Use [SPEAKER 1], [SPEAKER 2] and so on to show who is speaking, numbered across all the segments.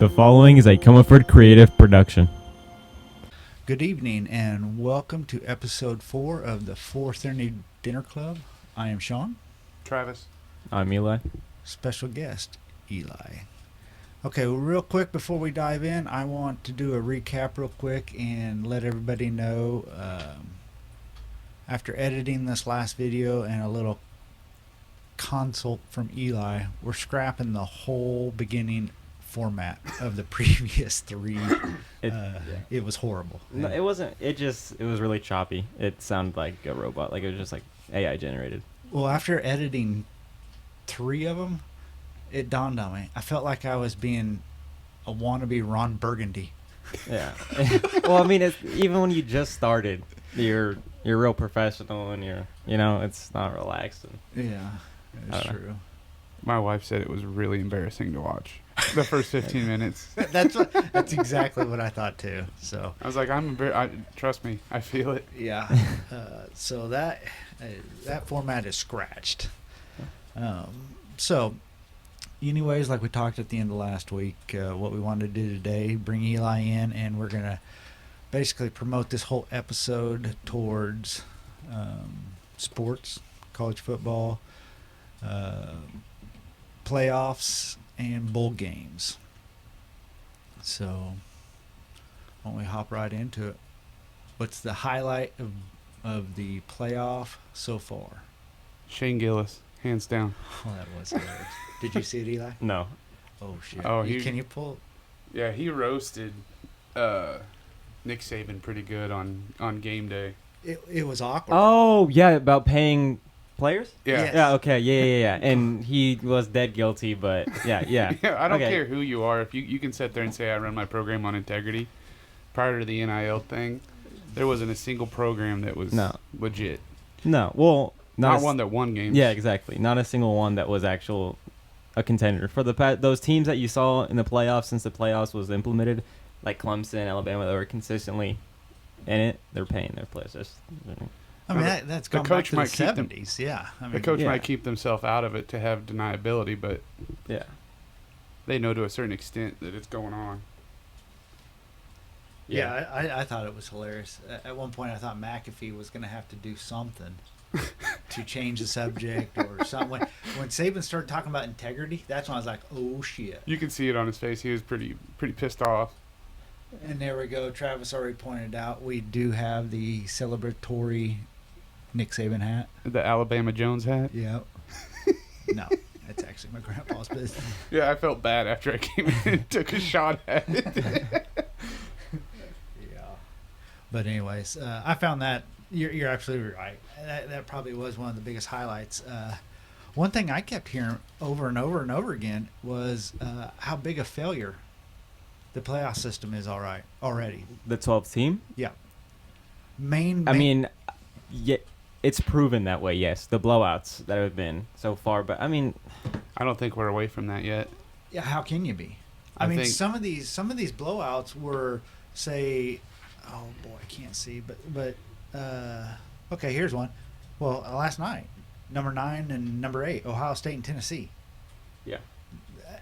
[SPEAKER 1] The following is a Comerford Creative production.
[SPEAKER 2] Good evening and welcome to episode 4 of the 4:30 Dinner Club. I am Sean.
[SPEAKER 3] Travis.
[SPEAKER 1] I'm Eli.
[SPEAKER 2] Special guest, Eli. Okay, well, real quick before we dive in, I want to do a recap real quick and let everybody know after editing this last video and a little consult from Eli, we're scrapping the whole beginning format of the previous 3. It was horrible.
[SPEAKER 1] No, it wasn't. It was really choppy. It sounded like a robot. Like it was just like AI generated.
[SPEAKER 2] Well, after editing 3 of them, it dawned on me. I felt like I was being a wannabe Ron Burgundy.
[SPEAKER 1] Yeah. Well, I mean, even when you just started, you're real professional and it's not relaxed.
[SPEAKER 2] Yeah, it's true.
[SPEAKER 3] My wife said it was really embarrassing to watch the first 15 minutes.
[SPEAKER 2] That's exactly what I thought too. So
[SPEAKER 3] I was like, trust me, I feel it.
[SPEAKER 2] yeah. So that format is scratched. So, anyways, like we talked at the end of last week, what we wanted to do today, bring Eli in, and we're gonna basically promote this whole episode towards sports, college football, playoffs, and bowl games. So, why don't we hop right into it? What's the highlight of the playoff so far?
[SPEAKER 3] Shane Gillis, hands down.
[SPEAKER 2] Oh, that was hilarious. Did you see it, Eli?
[SPEAKER 1] No.
[SPEAKER 2] Oh, shit.
[SPEAKER 3] Oh,
[SPEAKER 2] Can you pull?
[SPEAKER 3] Yeah, he roasted Nick Saban pretty good on game day.
[SPEAKER 2] It was awkward.
[SPEAKER 1] Oh yeah, about paying players.
[SPEAKER 3] Yeah.
[SPEAKER 2] Yes.
[SPEAKER 1] Yeah. Okay. Yeah. And he was dead guilty, but yeah.
[SPEAKER 3] Yeah, I don't
[SPEAKER 1] Okay.
[SPEAKER 3] care who you are. If you can sit there and say I run my program on integrity, prior to the NIL thing, there wasn't a single program that was legit.
[SPEAKER 1] No. Well,
[SPEAKER 3] Not one that won games.
[SPEAKER 1] Yeah, exactly. Not a single one that was a contender for those teams that you saw in the playoffs since the playoffs was implemented, like Clemson, Alabama, that were consistently in it. They're paying their players.
[SPEAKER 2] I mean, that's gone back to the 70s. Yeah. I mean,
[SPEAKER 3] The coach might keep themselves out of it to have deniability, but
[SPEAKER 1] yeah,
[SPEAKER 3] they know to a certain extent that it's going on.
[SPEAKER 2] Yeah, I thought it was hilarious. At one point, I thought McAfee was going to have to do something to change the subject or something. When Saban started talking about integrity, that's when I was like, oh, shit.
[SPEAKER 3] You can see it on his face. He was pretty pissed off.
[SPEAKER 2] And there we go. Travis already pointed out we do have the celebratory Nick Saban hat.
[SPEAKER 3] The Alabama Jones hat.
[SPEAKER 2] Yep. No, that's actually my grandpa's business.
[SPEAKER 3] Yeah, I felt bad after I came in and took a shot at it.
[SPEAKER 2] Yeah. But anyways, I found that you're absolutely right. That probably was one of the biggest highlights. One thing I kept hearing over and over and over again was how big a failure the playoff system is already.
[SPEAKER 1] the 12th team.
[SPEAKER 2] Yeah.
[SPEAKER 1] I mean, yeah, it's proven that way. Yes, the blowouts that have been so far, but I mean,
[SPEAKER 3] I don't think we're away from that yet.
[SPEAKER 2] Yeah, how can you be? I mean, some of these blowouts were, say, oh boy, I can't see, but okay, here's one. Well, last night, number 9 and number 8, Ohio State and Tennessee.
[SPEAKER 1] yeah.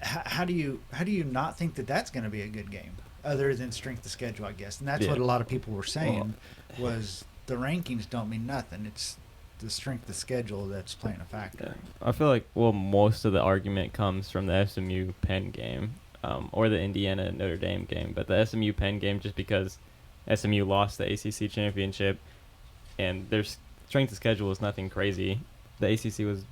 [SPEAKER 2] How do you not think that that's going to be a good game, other than strength of schedule, I guess? And that's what a lot of people were saying was the rankings don't mean nothing. It's the strength of schedule that's playing a factor.
[SPEAKER 1] Yeah. I feel like most of the argument comes from the SMU Penn game, or the Indiana Notre Dame game, but the SMU Penn game just because SMU lost the ACC championship, and their strength of schedule was nothing crazy. The ACC was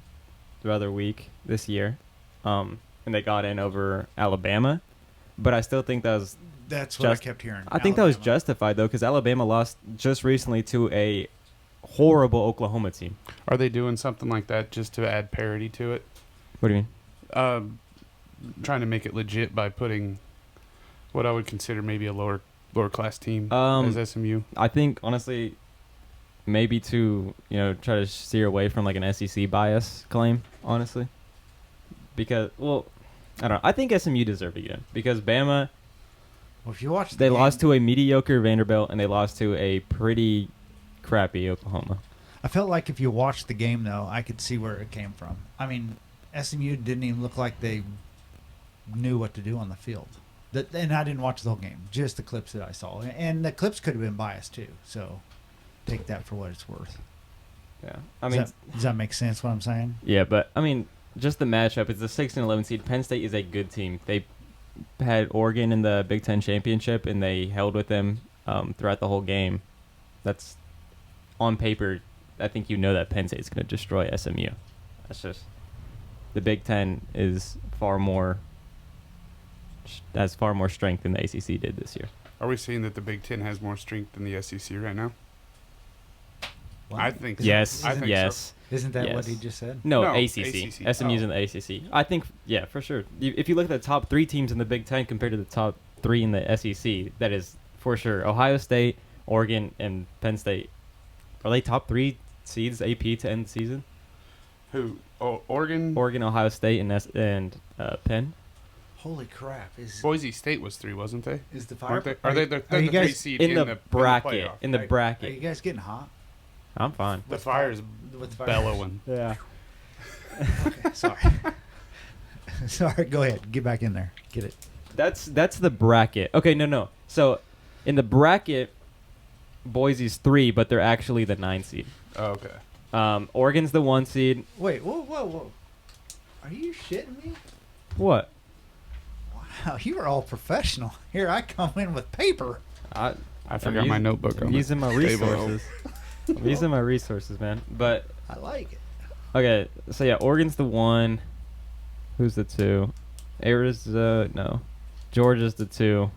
[SPEAKER 1] rather weak this year. And they got in over Alabama, but I still think
[SPEAKER 2] that's what I kept hearing.
[SPEAKER 1] I think that was justified though, because Alabama lost just recently to a horrible Oklahoma team.
[SPEAKER 3] Are they doing something like that just to add parity to it?
[SPEAKER 1] What do you mean?
[SPEAKER 3] Trying to make it legit by putting what I would consider maybe a lower class team as SMU.
[SPEAKER 1] I think honestly, maybe to try to steer away from like an SEC bias claim. Honestly, because I don't know. I think SMU deserved to get in because Bama.
[SPEAKER 2] Well, if you watch,
[SPEAKER 1] they lost to a mediocre Vanderbilt and they lost to a pretty crappy Oklahoma.
[SPEAKER 2] I felt like if you watched the game, though, I could see where it came from. I mean, SMU didn't even look like they knew what to do on the field. And I didn't watch the whole game, just the clips that I saw. And the clips could have been biased too. So take that for what it's worth.
[SPEAKER 1] Yeah, I mean,
[SPEAKER 2] does that make sense? What I'm saying?
[SPEAKER 1] Yeah, but I mean, just the matchup. It's the 6 and 11 seed. Penn State is a good team. They had Oregon in the Big Ten championship, and they held with them throughout the whole game. That's on paper. I think you know that Penn State is going to destroy SMU. That's just the Big Ten is has far more strength than the ACC did this year.
[SPEAKER 3] Are we saying that the Big Ten has more strength than the SEC right now?
[SPEAKER 2] What?
[SPEAKER 3] I think
[SPEAKER 1] yes.
[SPEAKER 3] I think
[SPEAKER 1] yes.
[SPEAKER 3] so.
[SPEAKER 2] Isn't that
[SPEAKER 1] Yes.
[SPEAKER 2] what he just said?
[SPEAKER 1] No,
[SPEAKER 3] No,
[SPEAKER 1] ACC.
[SPEAKER 3] ACC.
[SPEAKER 1] SMU's in the ACC. I think, yeah, for sure. If you look at the top 3 teams in the Big Ten compared to the top 3 in the SEC, that is for sure Ohio State, Oregon, and Penn State. Are they top 3 seeds AP to end the season?
[SPEAKER 3] Who? Oh, Oregon.
[SPEAKER 1] Oregon, Ohio State, and Penn.
[SPEAKER 2] Holy crap! Is
[SPEAKER 3] Boise State was 3, wasn't they?
[SPEAKER 2] the fire?
[SPEAKER 3] Weren't they? Are they? They're
[SPEAKER 2] are you
[SPEAKER 3] the
[SPEAKER 2] guys
[SPEAKER 3] 3 seed
[SPEAKER 1] In the bracket.
[SPEAKER 3] playoff.
[SPEAKER 1] In the
[SPEAKER 2] Are you
[SPEAKER 1] bracket.
[SPEAKER 2] guys getting hot?
[SPEAKER 1] I'm fine.
[SPEAKER 3] The fire's
[SPEAKER 2] With fire?
[SPEAKER 3] bellowing.
[SPEAKER 1] Yeah.
[SPEAKER 2] Okay, sorry. Sorry. Go ahead. Get back in there. Get it.
[SPEAKER 1] That's the bracket. Okay, no. So, in the bracket, Boise's 3, but they're actually the 9 seed.
[SPEAKER 3] Oh, okay.
[SPEAKER 1] Oregon's the 1 seed.
[SPEAKER 2] Wait. Whoa. Are you shitting me?
[SPEAKER 1] What?
[SPEAKER 2] Wow, you are all professional. Here I come in with paper.
[SPEAKER 3] I forgot my notebook.
[SPEAKER 1] I'm
[SPEAKER 3] on
[SPEAKER 1] using my
[SPEAKER 3] the table.
[SPEAKER 1] resources. I'm using my resources, man. But
[SPEAKER 2] I like it.
[SPEAKER 1] okay, so yeah, Oregon's the 1. Who's the 2? Arizona, no. Georgia's the 2.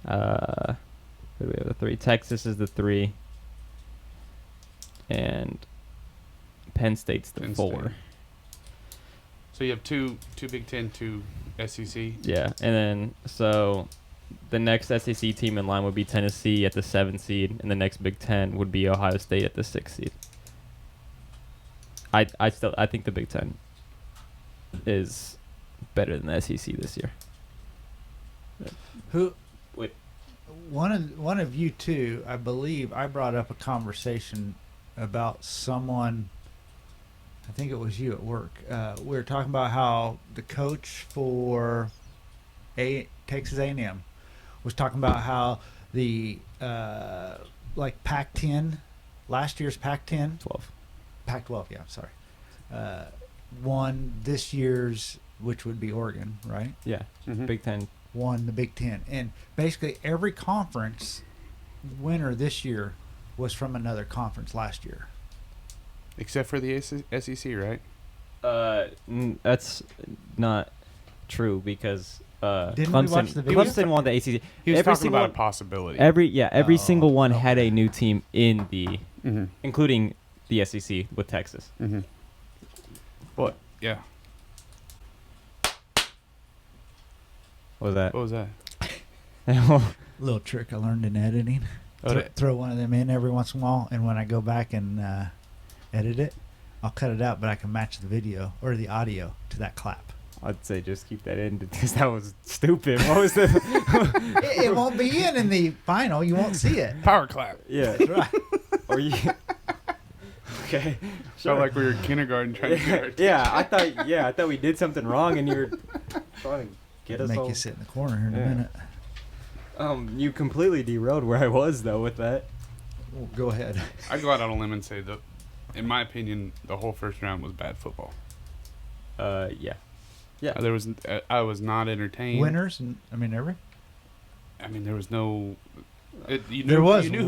[SPEAKER 1] Who do we have the 3? Texas is the 3. And Penn State's the
[SPEAKER 3] Penn
[SPEAKER 1] 4.
[SPEAKER 3] State. So you have two Big Ten, 2 SEC.
[SPEAKER 1] Yeah, and then so the next SEC team in line would be Tennessee at the 7 seed, and the next Big Ten would be Ohio State at the 6 seed. I think the Big Ten is better than the SEC this year.
[SPEAKER 2] Who?
[SPEAKER 1] Wait.
[SPEAKER 2] One of you two, I believe, I brought up a conversation about someone. I think it was you at work. We were talking about how the coach for Texas A&M was talking about how the like Pac-10, last year's Pac-10,
[SPEAKER 1] 12.
[SPEAKER 2] Pac-12, yeah, sorry, won this year's, which would be Oregon, right?
[SPEAKER 1] Yeah,
[SPEAKER 3] Mhm.
[SPEAKER 1] Big Ten.
[SPEAKER 2] Won the Big Ten, and basically every conference winner this year was from another conference last year.
[SPEAKER 3] Except for the SEC, right?
[SPEAKER 1] That's not true because
[SPEAKER 2] Didn't we watch the video?
[SPEAKER 1] Clemson won the ACC.
[SPEAKER 3] He was
[SPEAKER 1] Every
[SPEAKER 3] talking about a
[SPEAKER 1] single
[SPEAKER 3] possibility.
[SPEAKER 1] every
[SPEAKER 2] Oh,
[SPEAKER 1] single one
[SPEAKER 2] okay.
[SPEAKER 1] had a new team in the,
[SPEAKER 3] Mm-hmm.
[SPEAKER 1] including the SEC with Texas.
[SPEAKER 3] Mm-hmm. What? Yeah.
[SPEAKER 1] What was that?
[SPEAKER 3] What was that?
[SPEAKER 2] Little trick I learned in editing.
[SPEAKER 3] Oh,
[SPEAKER 2] Throw one of them in every once in a while, and when I go back and edit it, I'll cut it out, but I can match the video or the audio to that clap.
[SPEAKER 1] I'd say just keep that in because that was stupid. What was the?
[SPEAKER 2] It won't be in the final. You won't see it.
[SPEAKER 3] Power clap.
[SPEAKER 1] Yeah.
[SPEAKER 2] That's right.
[SPEAKER 1] Or you. Okay.
[SPEAKER 3] Felt like we were in kindergarten trying to get our
[SPEAKER 1] Yeah, I thought we did something wrong, and you were trying to get us
[SPEAKER 2] Make
[SPEAKER 1] all.
[SPEAKER 2] you sit in the corner here in
[SPEAKER 1] Yeah.
[SPEAKER 2] a minute.
[SPEAKER 1] You completely derailed where I was though with that.
[SPEAKER 2] Well, go ahead.
[SPEAKER 3] I go out on a limb and say that, in my opinion, the whole first round was bad football.
[SPEAKER 1] Yeah. Yeah.
[SPEAKER 3] I was not entertained.
[SPEAKER 2] Winners, and I mean
[SPEAKER 3] I mean, there was no. You
[SPEAKER 2] There was
[SPEAKER 3] You knew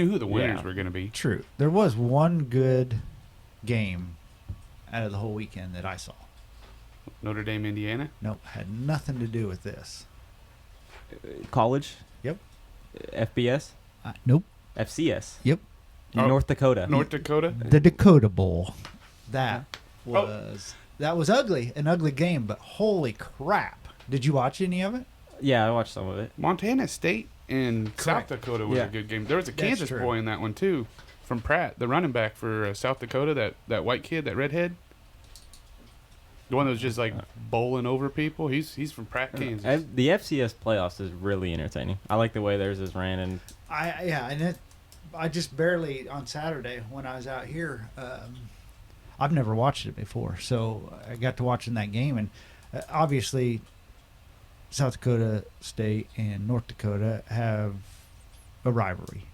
[SPEAKER 3] who the winners
[SPEAKER 1] Yeah.
[SPEAKER 3] were going to be.
[SPEAKER 2] true. There was one good game out of the whole weekend that I saw.
[SPEAKER 3] Notre Dame, Indiana.
[SPEAKER 2] Nope, had nothing to do with this.
[SPEAKER 1] College.
[SPEAKER 2] Yep.
[SPEAKER 1] FBS.
[SPEAKER 2] Nope.
[SPEAKER 1] FCS.
[SPEAKER 2] Yep.
[SPEAKER 3] Oh,
[SPEAKER 1] North Dakota.
[SPEAKER 3] North Dakota.
[SPEAKER 2] The Dakota Bowl. That was ugly, an ugly game, but holy crap. Did you watch any of it?
[SPEAKER 1] Yeah, I watched some of it.
[SPEAKER 3] Montana State and South
[SPEAKER 2] Correct.
[SPEAKER 3] Dakota was
[SPEAKER 1] Yeah.
[SPEAKER 3] a good game. There was a
[SPEAKER 2] That's
[SPEAKER 3] Kansas
[SPEAKER 2] true.
[SPEAKER 3] boy in that one too, from Pratt, the running back for South Dakota. That white kid, that redhead, the one that was just like bowling over people. He's from Pratt, Kansas.
[SPEAKER 1] The FCS playoffs is really entertaining. I like the way theirs is ran, and
[SPEAKER 2] I just barely on Saturday when I was out here. I've never watched it before, so I got to watching that game, and obviously South Dakota State and North Dakota have a rivalry.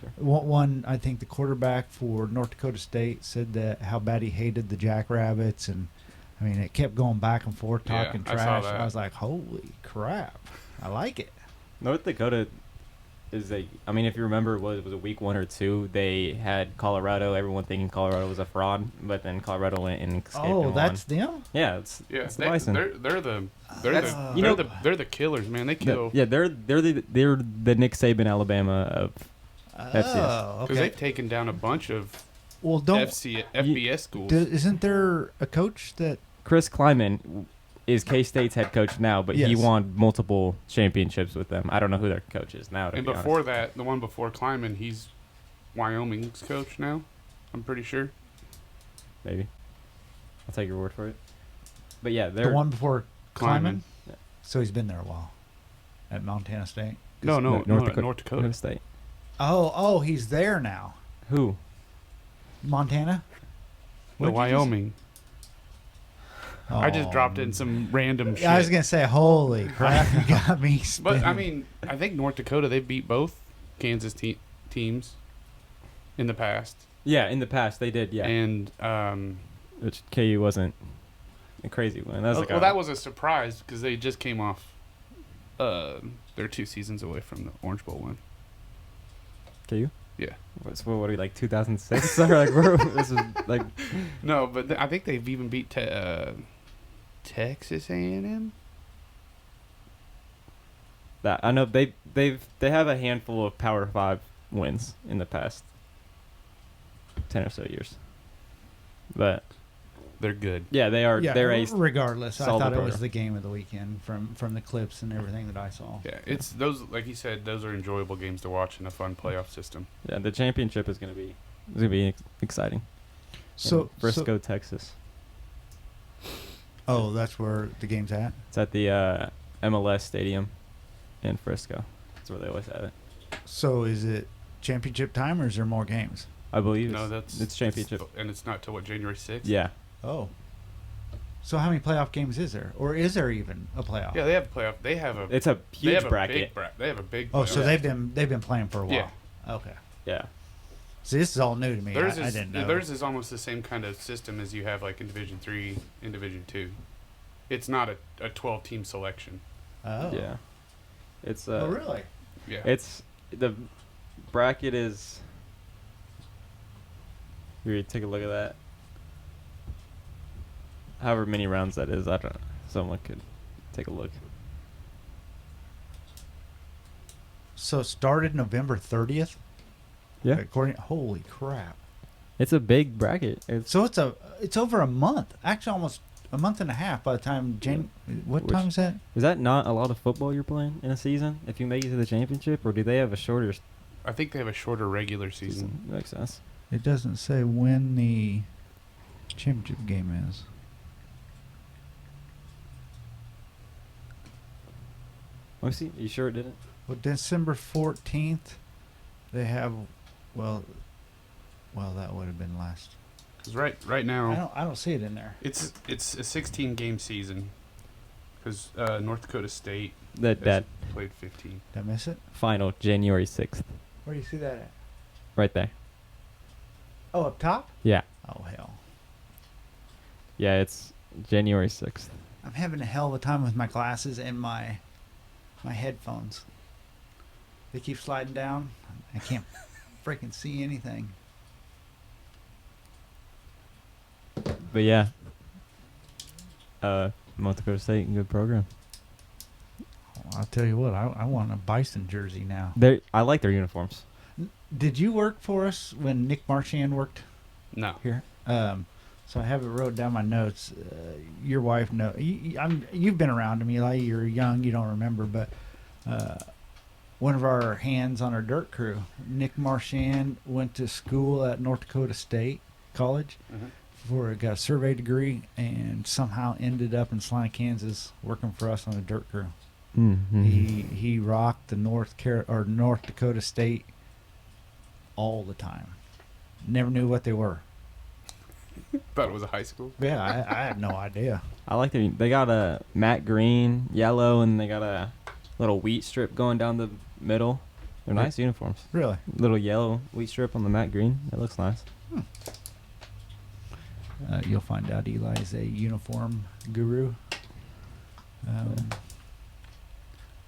[SPEAKER 1] Sure.
[SPEAKER 2] One, I think the quarterback for North Dakota State said that how bad he hated the Jackrabbits, and I mean it kept going back and forth
[SPEAKER 3] Yeah,
[SPEAKER 2] talking
[SPEAKER 3] I saw
[SPEAKER 2] trash.
[SPEAKER 3] that.
[SPEAKER 2] I was like, holy crap, I like it.
[SPEAKER 1] North Dakota is I mean, if you remember, was it a week 1 or 2? They had Colorado. Everyone thinking Colorado was a fraud, but then Colorado went and escaped
[SPEAKER 2] Oh,
[SPEAKER 1] and
[SPEAKER 2] that's
[SPEAKER 1] won.
[SPEAKER 2] them.
[SPEAKER 1] Yeah,
[SPEAKER 3] Yeah,
[SPEAKER 1] it's the Bison.
[SPEAKER 3] they're the
[SPEAKER 1] you know-
[SPEAKER 3] they're the killers, man. They kill
[SPEAKER 1] They're the Nick Saban Alabama of FCS.
[SPEAKER 2] Oh,
[SPEAKER 3] because
[SPEAKER 2] okay.
[SPEAKER 3] they've taken down a bunch of
[SPEAKER 2] Well, don't.
[SPEAKER 3] FBS schools.
[SPEAKER 2] Isn't there a coach that?
[SPEAKER 1] Chris Kleiman is K-State's head coach now, but he
[SPEAKER 2] Yes.
[SPEAKER 1] won multiple championships with them. I don't know who their coach is now. To
[SPEAKER 3] And
[SPEAKER 1] be
[SPEAKER 3] before
[SPEAKER 1] honest.
[SPEAKER 3] that, the one before Kleiman, he's Wyoming's coach now. I'm pretty sure.
[SPEAKER 1] Maybe I'll take your word for it. But yeah,
[SPEAKER 2] The
[SPEAKER 1] they're
[SPEAKER 2] one before
[SPEAKER 3] Kleiman.
[SPEAKER 2] Kleiman? So he's been there a while. At Montana State?
[SPEAKER 3] No,
[SPEAKER 1] North Dakota.
[SPEAKER 3] North Dakota.
[SPEAKER 1] State.
[SPEAKER 2] Oh, he's there now.
[SPEAKER 1] Who?
[SPEAKER 2] Montana?
[SPEAKER 3] No,
[SPEAKER 2] What'd you just-
[SPEAKER 3] Wyoming. I just dropped in some random shit.
[SPEAKER 2] I was going to say, holy crap, you got me spinning.
[SPEAKER 3] But I mean, I think North Dakota, they beat both Kansas teams in the past.
[SPEAKER 1] Yeah, in the past they did. Yeah,
[SPEAKER 3] And
[SPEAKER 1] which KU wasn't a crazy one. That was like
[SPEAKER 3] that was a surprise because they just came off they're 2 seasons away from the Orange Bowl win.
[SPEAKER 1] KU.
[SPEAKER 3] Yeah.
[SPEAKER 1] What are we, like 2006? Or like this is like
[SPEAKER 3] No, but I think they've even beat Texas A&M.
[SPEAKER 1] that. I know they have a handful of Power 5 wins in the past 10 or so years. But
[SPEAKER 3] They're good.
[SPEAKER 1] yeah, they are.
[SPEAKER 2] Yeah,
[SPEAKER 1] They're a
[SPEAKER 2] regardless, I
[SPEAKER 1] solid
[SPEAKER 2] thought it was
[SPEAKER 1] program.
[SPEAKER 2] the game of the weekend from the clips and everything that I saw.
[SPEAKER 3] Yeah, it's those, like you said, those are enjoyable games to watch in a fun playoff system.
[SPEAKER 1] Yeah, the championship is gonna be exciting.
[SPEAKER 2] So
[SPEAKER 1] In Frisco, Texas.
[SPEAKER 2] oh, that's where the game's at.
[SPEAKER 1] It's at the MLS Stadium in Frisco. That's where they always have it.
[SPEAKER 2] So is it championship time or is there more games?
[SPEAKER 1] I believe
[SPEAKER 3] No, that's
[SPEAKER 1] it's championship.
[SPEAKER 3] and it's not till what, January 6th.
[SPEAKER 1] Yeah,
[SPEAKER 2] Oh. So how many playoff games is there, or is there even a playoff?
[SPEAKER 3] Yeah, they have a playoff. They have a
[SPEAKER 1] it's a
[SPEAKER 3] they
[SPEAKER 1] huge
[SPEAKER 3] have a
[SPEAKER 1] bracket.
[SPEAKER 3] They have a big.
[SPEAKER 2] Oh,
[SPEAKER 3] playoff.
[SPEAKER 2] so they've been playing for a while.
[SPEAKER 3] Yeah.
[SPEAKER 2] Okay.
[SPEAKER 1] Yeah,
[SPEAKER 2] See, this is all new to me.
[SPEAKER 3] Theirs
[SPEAKER 2] I
[SPEAKER 3] is
[SPEAKER 2] didn't know.
[SPEAKER 3] theirs is almost the same kind of system as you have like in Division 3 and Division 2. It's not a 12-team selection.
[SPEAKER 2] Oh.
[SPEAKER 1] yeah. It's
[SPEAKER 2] Oh, really?
[SPEAKER 3] Yeah.
[SPEAKER 1] It's the bracket is. Here, take a look at that. However many rounds that is, I don't know. Someone could take a look.
[SPEAKER 2] So it started November 30th.
[SPEAKER 1] Yeah,
[SPEAKER 2] Holy crap!
[SPEAKER 1] it's a big bracket. It's
[SPEAKER 2] So it's over a month. Actually, almost a month and a half by the time What
[SPEAKER 1] Which-
[SPEAKER 2] time is that?
[SPEAKER 1] is that not a lot of football you're playing in a season if you make it to the championship, or do they have a shorter
[SPEAKER 3] I think they have a shorter regular season.
[SPEAKER 1] season? Makes sense.
[SPEAKER 2] It doesn't say when the championship game is.
[SPEAKER 1] Let me see. You sure it didn't?
[SPEAKER 2] Well, December 14th, they have. Well, that would have been last.
[SPEAKER 3] Because right now
[SPEAKER 2] I don't see it in there.
[SPEAKER 3] it's a 16-game season. Because North Dakota State
[SPEAKER 1] That
[SPEAKER 3] has played 15.
[SPEAKER 2] Did I miss it?
[SPEAKER 1] final January 6th,
[SPEAKER 2] Where do you see that at?
[SPEAKER 1] right there.
[SPEAKER 2] Oh, up top?
[SPEAKER 1] Yeah,
[SPEAKER 2] Oh hell!
[SPEAKER 1] yeah. It's January 6th.
[SPEAKER 2] I'm having a hell of a time with my glasses and my headphones. They keep sliding down. I can't freaking see anything.
[SPEAKER 1] But yeah, North Dakota State, good program.
[SPEAKER 2] I'll tell you what. I want a Bison jersey now.
[SPEAKER 1] I like their uniforms.
[SPEAKER 2] Did you work for us when Nick Marchand worked
[SPEAKER 3] No.
[SPEAKER 2] here? So I have it wrote down my notes. Your wife you've been around to me. Like you're young, you don't remember, but one of our hands on our dirt crew, Nick Marchand, went to school at North Dakota State College got a survey degree, and somehow ended up in Salina, Kansas, working for us on a dirt crew.
[SPEAKER 1] Mm-hmm.
[SPEAKER 2] He rocked the North Dakota State all the time. Never knew what they were.
[SPEAKER 3] Thought it was a high school.
[SPEAKER 2] Yeah, I had no idea.
[SPEAKER 1] I like they got a matte green, yellow, and they got a little wheat strip going down the middle. They're nice uniforms.
[SPEAKER 2] Really?
[SPEAKER 1] Little yellow wheat strip on the matte green. That looks nice.
[SPEAKER 2] You'll find out Eli is a uniform guru.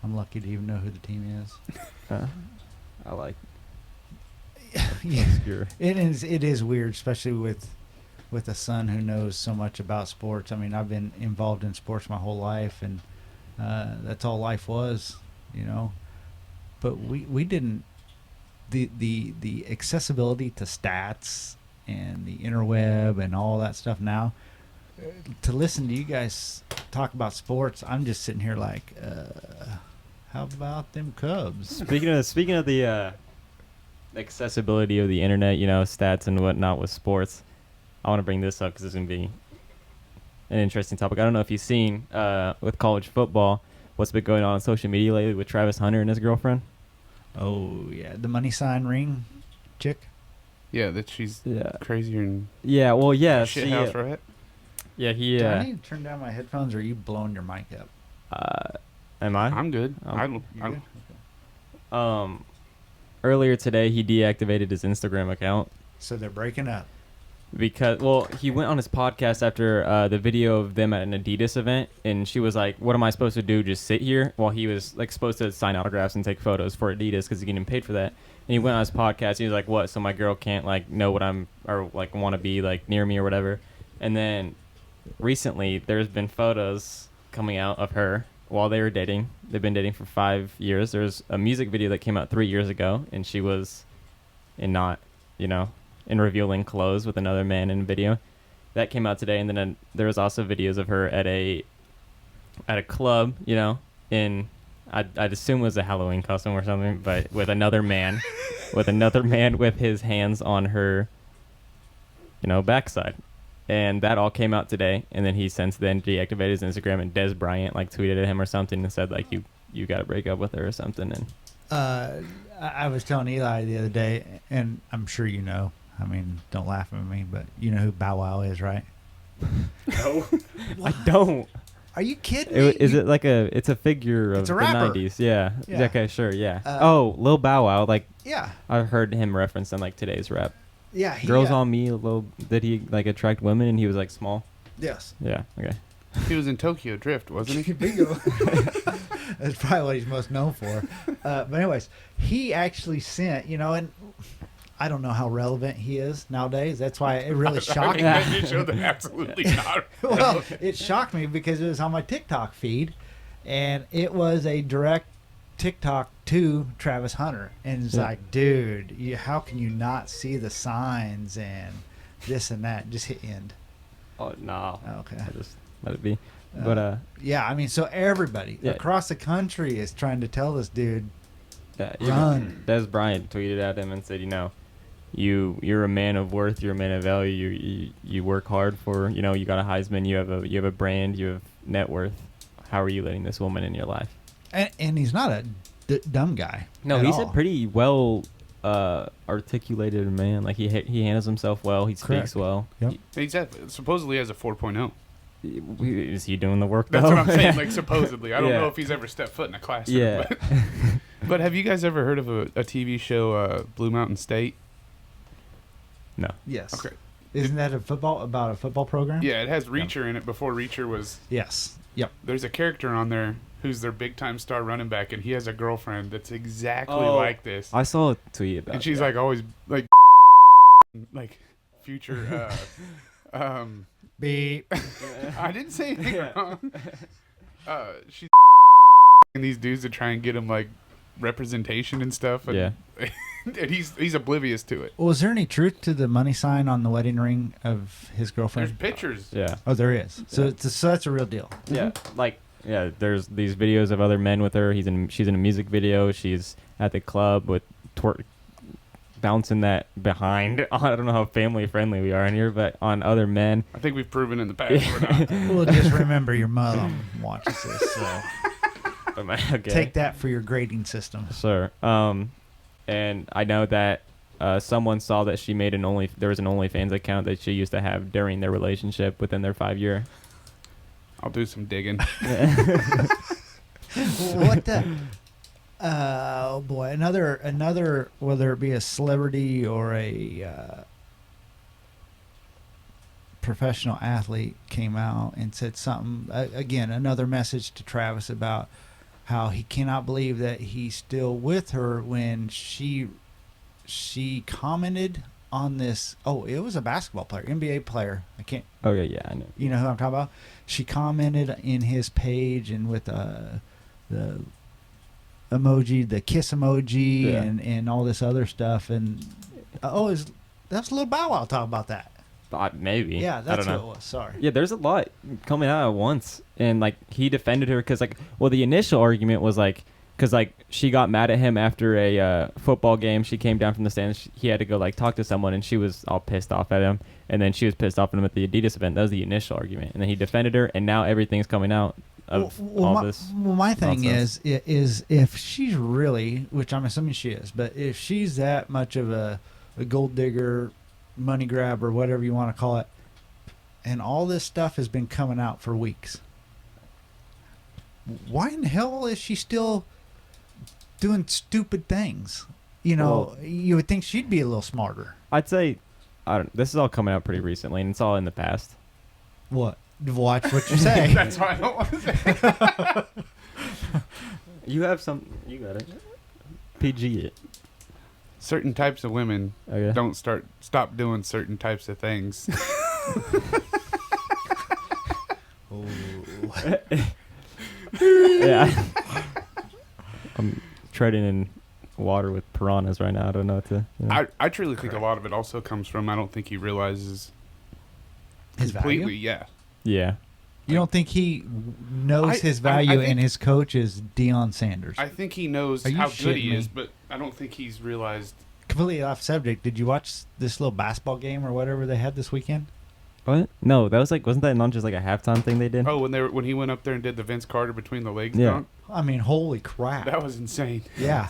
[SPEAKER 2] I'm lucky to even know who the team is.
[SPEAKER 1] I like
[SPEAKER 2] Yeah,
[SPEAKER 1] obscure.
[SPEAKER 2] it is weird, especially with a son who knows so much about sports. I mean, I've been involved in sports my whole life, and that's all life was, you know. But we didn't the accessibility to stats and the interweb and all that stuff now. To listen to you guys talk about sports, I'm just sitting here like, how about them Cubs?
[SPEAKER 1] Speaking of the accessibility of the internet, stats and whatnot with sports, I want to bring this up because it's going to be an interesting topic. I don't know if you've seen with college football what's been going on social media lately with Travis Hunter and his girlfriend.
[SPEAKER 2] Oh yeah, the money sign ring chick.
[SPEAKER 3] Yeah, that she's
[SPEAKER 1] Yeah.
[SPEAKER 3] crazier than
[SPEAKER 1] Yeah, well, yeah,
[SPEAKER 3] shit house, right?
[SPEAKER 1] Yeah,
[SPEAKER 2] Do I need to turn down my headphones, or are you blowing your mic up?
[SPEAKER 1] Am I?
[SPEAKER 3] I'm good.
[SPEAKER 2] You good?
[SPEAKER 1] Earlier today, he deactivated his Instagram account
[SPEAKER 2] So they're breaking up.
[SPEAKER 1] because, he went on his podcast after the video of them at an Adidas event, and she was like, "What am I supposed to do? Just sit here?" While he was supposed to sign autographs and take photos for Adidas because he's getting paid for that. And he went on his podcast. He was like, "What? So my girl can't know what I'm or want to be near me or whatever." And then recently, there's been photos coming out of her while they were dating. They've been dating for 5 years. There's a music video that came out 3 years ago, and she was in revealing clothes with another man in a video. That came out today, and then there was also videos of her at a club, in I'd assume it was a Halloween costume or something, but with another man, with his hands on her, backside. And that all came out today, and then he since then deactivated his Instagram, and Des Bryant tweeted at him or something and said you got to break up with her or something. And
[SPEAKER 2] I was telling Eli the other day, and I'm sure you know. I mean, don't laugh at me, but you know who Bow Wow is, right?
[SPEAKER 1] No, I don't.
[SPEAKER 2] Are you kidding me?
[SPEAKER 1] Is it it's a figure of
[SPEAKER 2] It's a
[SPEAKER 1] the
[SPEAKER 2] rapper.
[SPEAKER 1] 90s? Yeah.
[SPEAKER 2] Yeah.
[SPEAKER 1] Okay, sure, yeah.
[SPEAKER 2] Uh,
[SPEAKER 1] Lil Bow Wow,
[SPEAKER 2] Yeah.
[SPEAKER 1] I've heard him referenced in today's rap.
[SPEAKER 2] Yeah.
[SPEAKER 1] Girls on Me, did he attract women and he was small?
[SPEAKER 2] Yes.
[SPEAKER 1] Yeah, okay.
[SPEAKER 3] He was in Tokyo Drift, wasn't he?
[SPEAKER 2] Bingo. That's probably what he's most known for. But anyways, he actually sent, and I don't know how relevant he is nowadays. That's why it really shocked me.
[SPEAKER 3] You showed that absolutely not.
[SPEAKER 2] Well, it shocked me because it was on my TikTok feed, and it was a direct TikTok to Travis Hunter, and it's like, dude, how can you not see the signs and this and that? Just hit end.
[SPEAKER 1] Oh, no.
[SPEAKER 2] Okay.
[SPEAKER 1] I'll just let it be. But,
[SPEAKER 2] yeah, I mean, so everybody across the country is trying to tell this dude, run.
[SPEAKER 1] Des Bryant tweeted at him and said, you're a man of worth, you're a man of value, you work hard for, you got a Heisman, you have a brand, you have net worth. How are you letting this woman in your life?
[SPEAKER 2] And he's not a dumb guy.
[SPEAKER 1] No, he's a pretty well articulated man. He handles himself well. He speaks well.
[SPEAKER 3] Yep. He supposedly has a 4.0.
[SPEAKER 1] Is he doing the work?
[SPEAKER 3] That's
[SPEAKER 1] though?
[SPEAKER 3] what I'm saying. Supposedly, I don't know if he's ever stepped foot in a classroom.
[SPEAKER 1] Yeah.
[SPEAKER 3] But have you guys ever heard of a TV show, Blue Mountain State?
[SPEAKER 1] No.
[SPEAKER 2] Yes.
[SPEAKER 3] Okay.
[SPEAKER 2] Isn't that about a football program?
[SPEAKER 3] Yeah, it has Reacher in it. Before Reacher was.
[SPEAKER 2] Yes. Yep.
[SPEAKER 3] There's a character on there who's their big time star running back, and he has a girlfriend that's exactly like this.
[SPEAKER 1] I saw a tweet about.
[SPEAKER 3] And she's always future.
[SPEAKER 2] Beep.
[SPEAKER 3] I didn't say anything wrong. She's and these dudes to try and get him representation and stuff. And, and he's oblivious to it.
[SPEAKER 2] Was there any truth to the money sign on the wedding ring of his girlfriend?
[SPEAKER 3] There's pictures.
[SPEAKER 1] Yeah.
[SPEAKER 2] Oh, there is. So so that's a real deal.
[SPEAKER 1] Yeah. There's these videos of other men with her. She's in a music video. She's at the club with bouncing that behind. I don't know how family friendly we are in here, but on other men.
[SPEAKER 3] I think we've proven in the past we're not.
[SPEAKER 2] Well, just remember your mom watches this, so
[SPEAKER 1] Okay.
[SPEAKER 2] take that for your grading system.
[SPEAKER 1] Sure. And I know that someone saw that she made there was an OnlyFans account that she used to have during their relationship within their 5-year.
[SPEAKER 3] I'll do some digging.
[SPEAKER 2] What the? Oh boy, another whether it be a celebrity or a professional athlete came out and said something again, another message to Travis about how he cannot believe that he's still with her when she commented on this. Oh, it was a basketball player, NBA player. I can't.
[SPEAKER 1] Oh yeah, I know.
[SPEAKER 2] You know who I'm talking about? She commented in his page and with the emoji, the kiss emoji, and all this other stuff. And that's a little Bow Wow talking about that.
[SPEAKER 1] Maybe.
[SPEAKER 2] Yeah, that's
[SPEAKER 1] I
[SPEAKER 2] what
[SPEAKER 1] don't know.
[SPEAKER 2] it was. Sorry.
[SPEAKER 1] Yeah, there's a lot coming out at once, and like he defended her because the initial argument was because she got mad at him after a football game. She came down from the stands. He had to go talk to someone, and she was all pissed off at him. And then she was pissed off at him at the Adidas event. That was the initial argument, and then he defended her, and now everything's coming out of this.
[SPEAKER 2] Well, my thing
[SPEAKER 1] nonsense.
[SPEAKER 2] is if she's really, which I'm assuming she is, but if she's that much of a gold digger, money grab, or whatever you want to call it, and all this stuff has been coming out for weeks, why in the hell is she still doing stupid things? You would think she'd be a little smarter.
[SPEAKER 1] I'd say, this is all coming out pretty recently, and it's all in the past.
[SPEAKER 2] What? Watch what you say.
[SPEAKER 3] That's why I don't want to say.
[SPEAKER 1] You have some. You got it. PG it.
[SPEAKER 3] Certain types of women don't stop doing certain types of things.
[SPEAKER 1] Yeah. I'm treading in water with piranhas right now. I don't know what to.
[SPEAKER 3] I truly think a lot of it also comes from I don't think he realizes
[SPEAKER 2] His
[SPEAKER 3] completely.
[SPEAKER 2] value?
[SPEAKER 3] Yeah.
[SPEAKER 1] Yeah.
[SPEAKER 2] You don't think he knows his value and his coach is Deion Sanders?
[SPEAKER 3] I think he knows
[SPEAKER 2] Are you
[SPEAKER 3] how good
[SPEAKER 2] shitting
[SPEAKER 3] he
[SPEAKER 2] me?
[SPEAKER 3] is, but I don't think he's realized.
[SPEAKER 2] Completely off subject. Did you watch this little basketball game or whatever they had this weekend?
[SPEAKER 1] What? No, that was wasn't that not just a halftime thing they did?
[SPEAKER 3] Oh, when he went up there and did the Vince Carter between the legs
[SPEAKER 1] Yeah.
[SPEAKER 3] dunk?
[SPEAKER 2] I mean, holy crap.
[SPEAKER 3] That was insane.
[SPEAKER 2] Yeah.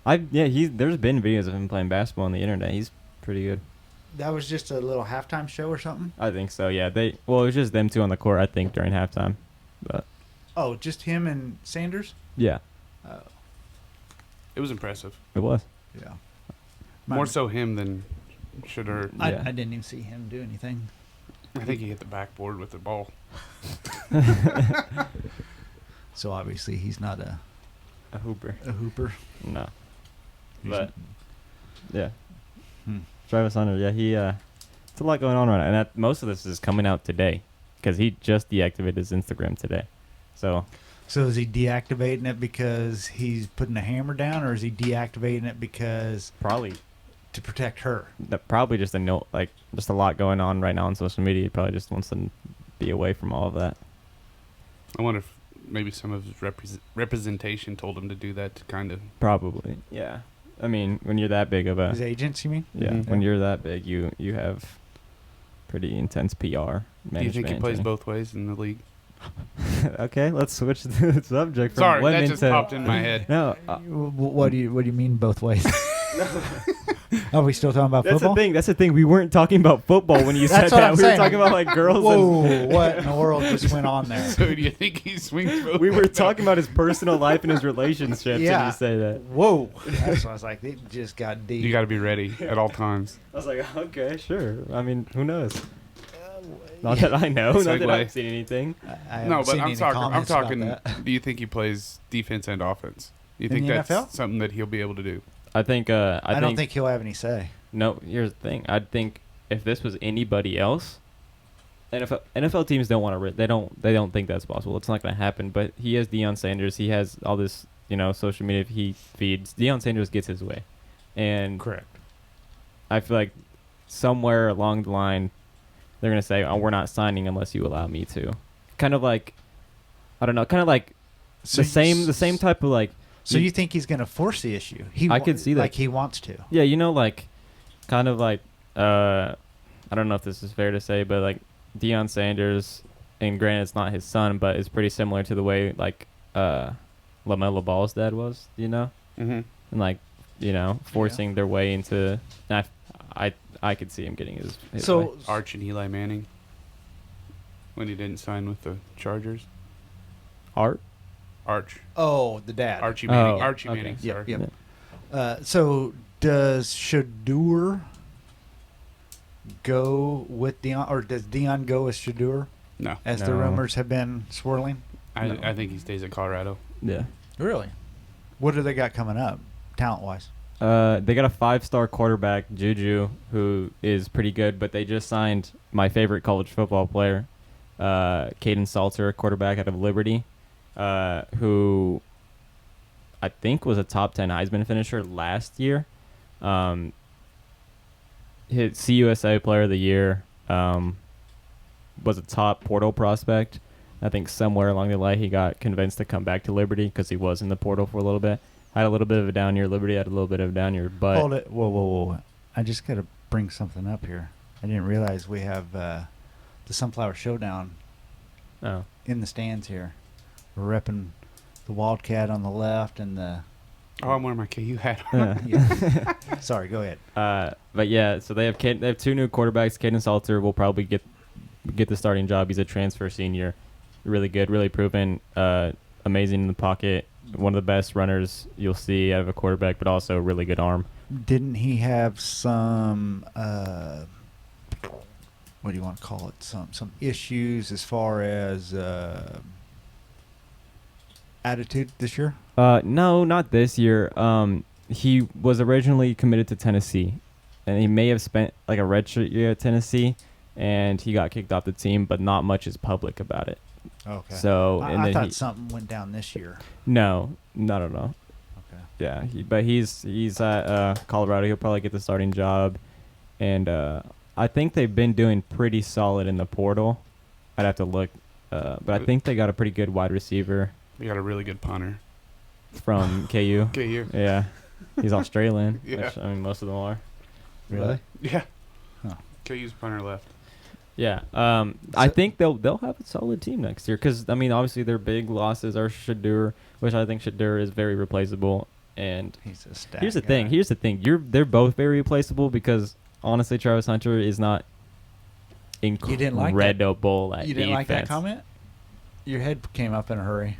[SPEAKER 1] There's been videos of him playing basketball on the internet. He's pretty good.
[SPEAKER 2] That was just a little halftime show or something?
[SPEAKER 1] I think so. Yeah. It was just them two on the court. I think during halftime, but
[SPEAKER 2] Oh, just him and Sanders?
[SPEAKER 1] yeah,
[SPEAKER 2] Oh,
[SPEAKER 3] It was impressive.
[SPEAKER 1] it was.
[SPEAKER 2] yeah.
[SPEAKER 3] More so him than should her.
[SPEAKER 2] I
[SPEAKER 1] Yeah.
[SPEAKER 2] didn't even see him do anything.
[SPEAKER 3] I think he hit the backboard with the ball.
[SPEAKER 2] So obviously he's not
[SPEAKER 1] A hooper.
[SPEAKER 2] a hooper.
[SPEAKER 1] No.
[SPEAKER 2] He's
[SPEAKER 1] But yeah,
[SPEAKER 2] Hmm.
[SPEAKER 1] Travis Hunter. Yeah, it's a lot going on right now, and most of this is coming out today because he just deactivated his Instagram today. So
[SPEAKER 2] So is he deactivating it because he's putting a hammer down, or is he deactivating it because
[SPEAKER 1] probably
[SPEAKER 2] to protect her?
[SPEAKER 1] just a note, just a lot going on right now on social media. He probably just wants to be away from all of that.
[SPEAKER 3] I wonder if maybe some of his representation told him to do that to kind of.
[SPEAKER 1] Probably, yeah. I mean, when you're that big of a
[SPEAKER 2] His agents, you mean?
[SPEAKER 1] yeah,
[SPEAKER 3] Mhm.
[SPEAKER 1] when you're that big, you have pretty intense PR management.
[SPEAKER 3] Do you think he plays
[SPEAKER 1] and-
[SPEAKER 3] both ways in the league?
[SPEAKER 1] Okay, let's switch the subject. From
[SPEAKER 3] Sorry, that
[SPEAKER 1] women
[SPEAKER 3] just
[SPEAKER 1] to,
[SPEAKER 3] popped in my head.
[SPEAKER 1] No,
[SPEAKER 2] What do you mean both ways? Are we still talking about
[SPEAKER 1] that's
[SPEAKER 2] football?
[SPEAKER 1] the thing. That's the thing. We weren't talking about football when you said
[SPEAKER 2] That's what
[SPEAKER 1] that.
[SPEAKER 2] I'm
[SPEAKER 1] We
[SPEAKER 2] saying.
[SPEAKER 1] were talking about girls.
[SPEAKER 2] Whoa! What in the world just went on there?
[SPEAKER 3] So do you think he swings both?
[SPEAKER 1] We were talking about his personal life and his relationships.
[SPEAKER 2] Yeah.
[SPEAKER 1] And you say that.
[SPEAKER 2] Whoa! That's what I was like. It just got deep.
[SPEAKER 3] You got to be ready at all times.
[SPEAKER 1] I was like, okay, sure. I mean, who knows? Not that I know. Not that
[SPEAKER 3] Segue.
[SPEAKER 1] I've seen anything.
[SPEAKER 2] I haven't
[SPEAKER 3] No, but
[SPEAKER 2] seen
[SPEAKER 3] I'm
[SPEAKER 2] any
[SPEAKER 3] talking. I'm
[SPEAKER 2] comments about
[SPEAKER 3] talking.
[SPEAKER 2] that.
[SPEAKER 3] Do you think he plays defense and offense? Do you
[SPEAKER 2] In
[SPEAKER 3] think
[SPEAKER 2] the
[SPEAKER 3] that's
[SPEAKER 2] NFL?
[SPEAKER 3] something that he'll be able to do?
[SPEAKER 1] I think.
[SPEAKER 2] I don't think he'll have any say.
[SPEAKER 1] No, here's the thing. I think if this was anybody else, NFL teams don't want to. They don't think that's possible. It's not going to happen. But he has Deion Sanders. He has all this, social media he feeds. Deion Sanders gets his way, and
[SPEAKER 2] Correct.
[SPEAKER 1] I feel like somewhere along the line, they're going to say, "Oh, we're not signing unless you allow me to." Kind of like, I don't know. Kind of like the same type of like.
[SPEAKER 2] So you think he's going to force the issue?
[SPEAKER 1] I could see that.
[SPEAKER 2] Like he wants to.
[SPEAKER 1] Yeah, kind of like, I don't know if this is fair to say, but like Deion Sanders, and granted it's not his son, but it's pretty similar to the way LaMelo Ball's dad was,
[SPEAKER 3] Mm-hmm.
[SPEAKER 1] and like forcing their way into. I could see him getting his
[SPEAKER 2] So
[SPEAKER 1] way.
[SPEAKER 3] Arch and Eli Manning when he didn't sign with the Chargers.
[SPEAKER 1] Art.
[SPEAKER 3] Arch.
[SPEAKER 2] oh, the dad.
[SPEAKER 3] Archie Manning.
[SPEAKER 1] Oh,
[SPEAKER 3] Archie
[SPEAKER 1] okay.
[SPEAKER 3] Manning.
[SPEAKER 2] Yep,
[SPEAKER 3] Sorry.
[SPEAKER 2] yep. So does Shadur go with Dion, or does Dion go with Shadur,
[SPEAKER 3] No.
[SPEAKER 2] as the
[SPEAKER 1] No.
[SPEAKER 2] rumors have been swirling?
[SPEAKER 1] No.
[SPEAKER 3] I think he stays at Colorado.
[SPEAKER 1] Yeah.
[SPEAKER 2] Really? What do they got coming up, talent-wise?
[SPEAKER 1] They got a 5-star quarterback, Juju, who is pretty good, but they just signed my favorite college football player, Caden Salter, quarterback out of Liberty, who I think was a top 10 Heisman finisher last year. His CUSA player of the year, was a top portal prospect. I think somewhere along the line he got convinced to come back to Liberty because he was in the portal for a little bit. Had a little bit of a down year. Liberty had a little bit of a down year. But
[SPEAKER 2] Hold it. Whoa. I just got to bring something up here. I didn't realize we have the Sunflower Showdown
[SPEAKER 1] oh,
[SPEAKER 2] in the stands here. We're repping the Wildcat on the left and the...
[SPEAKER 3] Oh, I'm wearing my KU hat.
[SPEAKER 2] Yeah. Sorry, go ahead.
[SPEAKER 1] but yeah, so they have 2 new quarterbacks. Caden Salter will probably get the starting job. He's a transfer senior, really good, really proven, amazing in the pocket. One of the best runners you'll see out of a quarterback, but also a really good arm.
[SPEAKER 2] Didn't he have some... what do you want to call it? Some issues as far as attitude this year?
[SPEAKER 1] No, not this year. He was originally committed to Tennessee, and he may have spent like a redshirt year at Tennessee, and he got kicked off the team, but not much is public about it.
[SPEAKER 2] Okay.
[SPEAKER 1] So, and
[SPEAKER 2] I
[SPEAKER 1] then
[SPEAKER 2] thought something went down this year.
[SPEAKER 1] no.
[SPEAKER 2] Okay.
[SPEAKER 1] Yeah, but he's at Colorado. He'll probably get the starting job, and I think they've been doing pretty solid in the portal. I'd have to look, but I think they got a pretty good wide receiver
[SPEAKER 3] We got a really good punter.
[SPEAKER 1] from KU.
[SPEAKER 3] KU.
[SPEAKER 1] Yeah, he's Australian.
[SPEAKER 3] Yeah.
[SPEAKER 1] Which, I mean, most of them are.
[SPEAKER 2] Really?
[SPEAKER 3] Yeah.
[SPEAKER 2] Huh.
[SPEAKER 3] KU's punter left.
[SPEAKER 1] Yeah, I think they'll have a solid team next year because I mean obviously their big losses are Shadur, which I think Shadur is very replaceable. And
[SPEAKER 2] He's a stat
[SPEAKER 1] here's the
[SPEAKER 2] guy.
[SPEAKER 1] thing. They're both very replaceable because honestly Travis Hunter is not incredible
[SPEAKER 2] You didn't like that?
[SPEAKER 1] at
[SPEAKER 2] You didn't like that
[SPEAKER 1] defense.
[SPEAKER 2] comment? Your head came up in a hurry.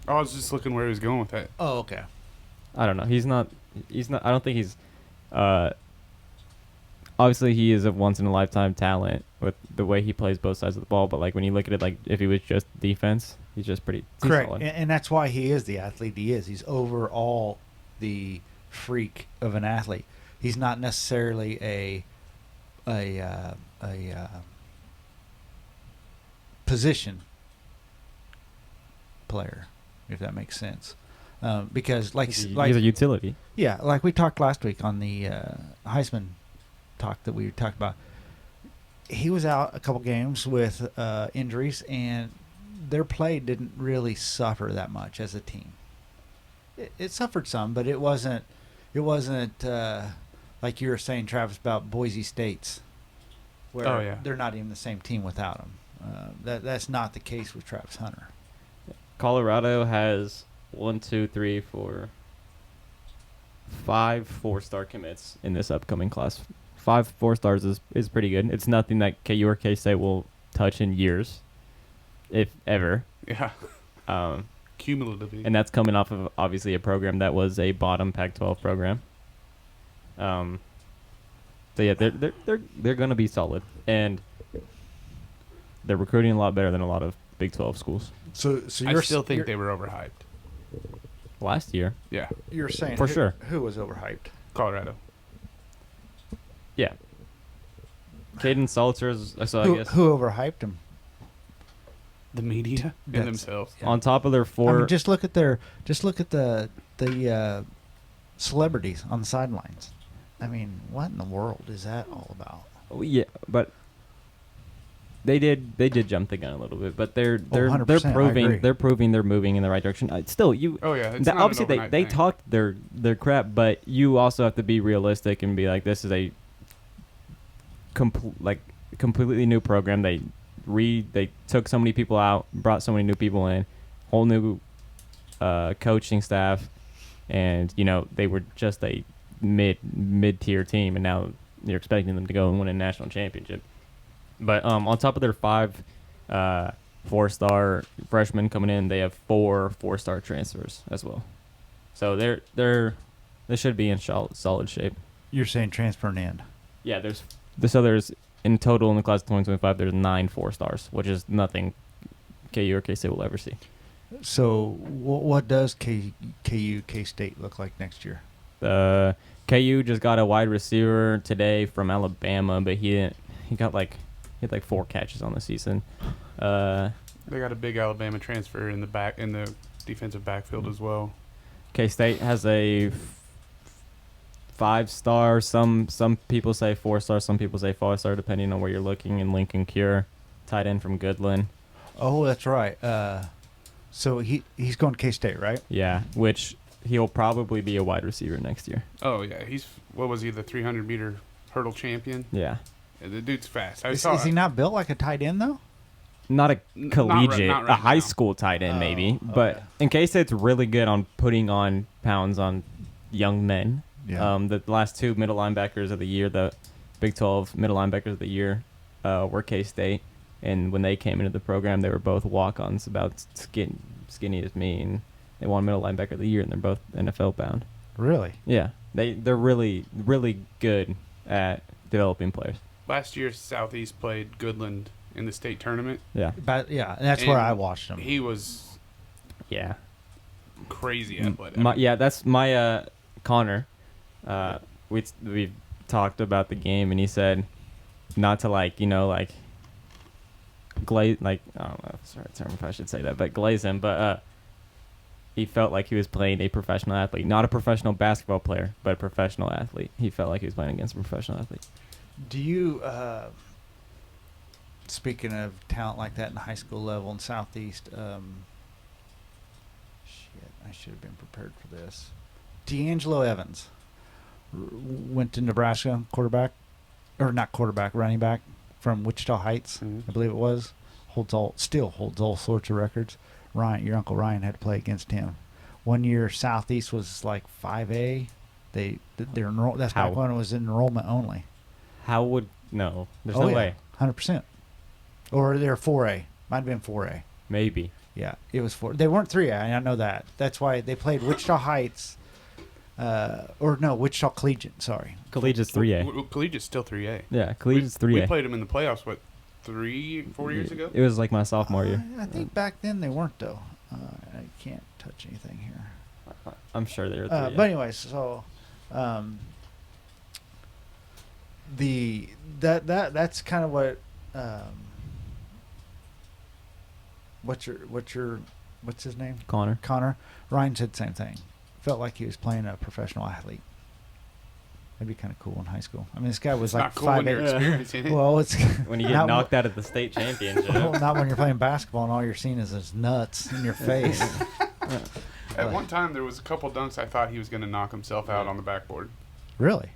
[SPEAKER 3] Oh, I was just looking where he was going with that.
[SPEAKER 2] Oh, okay.
[SPEAKER 1] I don't know. He's not. I don't think he's. Obviously, he is a once in a lifetime talent with the way he plays both sides of the ball. But like when you look at it, like if he was just defense, he's just pretty
[SPEAKER 2] Correct.
[SPEAKER 1] solid.
[SPEAKER 2] And that's why he is the athlete he is. He's overall the freak of an athlete. He's not necessarily a position player, if that makes sense. Because
[SPEAKER 1] He's a utility.
[SPEAKER 2] yeah, like we talked last week on the Heisman talk that we talked about. He was out a couple games with injuries, and their play didn't really suffer that much as a team. It suffered some, but it wasn't like you were saying, Travis, about Boise State's, where
[SPEAKER 3] Oh, yeah.
[SPEAKER 2] they're not even the same team without him. That's not the case with Travis Hunter.
[SPEAKER 1] Colorado has 5 4-star commits in this upcoming class. 5 4-stars is pretty good. It's nothing that KU or K-State will touch in years, if ever.
[SPEAKER 3] Yeah. Cumulatively.
[SPEAKER 1] And that's coming off of obviously a program that was a bottom Pac-12 program. So yeah, they're gonna be solid, and they're recruiting a lot better than a lot of Big 12 schools.
[SPEAKER 2] So
[SPEAKER 3] I still think they were overhyped.
[SPEAKER 1] Last year,
[SPEAKER 3] Yeah.
[SPEAKER 2] you're saying
[SPEAKER 1] For sure.
[SPEAKER 2] who was overhyped?
[SPEAKER 3] Colorado.
[SPEAKER 1] yeah. Caden Salters. So I
[SPEAKER 2] Who,
[SPEAKER 1] guess
[SPEAKER 2] who overhyped him?
[SPEAKER 3] The media and
[SPEAKER 2] That's-
[SPEAKER 3] themselves.
[SPEAKER 2] yeah.
[SPEAKER 1] on top of their
[SPEAKER 2] I
[SPEAKER 1] four.
[SPEAKER 2] mean, just look at the celebrities on the sidelines. I mean, what in the world is that all about?
[SPEAKER 1] Oh, yeah, but they did jump the gun a little bit, but they're
[SPEAKER 2] 100%, I
[SPEAKER 1] proving
[SPEAKER 2] agree.
[SPEAKER 1] they're moving in the right direction. Still, you
[SPEAKER 3] Oh yeah. It's
[SPEAKER 1] that-
[SPEAKER 3] not
[SPEAKER 1] obviously
[SPEAKER 3] an
[SPEAKER 1] they
[SPEAKER 3] overnight
[SPEAKER 1] they
[SPEAKER 3] thing.
[SPEAKER 1] talked their crap, but you also have to be realistic and be like, this is a completely new program. They took so many people out, brought so many new people in, whole new coaching staff, and they were just a mid-tier team, and now you're expecting them to go and win a national championship. But on top of their 5 4-star freshmen coming in, they have 4 4-star transfers as well. So they should be in solid shape.
[SPEAKER 2] You're saying transferring in?
[SPEAKER 1] Yeah, there's in total in the class of 2025, there's 9 4-stars, which is nothing KU or K-State will ever see.
[SPEAKER 2] So what does K-State look like next year?
[SPEAKER 1] KU just got a wide receiver today from Alabama, but he had like 4 catches on the season.
[SPEAKER 3] They got a big Alabama transfer in the defensive backfield as well.
[SPEAKER 1] K-State has a 5-star. Some people say 4-star. Some people say 5-star, depending on where you're looking. In Lincoln Cure, tight end from Goodland.
[SPEAKER 2] Oh, that's right. So he's going to K-State, right?
[SPEAKER 1] Yeah, which he'll probably be a wide receiver next year.
[SPEAKER 3] Oh yeah, what was he, the 300-meter hurdle champion?
[SPEAKER 1] Yeah.
[SPEAKER 3] The dude's fast.
[SPEAKER 2] Is he not built like a tight end though?
[SPEAKER 1] Not a collegiate,
[SPEAKER 3] not right
[SPEAKER 1] a high
[SPEAKER 3] now.
[SPEAKER 1] school tight end maybe.
[SPEAKER 2] Okay.
[SPEAKER 1] But in K-State's really good on putting on pounds on young men.
[SPEAKER 2] Yeah.
[SPEAKER 1] The last 2 middle linebackers of the year, the Big 12 middle linebackers of the year, were K-State. And when they came into the program, they were both walk-ons, about skinny as me, and they won middle linebacker of the year, and they're both NFL bound.
[SPEAKER 2] Really?
[SPEAKER 1] Yeah, they're really, really good at developing players.
[SPEAKER 3] Last year, Southeast played Goodland in the state tournament.
[SPEAKER 1] Yeah,
[SPEAKER 2] But yeah, and that's where I watched him.
[SPEAKER 3] He was
[SPEAKER 1] yeah,
[SPEAKER 3] crazy athletic.
[SPEAKER 1] That's my Connor. We talked about the game, and he said not to glaze, I don't know if I should say that, but glaze him. But he felt like he was playing a professional athlete, not a professional basketball player, but a professional athlete. He felt like he was playing against a professional athlete.
[SPEAKER 2] Do you, speaking of talent like that in the high school level in Southeast, I should have been prepared for this. D'Angelo Evans went to Nebraska, running back from Wichita Heights,
[SPEAKER 3] Mhm.
[SPEAKER 2] I believe it was. Still holds all sorts of records. Your Uncle Ryan had to play against him. One year, Southeast was like 5A. That's back when it was enrollment only.
[SPEAKER 1] How would no? There's no way.
[SPEAKER 2] 100%. Or they're 4A. Might have been 4A.
[SPEAKER 1] Maybe.
[SPEAKER 2] Yeah, it was 4. They weren't 3A. I know that. That's why they played Wichita Heights. Wichita Collegiate. Sorry.
[SPEAKER 1] Collegiate's 3A.
[SPEAKER 3] Collegiate's still 3A.
[SPEAKER 1] Yeah, Collegiate's 3A.
[SPEAKER 3] We played them in the playoffs, 4 years ago?
[SPEAKER 1] It was like my sophomore year.
[SPEAKER 2] I think back then they weren't though. I can't touch anything here.
[SPEAKER 1] I'm sure they were 3A.
[SPEAKER 2] But anyways, so that's kind of what what's his name?
[SPEAKER 1] Connor.
[SPEAKER 2] Ryan said the same thing. Felt like he was playing a professional athlete. That'd be kind of cool in high school. I mean, this guy was
[SPEAKER 3] It's
[SPEAKER 2] like
[SPEAKER 3] not cool when you're
[SPEAKER 2] 5'8".
[SPEAKER 3] experiencing it.
[SPEAKER 2] Well, it's
[SPEAKER 1] When you get
[SPEAKER 2] not
[SPEAKER 1] knocked out of the state championship.
[SPEAKER 2] well, not when you're playing basketball and all you're seeing is his nuts in your face.
[SPEAKER 3] At one time, there was a couple dunks I thought he was going to knock himself out on the backboard.
[SPEAKER 2] Really?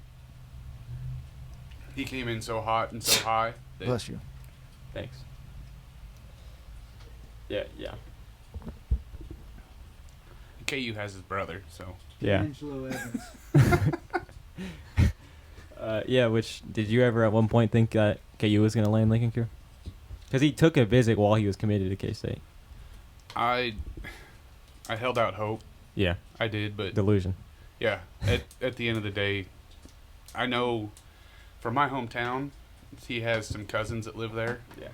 [SPEAKER 3] He came in so hot and so high. that-
[SPEAKER 2] Bless you.
[SPEAKER 1] Thanks. Yeah.
[SPEAKER 3] KU has his brother, so.
[SPEAKER 1] Yeah.
[SPEAKER 2] Angelo Evans.
[SPEAKER 1] Which did you ever at one point think that KU was going to land Lincoln Cure? Because he took a visit while he was committed to K-State.
[SPEAKER 3] I held out hope.
[SPEAKER 1] Yeah.
[SPEAKER 3] I did, but
[SPEAKER 1] Delusion.
[SPEAKER 3] yeah, at the end of the day, I know from my hometown, he has some cousins that live there,
[SPEAKER 1] Yeah.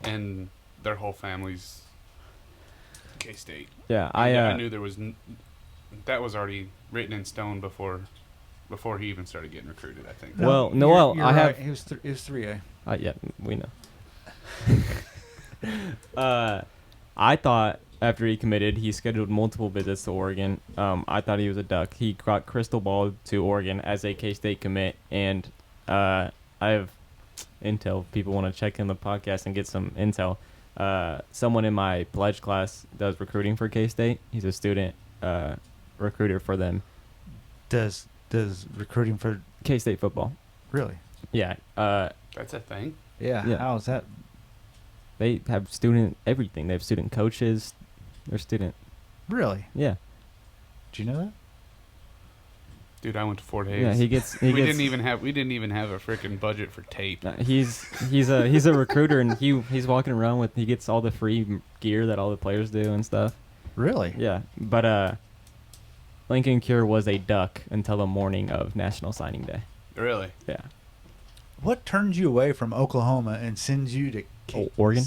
[SPEAKER 3] and their whole family's K-State.
[SPEAKER 1] Yeah.
[SPEAKER 3] I knew there was that was already written in stone before he even started getting recruited, I think.
[SPEAKER 1] Well,
[SPEAKER 2] you're
[SPEAKER 1] I have.
[SPEAKER 2] right. It was 3A.
[SPEAKER 1] Yeah, we know. I thought after he committed, he scheduled multiple visits to Oregon. I thought he was a duck. He got crystal balled to Oregon as a K-State commit, and I have intel. People want to check in the podcast and get some intel. Someone in my pledge class does recruiting for K-State. He's a student recruiter for them.
[SPEAKER 2] Does recruiting for
[SPEAKER 1] K-State football.
[SPEAKER 2] really?
[SPEAKER 1] Yeah.
[SPEAKER 3] That's a thing.
[SPEAKER 2] Yeah.
[SPEAKER 1] Yeah.
[SPEAKER 2] How is that?
[SPEAKER 1] They have student everything. They have student coaches. They're student.
[SPEAKER 2] Really?
[SPEAKER 1] Yeah.
[SPEAKER 2] Do you know that?
[SPEAKER 3] Dude, I went to Fort Hays.
[SPEAKER 1] Yeah, he gets.
[SPEAKER 3] We didn't even have a freaking budget for tape.
[SPEAKER 1] He's a recruiter, and he's walking around with. He gets all the free gear that all the players do and stuff.
[SPEAKER 2] Really?
[SPEAKER 1] Yeah, but Lincoln Cure was a duck until the morning of National Signing Day.
[SPEAKER 3] Really?
[SPEAKER 1] Yeah.
[SPEAKER 2] What turns you away from Oklahoma and sends you to
[SPEAKER 1] Oregon?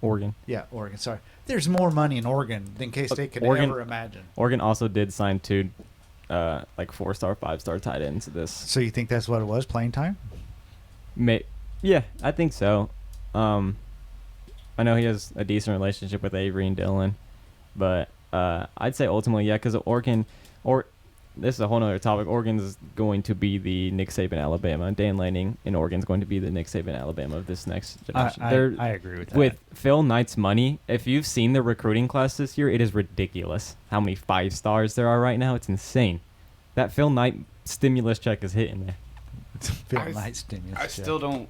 [SPEAKER 1] Oregon.
[SPEAKER 2] Yeah, Oregon. Sorry. There's more money in Oregon than K-State could
[SPEAKER 1] Oregon-
[SPEAKER 2] ever imagine.
[SPEAKER 1] Oregon also did sign 2 like 4-star, 5-star tight ends this.
[SPEAKER 2] So you think that's what it was, playing time?
[SPEAKER 1] Yeah, I think so. I know he has a decent relationship with Avery and Dylan, but I'd say ultimately, yeah, because Oregon, this is a whole other topic. Oregon's going to be the Nick Saban Alabama. Dan Lanning in Oregon's going to be the Nick Saban Alabama of this next generation.
[SPEAKER 2] I agree with that.
[SPEAKER 1] With Phil Knight's money, if you've seen the recruiting class this year, it is ridiculous how many 5-stars there are right now. It's insane. That Phil Knight stimulus check is hitting there.
[SPEAKER 2] Phil Knight stimulus
[SPEAKER 3] I
[SPEAKER 2] check.
[SPEAKER 3] still don't.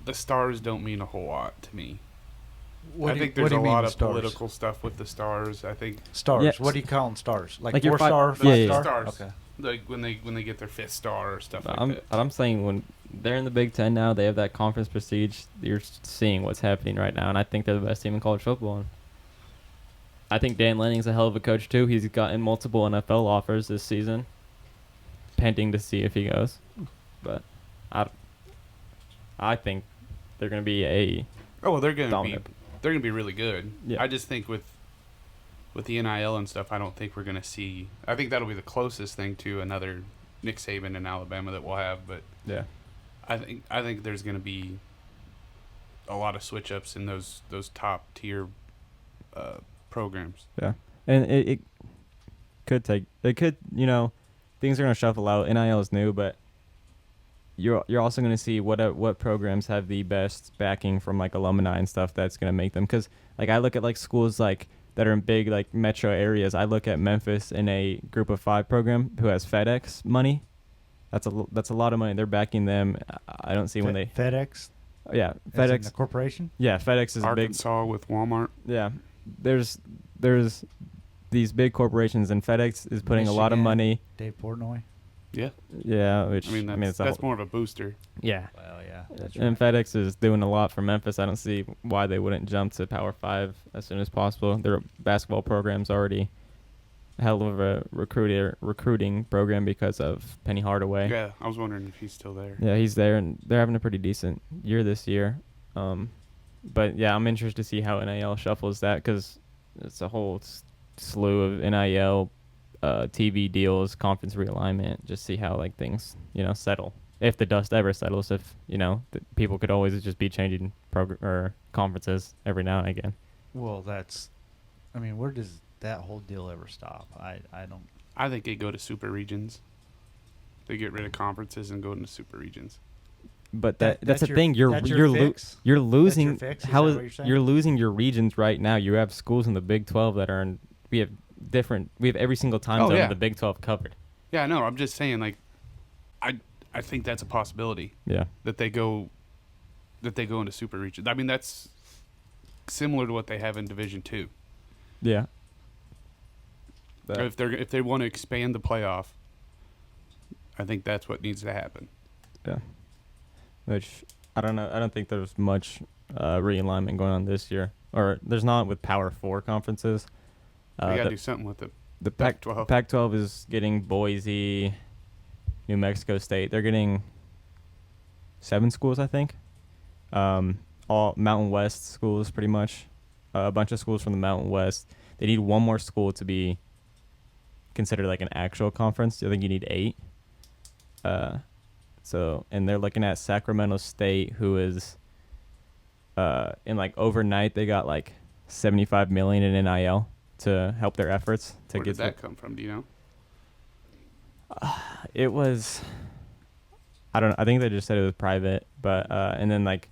[SPEAKER 3] The stars don't mean a whole lot to me.
[SPEAKER 2] What
[SPEAKER 3] I
[SPEAKER 2] do
[SPEAKER 3] think
[SPEAKER 2] you-
[SPEAKER 3] there's
[SPEAKER 2] what do
[SPEAKER 3] a
[SPEAKER 2] you mean
[SPEAKER 3] lot
[SPEAKER 2] the
[SPEAKER 3] of
[SPEAKER 2] stars?
[SPEAKER 3] political stuff with the stars. I think
[SPEAKER 2] Stars.
[SPEAKER 1] Yeah.
[SPEAKER 2] What do you call them stars? Like
[SPEAKER 1] Like your
[SPEAKER 2] 4-star,
[SPEAKER 1] yeah,
[SPEAKER 2] 5-star?
[SPEAKER 3] stars.
[SPEAKER 2] Okay.
[SPEAKER 3] like when they get their 5th star or stuff like
[SPEAKER 1] I'm
[SPEAKER 3] that.
[SPEAKER 1] I'm saying when they're in the Big Ten now, they have that conference prestige. You're seeing what's happening right now, and I think they're the best team in college football. And I think Dan Lanning's a hell of a coach too. He's gotten multiple NFL offers this season, pending to see if he goes. But I think they're going to be a
[SPEAKER 3] Oh well, they're gonna
[SPEAKER 1] dominant.
[SPEAKER 3] be really good.
[SPEAKER 1] Yeah.
[SPEAKER 3] I just think with the NIL and stuff, I don't think we're gonna see. I think that'll be the closest thing to another Nick Saban in Alabama that we'll have. But
[SPEAKER 1] Yeah.
[SPEAKER 3] I think there's gonna be a lot of switch ups in those top tier programs.
[SPEAKER 1] Yeah. And it could take things are going to shuffle out. NIL is new, but you're also going to see what programs have the best backing from like alumni and stuff that's going to make them, cuz like I look at like schools like that are in big like metro areas. I look at Memphis in a group of 5 program who has FedEx money. That's a lot of money. They're backing them. I don't see when they
[SPEAKER 2] FedEx.
[SPEAKER 1] Yeah,
[SPEAKER 2] As in
[SPEAKER 1] FedEx.
[SPEAKER 2] the corporation.
[SPEAKER 1] Yeah, FedEx is big.
[SPEAKER 3] Arkansas with Walmart.
[SPEAKER 1] Yeah, there's these big corporations, and FedEx is putting a lot of
[SPEAKER 2] Michigan.
[SPEAKER 1] money.
[SPEAKER 2] Dave Portnoy.
[SPEAKER 3] Yeah,
[SPEAKER 1] Yeah, which
[SPEAKER 3] I mean
[SPEAKER 1] it's a
[SPEAKER 3] that's
[SPEAKER 1] whole-
[SPEAKER 3] more of a booster.
[SPEAKER 1] Yeah,
[SPEAKER 2] Well, yeah.
[SPEAKER 1] and FedEx is doing a lot for Memphis. I don't see why they wouldn't jump to Power 5 as soon as possible. Their basketball program's already a hell of a recruiting program because of Penny Hardaway.
[SPEAKER 3] Yeah, I was wondering if he's still there.
[SPEAKER 1] Yeah, he's there, and they're having a pretty decent year this year. But yeah, I'm interested to see how NIL shuffles that, because it's a whole slew of NIL, TV deals, conference realignment. Just see how like things settle. If the dust ever settles, if people could always just be changing conferences every now and again.
[SPEAKER 2] Well, where does that whole deal ever stop? I don't.
[SPEAKER 3] I think they go to super regions. They get rid of conferences and go into super regions.
[SPEAKER 1] But that's the
[SPEAKER 2] your-
[SPEAKER 1] thing. You're
[SPEAKER 2] that's your fix?
[SPEAKER 1] you're losing.
[SPEAKER 2] fix? Is
[SPEAKER 1] How
[SPEAKER 2] that
[SPEAKER 1] is
[SPEAKER 2] what you're saying?
[SPEAKER 1] you're losing your regions right now? You have schools in the Big 12 that are in. We have every single time
[SPEAKER 3] Oh,
[SPEAKER 1] zone
[SPEAKER 3] yeah.
[SPEAKER 1] of the Big 12 covered.
[SPEAKER 3] Yeah, no, I'm just saying, like, I think that's a possibility
[SPEAKER 1] Yeah.
[SPEAKER 3] that they go into super regions. I mean, that's similar to what they have in Division II.
[SPEAKER 1] Yeah.
[SPEAKER 3] If they want to expand the playoff, I think that's what needs to happen.
[SPEAKER 1] Yeah. Which I don't know. I don't think there's much realignment going on this year, or there's not with Power 4 conferences.
[SPEAKER 3] We got to
[SPEAKER 1] the
[SPEAKER 3] do something with it.
[SPEAKER 1] the
[SPEAKER 3] Pac-12.
[SPEAKER 1] Pac-12 is getting Boise, New Mexico State. They're getting 7 schools, I think. All Mountain West schools, pretty much. A bunch of schools from the Mountain West. They need one more school to be considered like an actual conference. I think you need 8. And they're looking at Sacramento State, who is in like overnight they got like $75 million in NIL to help their efforts to
[SPEAKER 3] Where
[SPEAKER 1] get
[SPEAKER 3] did that come from? Do you know?
[SPEAKER 1] It was, I don't know. I think they just said it was private, but and then like,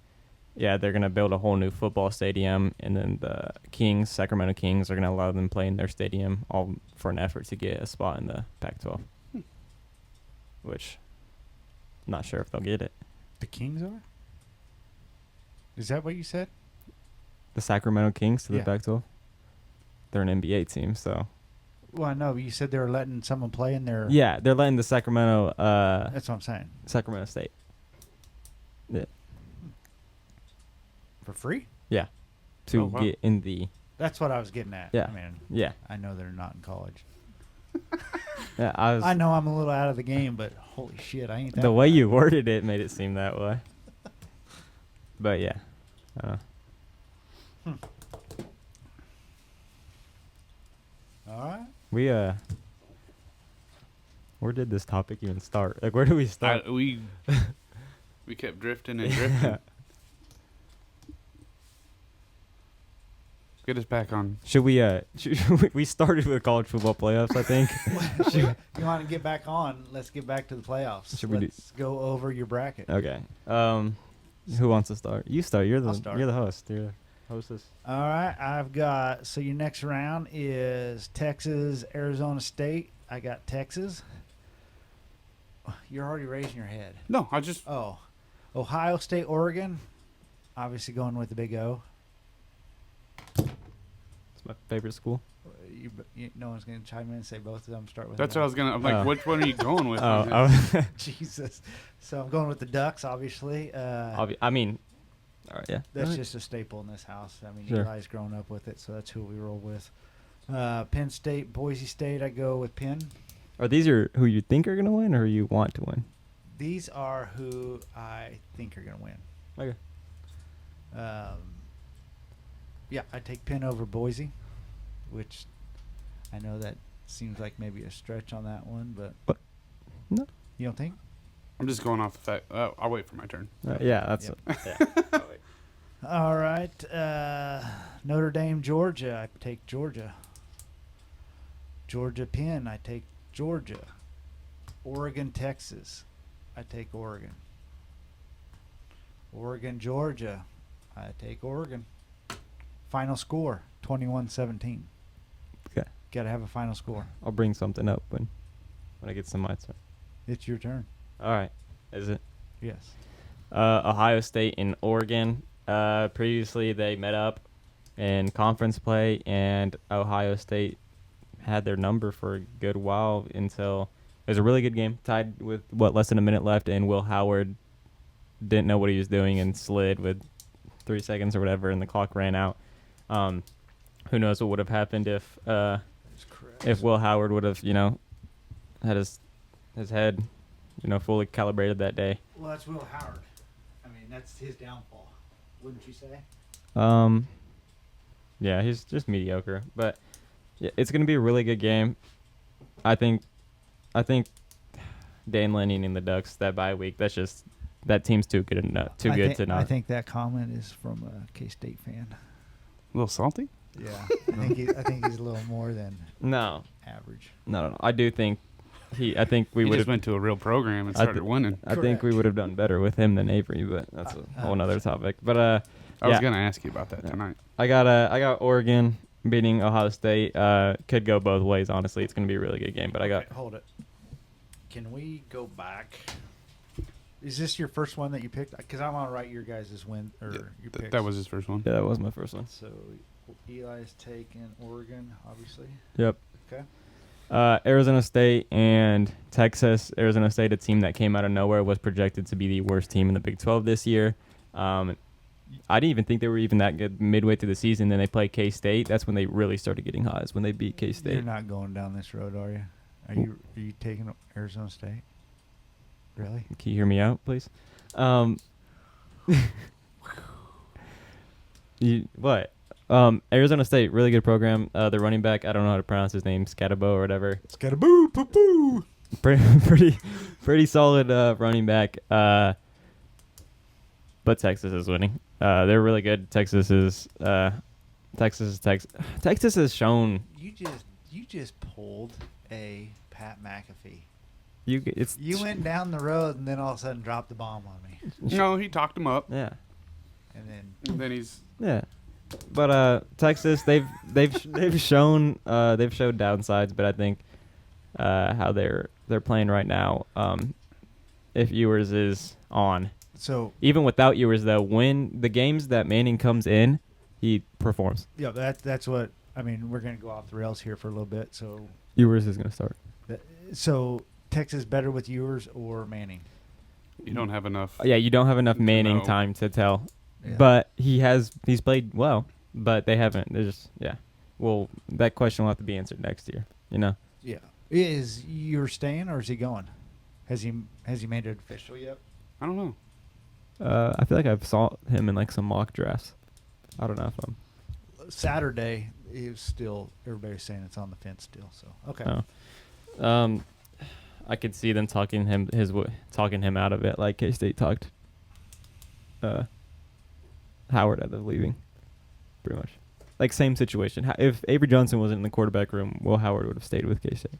[SPEAKER 1] yeah, they're gonna build a whole new football stadium, and then the Sacramento Kings, are gonna allow them to play in their stadium, all for an effort to get a spot in the Pac-12. Which, I'm not sure if they'll get it.
[SPEAKER 2] The Kings are. Is that what you said?
[SPEAKER 1] The Sacramento Kings to
[SPEAKER 2] Yeah.
[SPEAKER 1] the Pac-12. They're an NBA team, so
[SPEAKER 2] Well, I know you said they were letting someone play in their.
[SPEAKER 1] Yeah, they're letting the Sacramento
[SPEAKER 2] That's what I'm saying.
[SPEAKER 1] Sacramento State. Yeah.
[SPEAKER 2] For free?
[SPEAKER 1] Yeah. To
[SPEAKER 3] Oh, wow.
[SPEAKER 1] get in the
[SPEAKER 2] That's what I was getting at.
[SPEAKER 1] Yeah.
[SPEAKER 2] I mean,
[SPEAKER 1] yeah.
[SPEAKER 2] I know they're not in college.
[SPEAKER 1] Yeah,
[SPEAKER 2] I know I'm a little out of the game, but holy shit, I ain't that.
[SPEAKER 1] the way
[SPEAKER 2] bad.
[SPEAKER 1] you worded it made it seem that way. But yeah.
[SPEAKER 2] All right.
[SPEAKER 1] We where did this topic even start? Like, where do we start?
[SPEAKER 3] We kept drifting and drifting. Get us back on.
[SPEAKER 1] Should we we started with college football playoffs, I think.
[SPEAKER 2] You want to get back on? Let's get back to the playoffs.
[SPEAKER 1] Should we do-
[SPEAKER 2] Let's go over your bracket.
[SPEAKER 1] Okay. Who wants to start? You start.
[SPEAKER 2] I'll start.
[SPEAKER 1] You're the host. You're the hostess.
[SPEAKER 2] All right. I've got. So your next round is Texas, Arizona State. I got Texas. You're already raising your head.
[SPEAKER 3] No, I just.
[SPEAKER 2] Oh, Ohio State, Oregon. Obviously going with the big O.
[SPEAKER 1] It's my favorite school.
[SPEAKER 2] No one's going to chime in and say both of them start with.
[SPEAKER 3] That's
[SPEAKER 2] an
[SPEAKER 3] what I
[SPEAKER 2] O.
[SPEAKER 3] was gonna. I'm like,
[SPEAKER 1] Oh.
[SPEAKER 3] which one are you going with?
[SPEAKER 1] Oh,
[SPEAKER 2] Jesus. So I'm going with the Ducks, obviously.
[SPEAKER 1] I mean, all right, yeah.
[SPEAKER 2] That's
[SPEAKER 1] All right.
[SPEAKER 2] just a staple in this house. I mean,
[SPEAKER 1] Sure.
[SPEAKER 2] Eli's grown up with it, so that's who we roll with. Penn State, Boise State, I go with Penn.
[SPEAKER 1] Are these who you think are gonna win, or who you want to win?
[SPEAKER 2] These are who I think are going to win.
[SPEAKER 1] Okay.
[SPEAKER 2] Yeah, I take Penn over Boise, which I know that seems like maybe a stretch on that one, but
[SPEAKER 1] No.
[SPEAKER 2] you don't think?
[SPEAKER 3] I'm just going off the fact. I'll wait for my turn.
[SPEAKER 1] Yeah, that's
[SPEAKER 2] Yep.
[SPEAKER 1] yeah.
[SPEAKER 2] All right, Notre Dame, Georgia, I take Georgia. Georgia, Penn, I take Georgia. Oregon, Texas, I take Oregon. Oregon, Georgia, I take Oregon. Final score, 21-17.
[SPEAKER 1] Okay.
[SPEAKER 2] Got to have a final score.
[SPEAKER 1] I'll bring something up when I get some my turn.
[SPEAKER 2] It's your turn.
[SPEAKER 1] All right. Is it?
[SPEAKER 2] Yes.
[SPEAKER 1] Ohio State and Oregon. Previously, they met up in conference play, and Ohio State had their number for a good while until it was a really good game, tied with less than a minute left, and Will Howard didn't know what he was doing and slid with 3 seconds or whatever, and the clock ran out. Who knows what would have happened if Will Howard would have had his head fully calibrated that day.
[SPEAKER 2] Well, that's Will Howard. I mean, that's his downfall, wouldn't you say?
[SPEAKER 1] Yeah, he's just mediocre, but yeah, it's gonna be a really good game. I think Dan Lanning and the Ducks, that bye week, that team's too good enough, good to not.
[SPEAKER 2] I think that comment is from a K-State fan.
[SPEAKER 3] A little salty.
[SPEAKER 2] Yeah, I think he's a little more than
[SPEAKER 1] No,
[SPEAKER 2] average.
[SPEAKER 1] no. I do think we
[SPEAKER 3] We
[SPEAKER 1] would
[SPEAKER 3] just
[SPEAKER 1] have.
[SPEAKER 3] went to a real program and
[SPEAKER 1] I
[SPEAKER 3] started
[SPEAKER 1] thi-
[SPEAKER 3] winning.
[SPEAKER 1] I think we
[SPEAKER 2] Correct.
[SPEAKER 1] would have done better with him than Avery, but that's a whole nother topic. But
[SPEAKER 3] I was
[SPEAKER 1] yeah.
[SPEAKER 3] gonna ask you about that tonight.
[SPEAKER 1] I got Oregon beating Ohio State. Could go both ways. Honestly, it's gonna be a really good game. But I got
[SPEAKER 2] Okay, hold it. Can we go back? Is this your first one that you picked? Because I want to write your guys' win or
[SPEAKER 3] Yeah,
[SPEAKER 2] your picks.
[SPEAKER 3] that was his first one.
[SPEAKER 1] yeah, that was my first one.
[SPEAKER 2] So Eli's taking Oregon, obviously.
[SPEAKER 1] Yep.
[SPEAKER 2] Okay.
[SPEAKER 1] Arizona State and Texas. Arizona State, a team that came out of nowhere, was projected to be the worst team in the Big 12 this year. I didn't even think they were even that good midway through the season. Then they play K-State. That's when they really started getting hot, is when they beat
[SPEAKER 2] You're
[SPEAKER 1] K-State.
[SPEAKER 2] not going down this road, are you? Are you taking Arizona State? Really?
[SPEAKER 1] Can you hear me out, please? What? Arizona State, really good program. The running back, I don't know how to pronounce his name, Scatabo or whatever.
[SPEAKER 2] Scattaboo, poo poo.
[SPEAKER 1] Pretty solid running back. But Texas is winning. They're really good. Texas has shown
[SPEAKER 2] You just pulled a Pat McAfee.
[SPEAKER 1] it's
[SPEAKER 2] You went down the road and then all of a sudden dropped the bomb on me.
[SPEAKER 3] No, he talked him up.
[SPEAKER 1] yeah.
[SPEAKER 2] And then
[SPEAKER 3] He's
[SPEAKER 1] Yeah, but Texas, they've shown showed downsides, but I think how they're playing right now, if Ewers is on,
[SPEAKER 2] so
[SPEAKER 1] even without Ewers though, when the games that Manning comes in, he performs.
[SPEAKER 2] yeah, that's what I mean. We're gonna go off the rails here for a little bit. So
[SPEAKER 1] Ewers is going to start.
[SPEAKER 2] So Texas better with Ewers or Manning?
[SPEAKER 3] You don't have enough.
[SPEAKER 1] Yeah, you don't have enough Manning
[SPEAKER 3] know.
[SPEAKER 1] time to tell.
[SPEAKER 2] Yeah.
[SPEAKER 1] But he's played well, but they haven't. They're just, yeah. Well, that question will have to be answered next year, you know?
[SPEAKER 2] Yeah. Is Ewers staying or is he going? Has he made it official yet?
[SPEAKER 3] I don't know.
[SPEAKER 1] I feel like I've saw him in like some mock drafts. I don't know if I'm.
[SPEAKER 2] Saturday, he was still, everybody's saying it's on the fence still. So, okay.
[SPEAKER 1] Oh. I could see them talking him out of it, like K-State talked Howard out of leaving, pretty much. Like same situation. If Avery Johnson wasn't in the quarterback room, Will Howard would have stayed with K-State.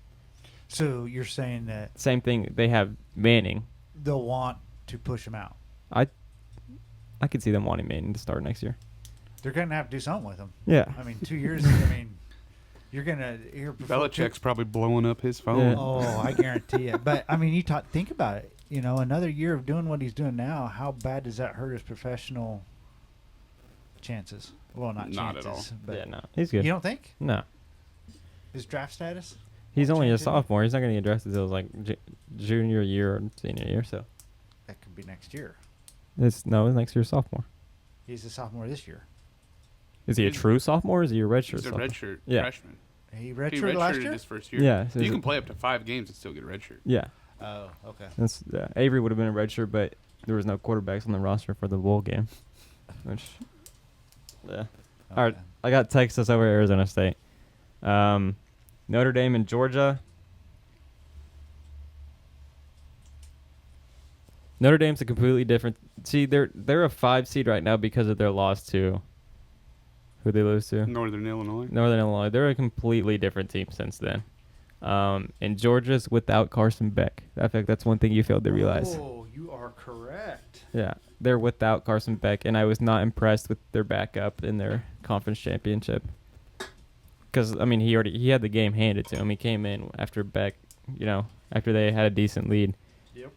[SPEAKER 2] So you're saying that
[SPEAKER 1] Same thing. They have Manning.
[SPEAKER 2] they'll want to push him out.
[SPEAKER 1] I could see them wanting Manning to start next year.
[SPEAKER 2] They're going to have to do something with him.
[SPEAKER 1] Yeah.
[SPEAKER 2] I mean, 2 years. I mean, you're going to hear
[SPEAKER 3] Belichick's probably blowing up his phone.
[SPEAKER 1] Yeah.
[SPEAKER 2] Oh, I guarantee it. But I mean, think about it. You know, another year of doing what he's doing now. How bad does that hurt his professional chances? Well, not
[SPEAKER 3] Not
[SPEAKER 2] chances,
[SPEAKER 3] at all.
[SPEAKER 2] but
[SPEAKER 1] Yeah, no. He's good.
[SPEAKER 2] you don't think
[SPEAKER 1] No.
[SPEAKER 2] his draft status?
[SPEAKER 1] He's only a
[SPEAKER 2] change it?
[SPEAKER 1] sophomore. He's not going to get drafted until like junior year or senior year, so.
[SPEAKER 2] That could be next year.
[SPEAKER 1] It's next year sophomore.
[SPEAKER 2] He's a sophomore this year.
[SPEAKER 1] Is he a
[SPEAKER 3] He's-
[SPEAKER 1] true sophomore or is he a redshirt
[SPEAKER 3] He's a
[SPEAKER 1] sophomore?
[SPEAKER 3] redshirt
[SPEAKER 1] Yeah.
[SPEAKER 3] freshman.
[SPEAKER 2] He
[SPEAKER 3] He
[SPEAKER 2] redshirted last
[SPEAKER 3] redshirted
[SPEAKER 2] year.
[SPEAKER 3] his first year.
[SPEAKER 1] Yeah, so
[SPEAKER 3] you
[SPEAKER 1] is
[SPEAKER 3] can
[SPEAKER 1] it-
[SPEAKER 3] play up to 5 games and still get a redshirt.
[SPEAKER 1] Yeah.
[SPEAKER 2] Oh, okay.
[SPEAKER 1] Yeah. Avery would have been a redshirt, but there was no quarterbacks on the roster for the bowl game. Which, yeah. All right.
[SPEAKER 2] Okay.
[SPEAKER 1] I got Texas over Arizona State. Notre Dame and Georgia. Notre Dame's a completely different. See, they're a 5 seed right now because of their loss to. Who they lose to?
[SPEAKER 3] Northern Illinois.
[SPEAKER 1] Northern Illinois. They're a completely different team since then. And Georgia's without Carson Beck. I think that's one thing you failed to realize.
[SPEAKER 2] Oh, you are correct.
[SPEAKER 1] Yeah, they're without Carson Beck, and I was not impressed with their backup in their conference championship. Because I mean, he had the game handed to him. He came in after Beck, after they had a decent lead.
[SPEAKER 2] Yep.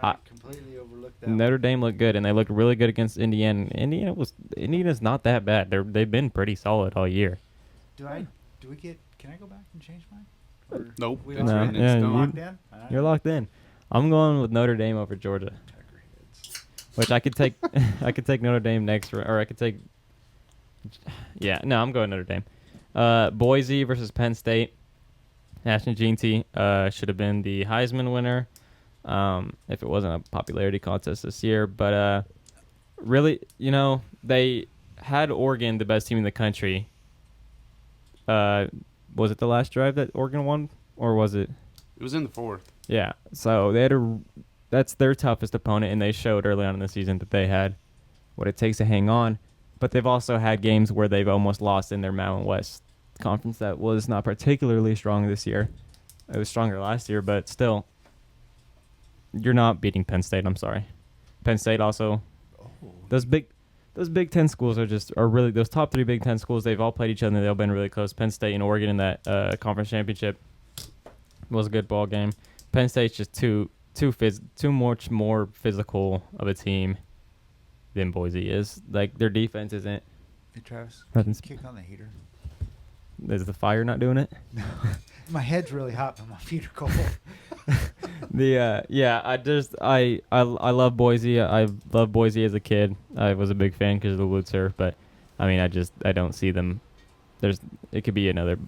[SPEAKER 1] I
[SPEAKER 2] I completely overlooked that.
[SPEAKER 1] Notre Dame looked good, and they looked really good against Indiana. Indiana's not that bad. They've been pretty solid all year.
[SPEAKER 2] Can I go back and change mine? Or
[SPEAKER 3] Nope.
[SPEAKER 2] we
[SPEAKER 3] It's
[SPEAKER 1] No,
[SPEAKER 3] written in
[SPEAKER 1] yeah,
[SPEAKER 3] stone.
[SPEAKER 2] locked in?
[SPEAKER 1] You're locked in. I'm going with Notre Dame over Georgia, which I could take. I could take Notre Dame next, or I could take. Yeah, no, I'm going Notre Dame. Boise versus Penn State. Ashton Jeanty should have been the Heisman winner if it wasn't a popularity contest this year. But really, they had Oregon, the best team in the country. Was it the last drive that Oregon won, or was it?
[SPEAKER 3] It was in the 4th.
[SPEAKER 1] Yeah. So that's their toughest opponent, and they showed early on in the season that they had what it takes to hang on. But they've also had games where they've almost lost in their Mountain West conference that was not particularly strong this year. It was stronger last year, but still, you're not beating Penn State. I'm sorry. Penn State also, those Big Ten schools are really, those top 3 Big Ten schools. They've all played each other. They've all been really close. Penn State and Oregon in that conference championship was a good ball game. Penn State's just too much more physical of a team than Boise is. Like, their defense isn't.
[SPEAKER 2] Hey, Travis,
[SPEAKER 1] Nothing's-
[SPEAKER 2] kick on the heater.
[SPEAKER 1] Is the fire not doing it?
[SPEAKER 2] My head's really hot, but my feet are cold.
[SPEAKER 1] I love Boise. I loved Boise as a kid. I was a big fan because of the Lutzer, but I mean, I don't see them. It could be another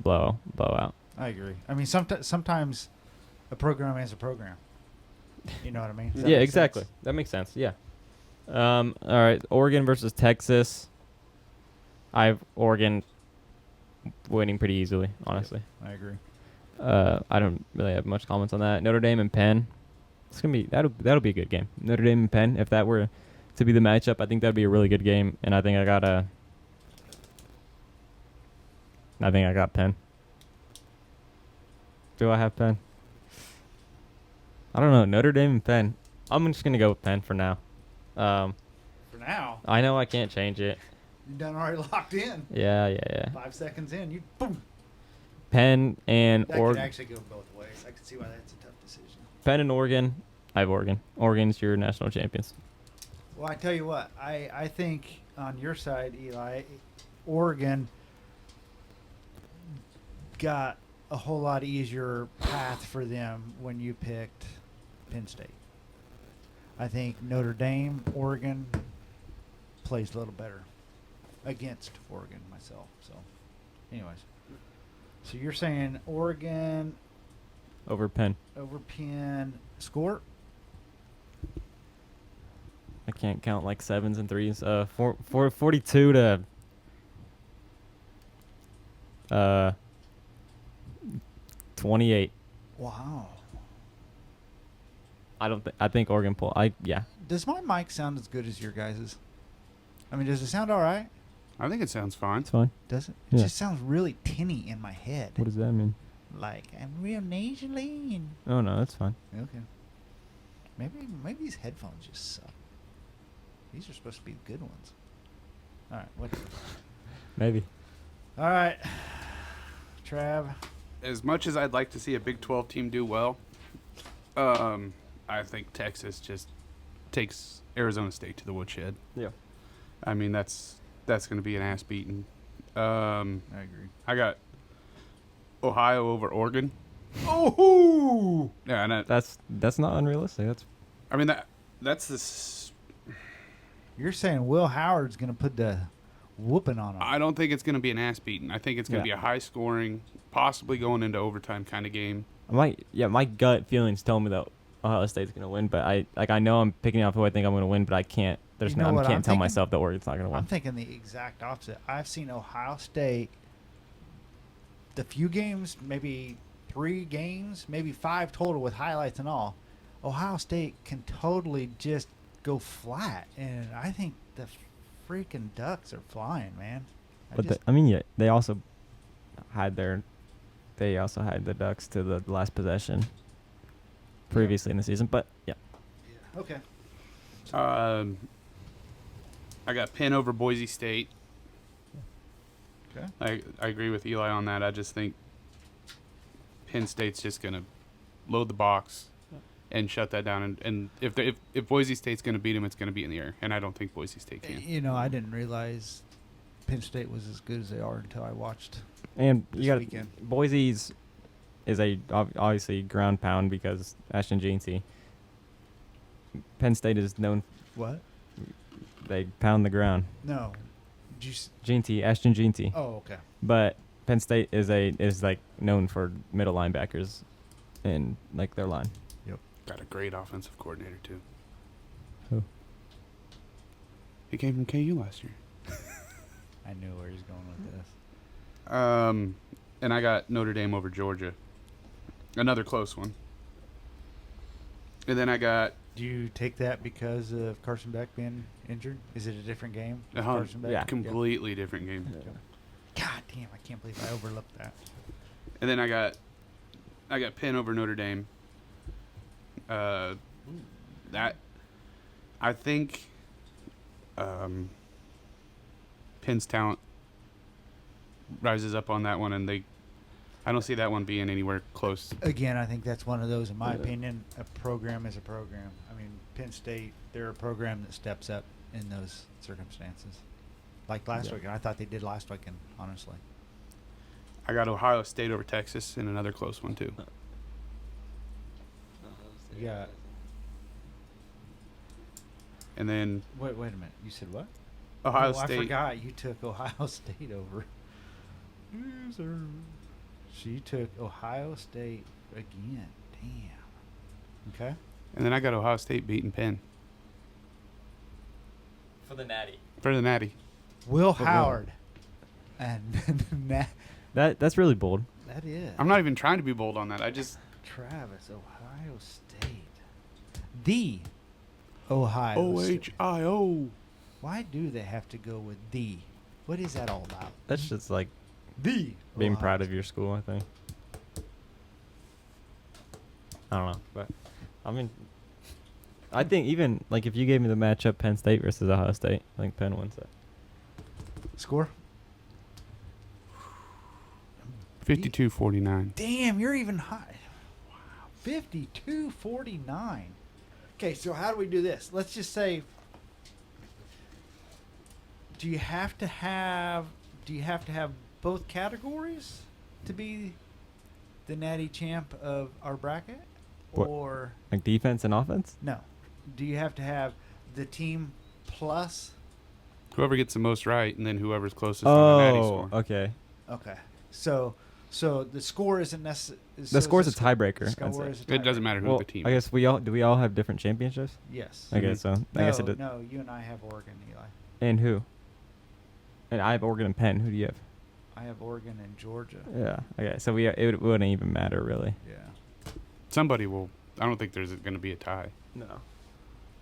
[SPEAKER 1] blowout.
[SPEAKER 2] I agree. I mean, sometimes a program is a program. You know what I mean? Does that
[SPEAKER 1] Yeah,
[SPEAKER 2] make
[SPEAKER 1] exactly.
[SPEAKER 2] sense?
[SPEAKER 1] That makes sense. Yeah. All right, Oregon versus Texas. I have Oregon winning pretty easily, honestly.
[SPEAKER 2] I agree.
[SPEAKER 1] I don't really have much comments on that. Notre Dame and Penn. It's gonna be that'll be a good game. Notre Dame and Penn. If that were to be the matchup, I think that'd be a really good game. And I think I got Penn. Do I have Penn? I don't know. Notre Dame and Penn. I'm just gonna go with Penn for now.
[SPEAKER 2] For now,
[SPEAKER 1] I know I can't change it.
[SPEAKER 2] you done already locked in.
[SPEAKER 1] Yeah.
[SPEAKER 2] 5 seconds in, you boom.
[SPEAKER 1] Penn and
[SPEAKER 2] That could
[SPEAKER 1] Oregon.
[SPEAKER 2] actually go both ways. I can see why that's a tough decision.
[SPEAKER 1] Penn and Oregon. I have Oregon. Oregon's your national champions.
[SPEAKER 2] Well, I tell you what, I think on your side, Eli, Oregon got a whole lot easier path for them when you picked Penn State. I think Notre Dame, Oregon plays a little better against Oregon myself. So, anyways. So you're saying Oregon
[SPEAKER 1] Over Penn.
[SPEAKER 2] over Penn. Score?
[SPEAKER 1] I can't count like 7s and 3s. 42 to 28.
[SPEAKER 2] Wow.
[SPEAKER 1] I think Oregon pull. Yeah.
[SPEAKER 2] Does my mic sound as good as your guys's? I mean, does it sound all right?
[SPEAKER 3] I think it sounds fine.
[SPEAKER 1] It's fine.
[SPEAKER 2] Does it? It
[SPEAKER 1] Yeah.
[SPEAKER 2] just sounds really tinny in my head.
[SPEAKER 1] What does that mean?
[SPEAKER 2] Like I'm real nasally and
[SPEAKER 1] Oh no, that's fine.
[SPEAKER 2] okay. Maybe these headphones just suck. These are supposed to be the good ones. All right, whatever.
[SPEAKER 1] Maybe.
[SPEAKER 2] All right, Trav.
[SPEAKER 3] As much as I'd like to see a Big 12 team do well, I think Texas just takes Arizona State to the woodshed.
[SPEAKER 1] Yeah.
[SPEAKER 3] I mean, that's going to be an ass beating.
[SPEAKER 2] I agree.
[SPEAKER 3] I got Ohio over Oregon.
[SPEAKER 2] Oh,
[SPEAKER 3] Yeah, and
[SPEAKER 1] That's not unrealistic.
[SPEAKER 3] I mean that's this.
[SPEAKER 2] you're saying Will Howard's gonna put the whooping on him?
[SPEAKER 3] I don't think it's going to be an ass beating. I think it's going to be a high scoring, possibly going into overtime kind of game.
[SPEAKER 1] My gut feelings tell me that Ohio State's gonna win, but I know I'm picking off who I think I'm gonna win, but I can't. I
[SPEAKER 2] You know what
[SPEAKER 1] can't
[SPEAKER 2] I'm
[SPEAKER 1] tell
[SPEAKER 2] thinking?
[SPEAKER 1] myself that Oregon's not gonna win.
[SPEAKER 2] I'm thinking the exact opposite. I've seen Ohio State. The few games, maybe 3 games, maybe 5 total with highlights and all. Ohio State can totally just go flat, and I think the freaking Ducks are flying, man.
[SPEAKER 1] They also had the Ducks to the last possession previously in the season, but yeah.
[SPEAKER 2] Okay.
[SPEAKER 3] I got Penn over Boise State.
[SPEAKER 2] Okay.
[SPEAKER 3] I agree with Eli on that. I just think Penn State's just going to load the box and shut that down. And if Boise State's going to beat them, it's going to be in the air. And I don't think Boise State can.
[SPEAKER 2] You know, I didn't realize Penn State was as good as they are until I watched.
[SPEAKER 1] And
[SPEAKER 2] This
[SPEAKER 1] you got
[SPEAKER 2] weekend.
[SPEAKER 1] Boise's is obviously ground pound because Ashton Jeanty. Penn State is known
[SPEAKER 2] What?
[SPEAKER 1] they pound the ground.
[SPEAKER 2] No. Did you
[SPEAKER 1] Ashton Jeanty.
[SPEAKER 2] Oh, okay.
[SPEAKER 1] But Penn State is like known for middle linebackers in like their line.
[SPEAKER 3] Got a great offensive coordinator, too.
[SPEAKER 1] Who?
[SPEAKER 3] He came from KU last year.
[SPEAKER 2] I knew where he's going with this.
[SPEAKER 3] And I got Notre Dame over Georgia. Another close one. And then I got
[SPEAKER 2] Do you take that because of Carson Beck being injured? Is it a different game? with Carson Beck?
[SPEAKER 1] yeah.
[SPEAKER 3] completely different game.
[SPEAKER 2] God damn, I can't believe I overlooked that.
[SPEAKER 3] And then I got Penn over Notre Dame. That I think Penn's talent rises up on that one, and I don't see that one being anywhere close.
[SPEAKER 2] Again, I think that's one of those, in my opinion, a program is a program. I mean, Penn State, they're a program that steps up in those circumstances. Like last weekend. I thought they did last weekend, honestly.
[SPEAKER 3] I got Ohio State over Texas in another close one too.
[SPEAKER 2] Yeah.
[SPEAKER 3] And then
[SPEAKER 2] Wait a minute. You said what?
[SPEAKER 3] Ohio
[SPEAKER 2] I
[SPEAKER 3] State.
[SPEAKER 2] forgot you took Ohio State over. Loser. She took Ohio State again. Damn. Okay.
[SPEAKER 3] And then I got Ohio State beating Penn
[SPEAKER 1] For the Natty.
[SPEAKER 3] for the Natty.
[SPEAKER 2] Will Howard. And
[SPEAKER 1] That's really bold.
[SPEAKER 2] that is.
[SPEAKER 3] I'm not even trying to be bold on that. I just
[SPEAKER 2] Travis, Ohio State. The Ohio State.
[SPEAKER 3] OHIO.
[SPEAKER 2] Why do they have to go with the? What is that all about?
[SPEAKER 1] That's just like
[SPEAKER 2] The
[SPEAKER 1] being
[SPEAKER 2] Ohio
[SPEAKER 1] proud of
[SPEAKER 2] State.
[SPEAKER 1] your school, I think. I don't know, but I mean, I think even like if you gave me the matchup Penn State versus Ohio State, I think Penn wins that.
[SPEAKER 2] Score?
[SPEAKER 3] 52-49.
[SPEAKER 2] Damn, you're even high. Wow. 52-49. Okay, so how do we do this? Let's just say, do you have to have both categories to be the natty champ of our bracket,
[SPEAKER 1] What?
[SPEAKER 2] or
[SPEAKER 1] Like defense and offense?
[SPEAKER 2] no? Do you have to have the team plus?
[SPEAKER 3] Whoever gets the most right, and then whoever's closest on the natty
[SPEAKER 1] Oh,
[SPEAKER 3] score.
[SPEAKER 1] okay.
[SPEAKER 2] Okay, so the score isn't necessary.
[SPEAKER 1] The score's a tiebreaker,
[SPEAKER 2] The
[SPEAKER 1] I'd
[SPEAKER 2] score
[SPEAKER 1] say.
[SPEAKER 2] is a
[SPEAKER 3] It doesn't
[SPEAKER 2] tiebreaker.
[SPEAKER 3] matter who
[SPEAKER 1] Well,
[SPEAKER 3] the team
[SPEAKER 1] I
[SPEAKER 3] is.
[SPEAKER 1] guess do we all have different championships?
[SPEAKER 2] Yes.
[SPEAKER 1] I guess so. I guess it
[SPEAKER 2] No,
[SPEAKER 1] did.
[SPEAKER 2] no, you and I have Oregon, Eli.
[SPEAKER 1] And who? And I have Oregon and Penn. Who do you have?
[SPEAKER 2] I have Oregon and Georgia.
[SPEAKER 1] Yeah. Okay. So it wouldn't even matter really.
[SPEAKER 2] Yeah.
[SPEAKER 3] Somebody will. I don't think there's going to be a tie.
[SPEAKER 1] No.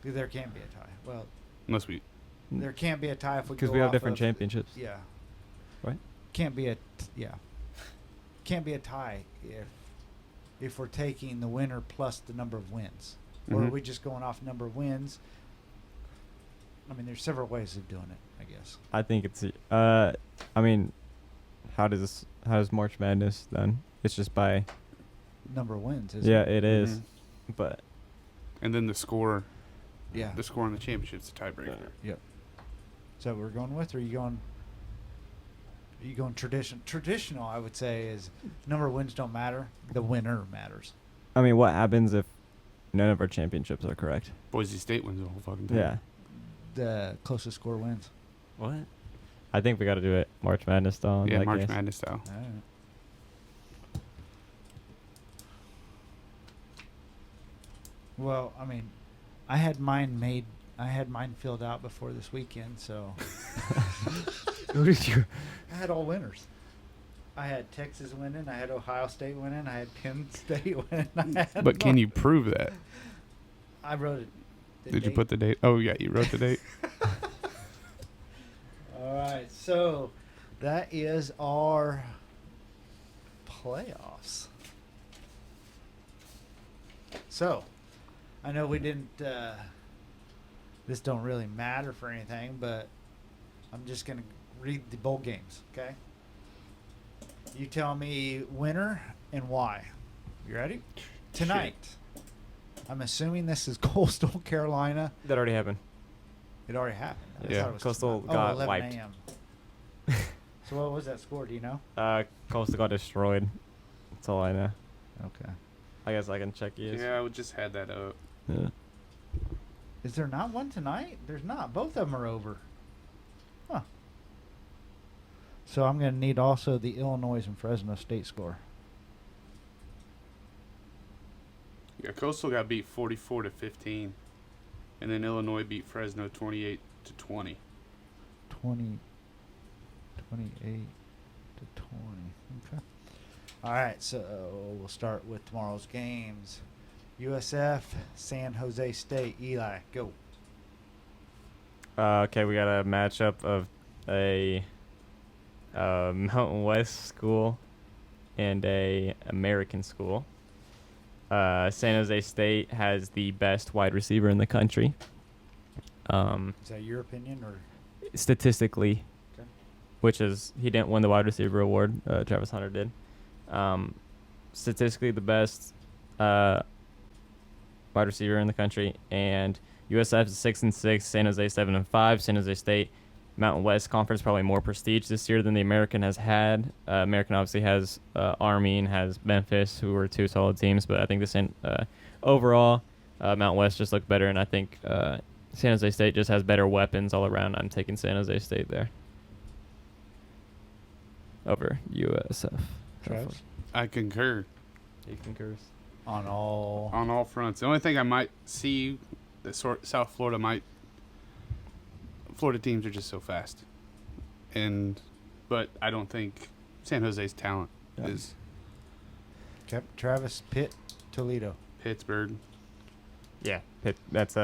[SPEAKER 2] There can be a tie. Well,
[SPEAKER 3] Unless we.
[SPEAKER 2] there can't be a tie if we
[SPEAKER 1] Because
[SPEAKER 2] go
[SPEAKER 1] we have
[SPEAKER 2] off
[SPEAKER 1] different
[SPEAKER 2] of-
[SPEAKER 1] championships.
[SPEAKER 2] Yeah.
[SPEAKER 1] What?
[SPEAKER 2] Can't be a can't be a tie if we're taking the winner plus the number of wins. Or are
[SPEAKER 3] Mhm.
[SPEAKER 2] we just going off number of wins? I mean, there's several ways of doing it, I guess.
[SPEAKER 1] I think it's. I mean, how does March Madness then? It's just by.
[SPEAKER 2] Number of wins, isn't
[SPEAKER 1] Yeah,
[SPEAKER 2] it?
[SPEAKER 1] it is.
[SPEAKER 3] Mhm.
[SPEAKER 1] But
[SPEAKER 3] And then the score.
[SPEAKER 2] Yeah.
[SPEAKER 3] The score in the championship's a tiebreaker.
[SPEAKER 2] Yep. Is that what we're going with, or are you going? Are you going traditional? I would say is number of wins don't matter. The winner matters.
[SPEAKER 1] I mean, what happens if none of our championships are correct?
[SPEAKER 3] Boise State wins the whole fucking thing.
[SPEAKER 1] Yeah.
[SPEAKER 2] The closest score wins.
[SPEAKER 1] What? I think we got to do it March Madness style.
[SPEAKER 3] Yeah,
[SPEAKER 1] I
[SPEAKER 3] March
[SPEAKER 1] guess.
[SPEAKER 3] Madness style.
[SPEAKER 2] All right. Well, I mean, I had mine filled out before this weekend, so
[SPEAKER 1] Who did you?
[SPEAKER 2] I had all winners. I had Texas winning. I had Ohio State winning. I had Penn State winning. I had
[SPEAKER 3] But can you prove that?
[SPEAKER 2] I wrote it. the
[SPEAKER 3] Did you
[SPEAKER 2] date.
[SPEAKER 3] put the date? Oh, yeah, you wrote the date.
[SPEAKER 2] All right, so that is our playoffs. So, I know we didn't. This don't really matter for anything, but I'm just gonna read the bowl games. Okay. You tell me winner and why. You ready? Tonight. I'm assuming this is Coastal Carolina.
[SPEAKER 1] That already happened.
[SPEAKER 2] It already happened. I
[SPEAKER 3] Yeah.
[SPEAKER 2] thought it was
[SPEAKER 1] Coastal
[SPEAKER 2] tonight.
[SPEAKER 1] got
[SPEAKER 2] 11
[SPEAKER 1] wiped.
[SPEAKER 2] a.m. So what was that score? Do you know?
[SPEAKER 1] Coastal got destroyed. That's all I know.
[SPEAKER 2] Okay.
[SPEAKER 1] I guess I can check you.
[SPEAKER 3] Yeah, I just had that up.
[SPEAKER 1] Yeah.
[SPEAKER 2] Is there not one tonight? There's not. Both of them are over. Huh. So I'm going to need also the Illinois and Fresno State score.
[SPEAKER 3] Yeah, Coastal got beat 44-15, and then Illinois beat Fresno 28-20.
[SPEAKER 2] 20, 28 to 20. Okay. All right, so we'll start with tomorrow's games. USF, San Jose State. Eli, go.
[SPEAKER 1] Okay, we got a matchup of a Mountain West school and a American school. San Jose State has the best wide receiver in the country.
[SPEAKER 2] Is that your opinion or?
[SPEAKER 1] Statistically,
[SPEAKER 2] Okay.
[SPEAKER 1] which is he didn't win the wide receiver award. Travis Hunter did. Statistically, the best wide receiver in the country, and USF is 6-6, San Jose 7-5. San Jose State, Mountain West Conference, probably more prestige this year than the American has had. American obviously has Army and has Memphis, who were two solid teams, but I think overall, Mountain West just looked better, and I think San Jose State just has better weapons all around. I'm taking San Jose State there over USF.
[SPEAKER 2] Travis?
[SPEAKER 3] I concur
[SPEAKER 1] He concurs.
[SPEAKER 2] On all.
[SPEAKER 3] on all fronts. The only thing I might see that South Florida Florida teams are just so fast, but I don't think San Jose's talent
[SPEAKER 1] Yeah.
[SPEAKER 3] is
[SPEAKER 2] Okay. Travis, Pitt, Toledo.
[SPEAKER 3] Pittsburgh.
[SPEAKER 1] Yeah, it's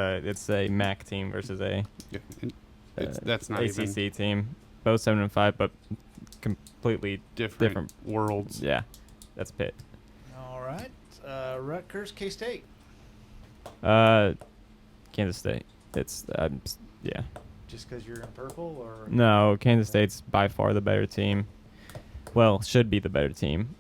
[SPEAKER 1] a MAC team versus a
[SPEAKER 3] Yeah, and that's not
[SPEAKER 1] ACC
[SPEAKER 3] even
[SPEAKER 1] team. Both 7-5, but completely
[SPEAKER 3] different worlds.
[SPEAKER 1] Yeah, that's Pitt.
[SPEAKER 2] All right. Rutgers, K-State.
[SPEAKER 1] Kansas State. It's yeah.
[SPEAKER 2] Just because you're in purple, or
[SPEAKER 1] No, Kansas State's by far the better team. Well, should be the better team.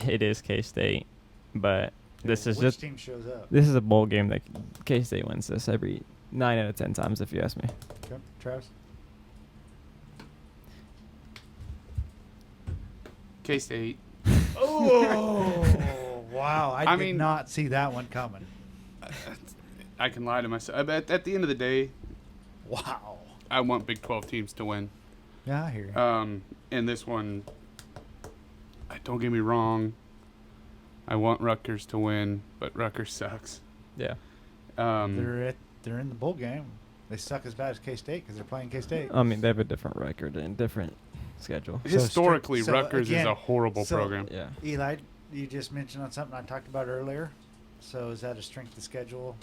[SPEAKER 1] It is K-State, but this is
[SPEAKER 2] which
[SPEAKER 1] just
[SPEAKER 2] team shows up?
[SPEAKER 1] this is a bowl game that K-State wins this every 9 out of 10 times, if you ask me.
[SPEAKER 2] Okay. Travis.
[SPEAKER 3] K-State
[SPEAKER 2] Oh, wow. I did
[SPEAKER 3] mean-
[SPEAKER 2] not see that one coming.
[SPEAKER 3] I can lie to myself. At the end of the day,
[SPEAKER 2] Wow.
[SPEAKER 3] I want Big 12 teams to win.
[SPEAKER 2] Yeah, I hear you.
[SPEAKER 3] And this one, don't get me wrong, I want Rutgers to win, but Rutgers sucks.
[SPEAKER 1] Yeah.
[SPEAKER 2] They're in the bowl game. They suck as bad as K-State because they're playing K-State.
[SPEAKER 1] I mean, they have a different record and different schedule.
[SPEAKER 3] Historically,
[SPEAKER 2] so
[SPEAKER 3] Rutgers
[SPEAKER 2] again,
[SPEAKER 3] is a horrible
[SPEAKER 2] so-
[SPEAKER 3] program.
[SPEAKER 1] Yeah.
[SPEAKER 2] Eli, you just mentioned on something I talked about earlier. So is that a strength of schedule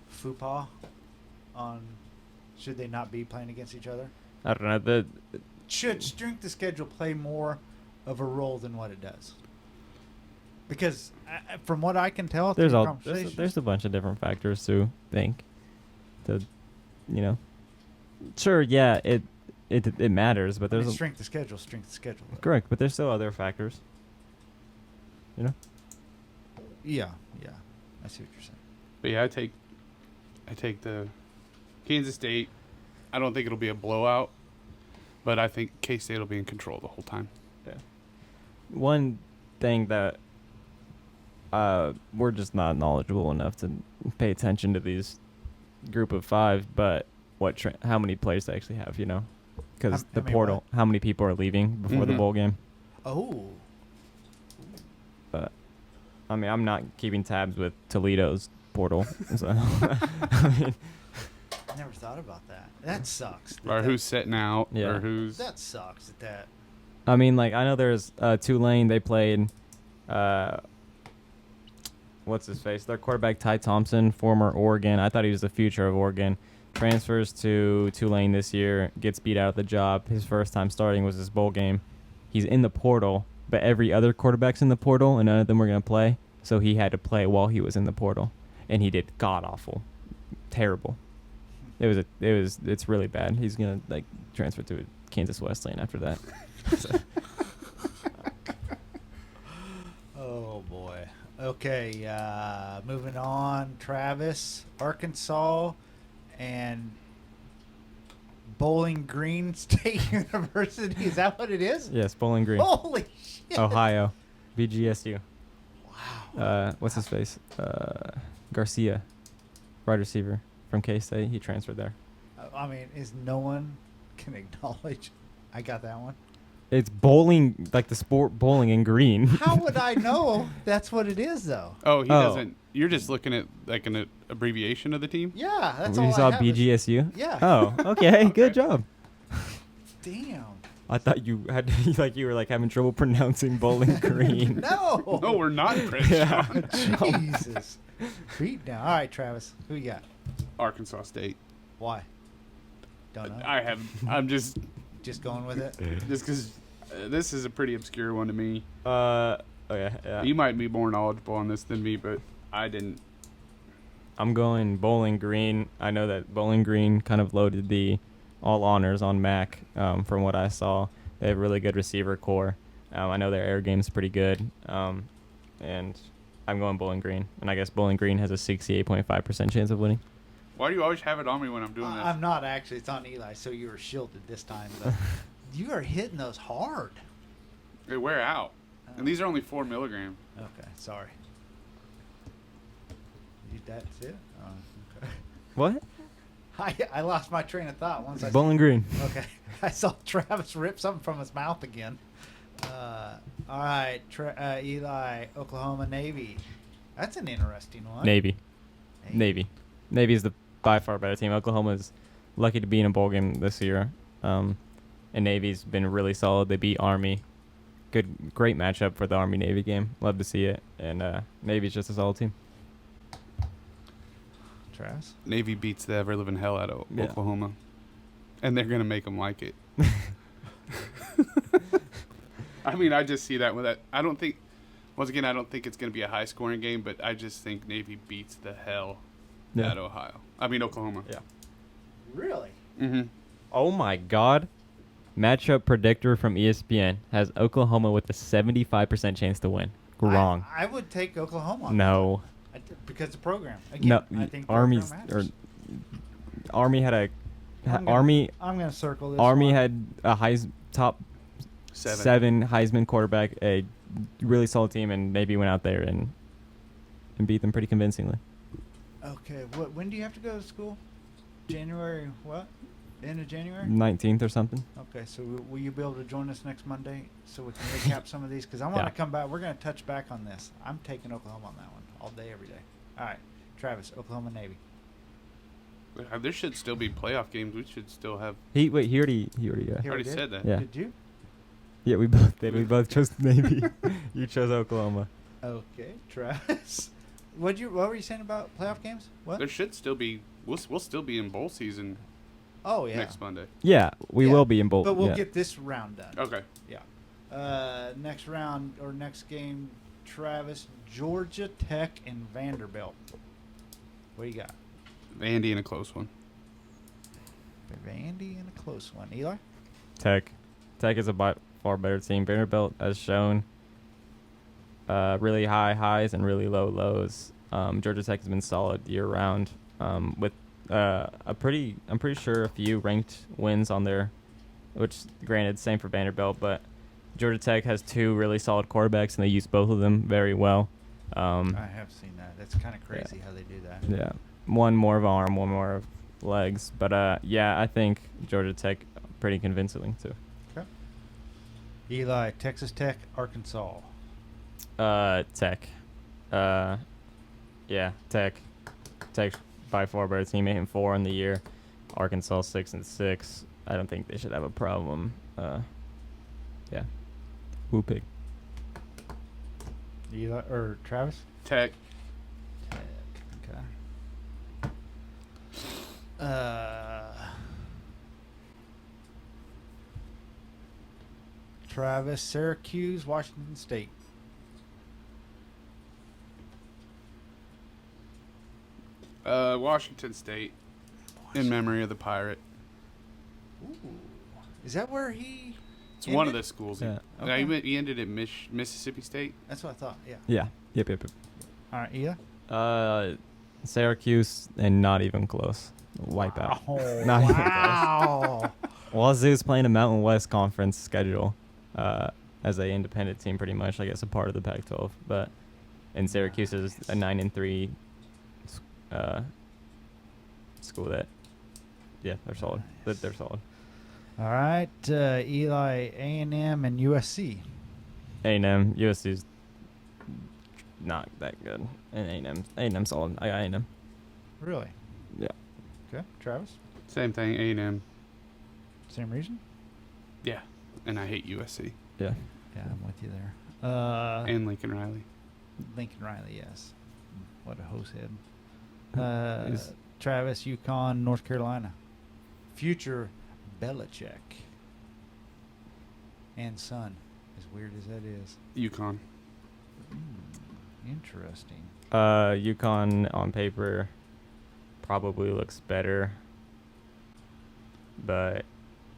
[SPEAKER 2] faux pas on should they not be playing against each other?
[SPEAKER 1] I don't know.
[SPEAKER 2] Should strength of schedule play more of a role than what it does? Because from what I can tell,
[SPEAKER 1] There's
[SPEAKER 2] through
[SPEAKER 1] all
[SPEAKER 2] conversations-
[SPEAKER 1] there's a bunch of different factors to think. Sure, yeah, it matters, but
[SPEAKER 2] I mean,
[SPEAKER 1] there's
[SPEAKER 2] strength of schedule.
[SPEAKER 1] correct, but there's still other factors.
[SPEAKER 2] Yeah, I see what you're saying.
[SPEAKER 3] But yeah, I take the Kansas State. I don't think it'll be a blowout, but I think K-State will be in control the whole time.
[SPEAKER 1] One thing that we're just not knowledgeable enough to pay attention to these group of five, but how many players they actually have, because
[SPEAKER 2] How
[SPEAKER 1] the
[SPEAKER 2] many
[SPEAKER 1] portal,
[SPEAKER 2] what?
[SPEAKER 1] how many people are leaving before the
[SPEAKER 3] Mhm.
[SPEAKER 1] bowl game.
[SPEAKER 2] Oh,
[SPEAKER 1] But I mean, I'm not keeping tabs with Toledo's portal, so I mean,
[SPEAKER 2] I never thought about that. That sucks.
[SPEAKER 3] Or who's sitting out,
[SPEAKER 1] Yeah.
[SPEAKER 3] or who's...
[SPEAKER 2] That sucks. That
[SPEAKER 1] I mean, like, I know there's Tulane. They played, what's his face? Their quarterback, Ty Thompson, former Oregon. I thought he was the future of Oregon. Transfers to Tulane this year, gets beat out of the job. His first time starting was his bowl game. He's in the portal, but every other quarterback's in the portal, and none of them were going to play. So he had to play while he was in the portal, and he did god-awful. Terrible. It's really bad. He's going to, transfer to Kansas Wesleyan after that. So.
[SPEAKER 2] Oh boy. Okay, moving on. Travis, Arkansas, and Bowling Green State University. Is that what it is?
[SPEAKER 1] Yes, Bowling Green.
[SPEAKER 2] Holy shit!
[SPEAKER 1] Ohio. BGSU.
[SPEAKER 2] Wow.
[SPEAKER 1] What's his face? Garcia, wide receiver from K-State. He transferred there.
[SPEAKER 2] I mean, is no one can acknowledge? I got that one.
[SPEAKER 1] It's bowling, like the sport bowling in green.
[SPEAKER 2] How would I know that's what it is, though?
[SPEAKER 3] Oh, he doesn't... You're just looking at, an abbreviation of the team?
[SPEAKER 2] Yeah, that's
[SPEAKER 1] You
[SPEAKER 2] all
[SPEAKER 1] saw
[SPEAKER 2] I have is-
[SPEAKER 1] BGSU?
[SPEAKER 2] Yeah.
[SPEAKER 1] Oh, okay. Good job.
[SPEAKER 2] Damn.
[SPEAKER 1] I thought you had you were having trouble pronouncing Bowling Green.
[SPEAKER 2] No.
[SPEAKER 3] No, we're not impressed,
[SPEAKER 1] Yeah.
[SPEAKER 3] Sean.
[SPEAKER 2] Jesus. Beat down. All right, Travis. Who you got?
[SPEAKER 3] Arkansas State.
[SPEAKER 2] Why? Don't know.
[SPEAKER 3] I'm just
[SPEAKER 2] Just going with it.
[SPEAKER 3] because this is a pretty obscure one to me.
[SPEAKER 1] Okay, yeah.
[SPEAKER 3] You might be more knowledgeable on this than me, but I didn't.
[SPEAKER 1] I'm going Bowling Green. I know that Bowling Green kind of loaded the all honors on MAC from what I saw. They have a really good receiver core. I know their air game's pretty good. And I'm going Bowling Green. And I guess Bowling Green has a 68.5% chance of winning.
[SPEAKER 3] Why do you always have it on me when I'm doing this?
[SPEAKER 2] I'm not actually. It's on Eli, so you were shielded this time. But you are hitting those hard.
[SPEAKER 3] They wear out. And these are only 4 milligrams.
[SPEAKER 2] Okay, sorry. That's it? Oh, okay.
[SPEAKER 1] What?
[SPEAKER 2] I lost my train of thought once I
[SPEAKER 1] Bowling Green.
[SPEAKER 2] Okay. I saw Travis rip something from his mouth again. All right. Eli, Oklahoma Navy. That's an interesting one.
[SPEAKER 1] Navy. Navy is the by far better team. Oklahoma's lucky to be in a bowl game this year. And Navy's been really solid. They beat Army. Great matchup for the Army-Navy game. Love to see it. And Navy's just a solid team.
[SPEAKER 2] Travis?
[SPEAKER 3] Navy beats the ever-living hell out of
[SPEAKER 1] Yeah.
[SPEAKER 3] Oklahoma. And they're going to make them like it. I mean, I just see that with that. I don't think it's going to be a high-scoring game, but I just think Navy beats the hell out of Oklahoma.
[SPEAKER 1] Yeah.
[SPEAKER 2] Really?
[SPEAKER 3] Mm-hmm.
[SPEAKER 1] Oh, my God. Matchup predictor from ESPN has Oklahoma with a 75% chance to win. Wrong.
[SPEAKER 2] I would take Oklahoma. on
[SPEAKER 1] No.
[SPEAKER 2] that. Because the program. Again,
[SPEAKER 1] No.
[SPEAKER 2] I think
[SPEAKER 1] Army's
[SPEAKER 2] program matters.
[SPEAKER 1] Army had a
[SPEAKER 2] I'm gonna-
[SPEAKER 1] Army
[SPEAKER 2] I'm going to circle this
[SPEAKER 1] Army
[SPEAKER 2] one.
[SPEAKER 1] had a top 7 Heisman quarterback, a really solid team and maybe went out there and beat them pretty convincingly.
[SPEAKER 2] Okay. When do you have to go to school? January what? End of January?
[SPEAKER 1] 19th or something.
[SPEAKER 2] Okay. So will you be able to join us next Monday so we can recap some of these? Because I want to
[SPEAKER 1] Yeah.
[SPEAKER 2] come back. We're going to touch back on this. I'm taking Oklahoma on that one all day, every day. All right. Travis, Oklahoma Navy.
[SPEAKER 3] There should still be playoff games. We should still have.
[SPEAKER 1] He already
[SPEAKER 2] He
[SPEAKER 3] already
[SPEAKER 2] did?
[SPEAKER 3] said that.
[SPEAKER 1] Yeah.
[SPEAKER 2] Did you?
[SPEAKER 1] Yeah, we both did. We both chose Navy. You chose Oklahoma.
[SPEAKER 2] Okay. Travis. What were you saying about playoff games? What?
[SPEAKER 3] There should still be. We'll still be in bowl season
[SPEAKER 2] Oh, yeah.
[SPEAKER 3] next Monday.
[SPEAKER 1] Yeah, we
[SPEAKER 2] Yeah,
[SPEAKER 1] will be in both.
[SPEAKER 2] But we'll
[SPEAKER 1] yeah.
[SPEAKER 2] get this round done.
[SPEAKER 3] Okay.
[SPEAKER 2] Yeah. Next round or next game, Travis, Georgia Tech and Vanderbilt. What do you got?
[SPEAKER 3] Vandy in a close one.
[SPEAKER 2] Vandy and a close one. Eli?
[SPEAKER 1] Tech. Tech is a by far better team. Vanderbilt has shown really high highs and really low lows. Georgia Tech has been solid year round with I'm pretty sure a few ranked wins on there, which granted same for Vanderbilt, but Georgia Tech has two really solid quarterbacks and they use both of them very well.
[SPEAKER 2] I have seen that. That's kind of crazy how they do that.
[SPEAKER 1] Yeah, one more of arm, one more of legs, but yeah, I think Georgia Tech pretty convincingly too.
[SPEAKER 2] Okay. Eli, Texas Tech, Arkansas.
[SPEAKER 1] Tech. Yeah, Tech. Tech by far better team, 8-4 in the year. Arkansas 6-6. I don't think they should have a problem. Yeah. Who pick?
[SPEAKER 2] Eli or Travis?
[SPEAKER 3] Tech.
[SPEAKER 2] Okay. Travis, Syracuse, Washington State.
[SPEAKER 3] Washington State. In memory of the Pirate.
[SPEAKER 2] Ooh. Is that where he?
[SPEAKER 3] It's one of
[SPEAKER 2] ended?
[SPEAKER 3] the schools.
[SPEAKER 1] Yeah.
[SPEAKER 2] Okay.
[SPEAKER 3] He ended at Mississippi State.
[SPEAKER 2] That's what I thought. Yeah.
[SPEAKER 1] Yeah. Yep.
[SPEAKER 2] All right, Eli.
[SPEAKER 1] Syracuse and not even close. Wipeout.
[SPEAKER 2] Oh,
[SPEAKER 1] Not even
[SPEAKER 2] wow.
[SPEAKER 1] Wazoo's playing a Mountain West Conference schedule as a independent team, pretty much. I guess a part of the Pac-12, and Syracuse is a 9-3 school that, yeah, they're solid.
[SPEAKER 2] Nice.
[SPEAKER 1] They're solid.
[SPEAKER 2] All right, Eli, A&M, and USC.
[SPEAKER 1] A&M, USC's not that good, and A&M solid. I got A&M.
[SPEAKER 2] Really?
[SPEAKER 1] Yeah.
[SPEAKER 2] Okay, Travis.
[SPEAKER 3] Same thing. A&M.
[SPEAKER 2] Same reason.
[SPEAKER 3] Yeah. And I hate USC.
[SPEAKER 1] Yeah.
[SPEAKER 2] Yeah, I'm with you there.
[SPEAKER 3] And Lincoln Riley.
[SPEAKER 2] Lincoln Riley, yes. What a host head.
[SPEAKER 1] Is-
[SPEAKER 2] Travis, UConn, North Carolina. Future Belichick and son, as weird as that is.
[SPEAKER 3] UConn.
[SPEAKER 2] Interesting.
[SPEAKER 1] UConn on paper probably looks better, but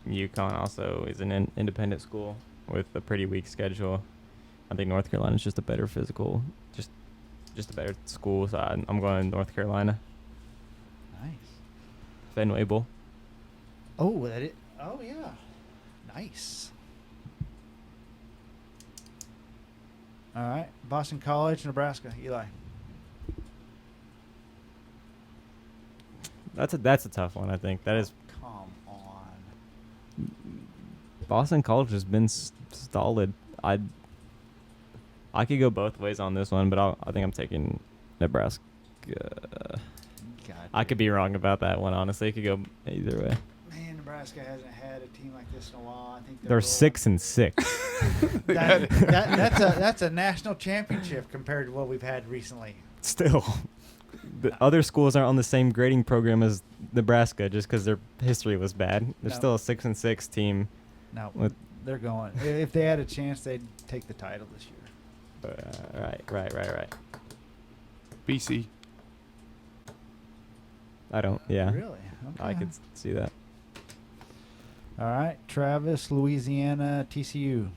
[SPEAKER 1] UConn also is an independent school with a pretty weak schedule. I think North Carolina is just a better physical, just a better school. So I'm going North Carolina.
[SPEAKER 2] Nice.
[SPEAKER 1] Fenway Bowl.
[SPEAKER 2] Oh, that it. Oh, yeah. Nice. All right. Boston College, Nebraska. Eli.
[SPEAKER 1] That's a tough one. I think that is.
[SPEAKER 2] Come on.
[SPEAKER 1] Boston College has been solid. I could go both ways on this one, but I think I'm taking Nebraska.
[SPEAKER 2] God,
[SPEAKER 1] I could be wrong about that one. Honestly, it could go either way.
[SPEAKER 2] Man, Nebraska hasn't had a team like this in a while. I think
[SPEAKER 1] They're 6-6.
[SPEAKER 2] That's a national championship compared to what we've had recently.
[SPEAKER 1] Still, the other schools aren't on the same grading program as Nebraska just because their history was bad. They're
[SPEAKER 2] No.
[SPEAKER 1] still a 6-6 team.
[SPEAKER 2] No,
[SPEAKER 1] With-
[SPEAKER 2] they're going. If they had a chance, they'd take the title this year.
[SPEAKER 1] Right.
[SPEAKER 3] BC.
[SPEAKER 1] I don't. Yeah,
[SPEAKER 2] Really? Okay.
[SPEAKER 1] I could see that.
[SPEAKER 2] All right, Travis, Louisiana, TCU.
[SPEAKER 1] I'm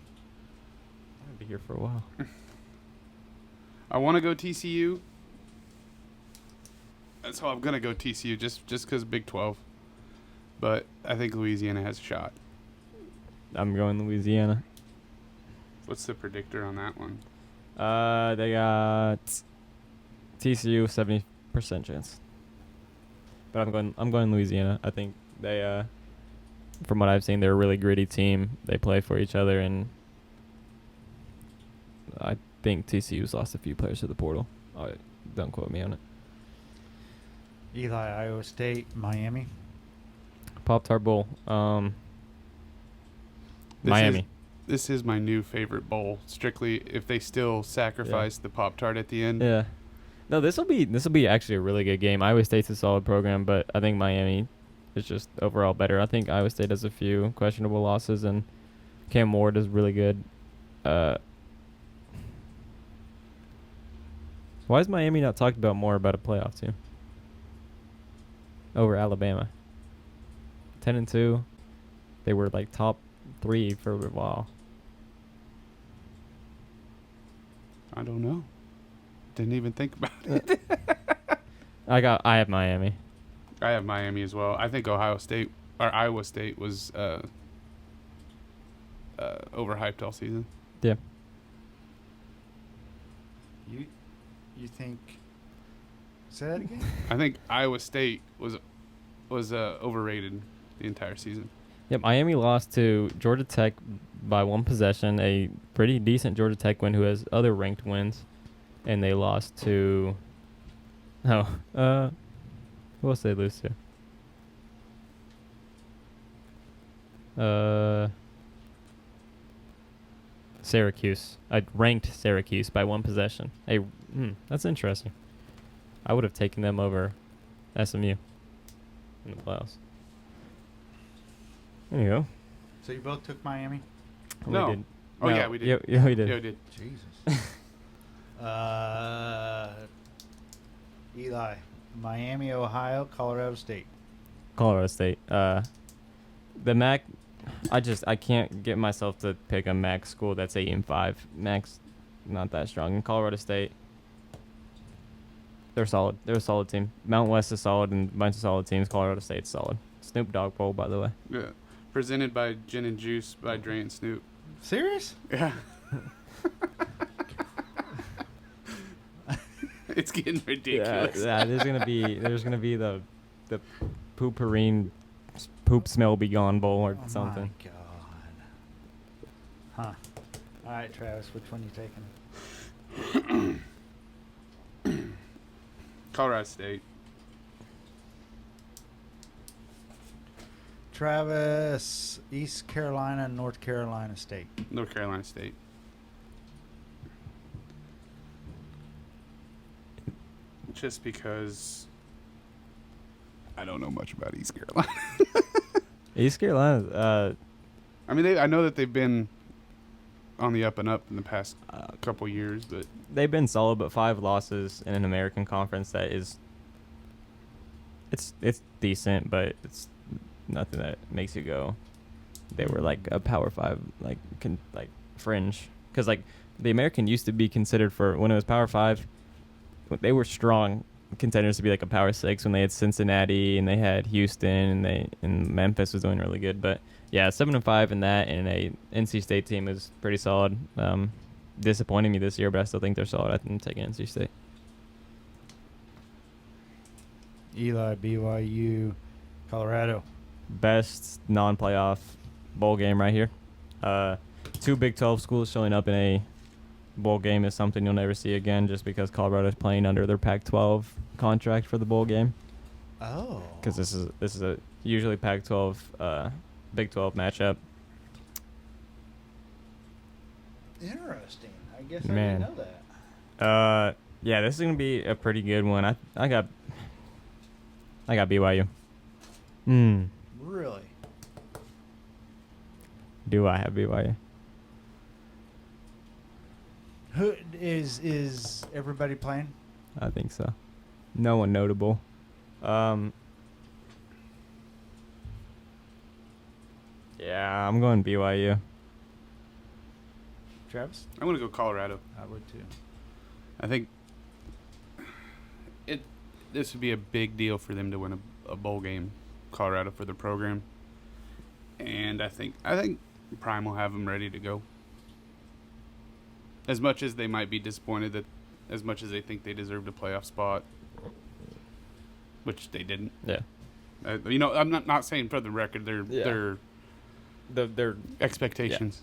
[SPEAKER 1] gonna be here for a while.
[SPEAKER 3] I want to go TCU. That's how I'm gonna go TCU just because Big 12. But I think Louisiana has a shot.
[SPEAKER 1] I'm going Louisiana.
[SPEAKER 3] What's the predictor on that one?
[SPEAKER 1] They got TCU 70% chance. But I'm going Louisiana. I think they from what I've seen, they're a really gritty team. They play for each other, and I think TCU's lost a few players to the portal. Don't quote me on it.
[SPEAKER 2] Eli, Iowa State, Miami.
[SPEAKER 1] Pop-Tart Bowl. Miami.
[SPEAKER 3] This is my new favorite bowl. Strictly if they still sacrifice the Pop-Tart at the end.
[SPEAKER 1] Yeah. No, this will be actually a really good game. Iowa State's a solid program, but I think Miami is just overall better. I think Iowa State has a few questionable losses, and Cam Ward is really good. Why is Miami not talked about more about a playoff team over Alabama? 10-2, they were like top 3 for a while.
[SPEAKER 3] I don't know. Didn't even think about it.
[SPEAKER 1] I have Miami.
[SPEAKER 3] I have Miami as well. I think Iowa State was overhyped all season.
[SPEAKER 1] Yeah.
[SPEAKER 2] You think? Say that again.
[SPEAKER 3] I think Iowa State was overrated the entire season.
[SPEAKER 1] Yep, Miami lost to Georgia Tech by 1 possession, a pretty decent Georgia Tech win who has other ranked wins. And they lost to who else did they lose to? Syracuse. I ranked Syracuse by 1 possession. That's interesting. I would have taken them over SMU in the playoffs. There you go.
[SPEAKER 2] So you both took Miami?
[SPEAKER 3] No.
[SPEAKER 1] We did.
[SPEAKER 3] Oh, yeah, we did.
[SPEAKER 1] Yeah, we did.
[SPEAKER 3] Yeah, we did.
[SPEAKER 2] Jesus. Eli, Miami, Ohio, Colorado State.
[SPEAKER 1] Colorado State. The MAC, I can't get myself to pick a MAC school that's 8-5. MAC's not that strong. In Colorado State, they're solid. They're a solid team. Mount West is solid, and a bunch of solid teams. Colorado State's solid. Snoop Dogg Bowl, by the way.
[SPEAKER 3] Yeah. Presented by Gin and Juice by Dre and Snoop.
[SPEAKER 2] Serious?
[SPEAKER 3] Yeah. It's getting ridiculous.
[SPEAKER 1] Yeah, there's gonna be the pooperine poop smell be gone bowl or something.
[SPEAKER 2] My God. Huh. All right, Travis, which one you taking?
[SPEAKER 3] Colorado State.
[SPEAKER 2] Travis, East Carolina, North Carolina State.
[SPEAKER 3] North Carolina State. Just because I don't know much about East Carolina.
[SPEAKER 1] East Carolina.
[SPEAKER 3] I mean, I know that they've been on the up and up in the past couple years, but
[SPEAKER 1] They've been solid, but 5 losses in an American conference that is. It's decent, but it's nothing that makes you go. They were like a Power 5, like fringe, because like the American used to be considered for when it was Power 5. They were strong contenders to be like a Power 6 when they had Cincinnati and they had Houston and Memphis was doing really good. But yeah, 7-5 in that, and a NC State team is pretty solid. Disappointing me this year, but I still think they're solid. I think I'm taking NC State.
[SPEAKER 2] Eli, BYU, Colorado.
[SPEAKER 1] Best non-playoff bowl game right here. 2 Big 12 schools showing up in a bowl game is something you'll never see again, just because Colorado's playing under their Pac-12 contract for the bowl game.
[SPEAKER 2] Oh.
[SPEAKER 1] Because this is a usually Pac-12 Big 12 matchup.
[SPEAKER 2] Interesting. I guess
[SPEAKER 1] Man.
[SPEAKER 2] I didn't know that.
[SPEAKER 1] Yeah, this is gonna be a pretty good one. I got BYU.
[SPEAKER 2] Really?
[SPEAKER 1] Do I have BYU?
[SPEAKER 2] Who is everybody playing?
[SPEAKER 1] I think so. No one notable. Yeah, I'm going BYU.
[SPEAKER 2] Travis?
[SPEAKER 3] I'm going to go Colorado.
[SPEAKER 2] I would too.
[SPEAKER 3] I think this would be a big deal for them to win a bowl game, Colorado, for their program. And I think Prime will have them ready to go. as much as they might be disappointed that, as much as they think they deserved a playoff spot, which they didn't.
[SPEAKER 1] Yeah.
[SPEAKER 3] I'm not saying for the record their expectations.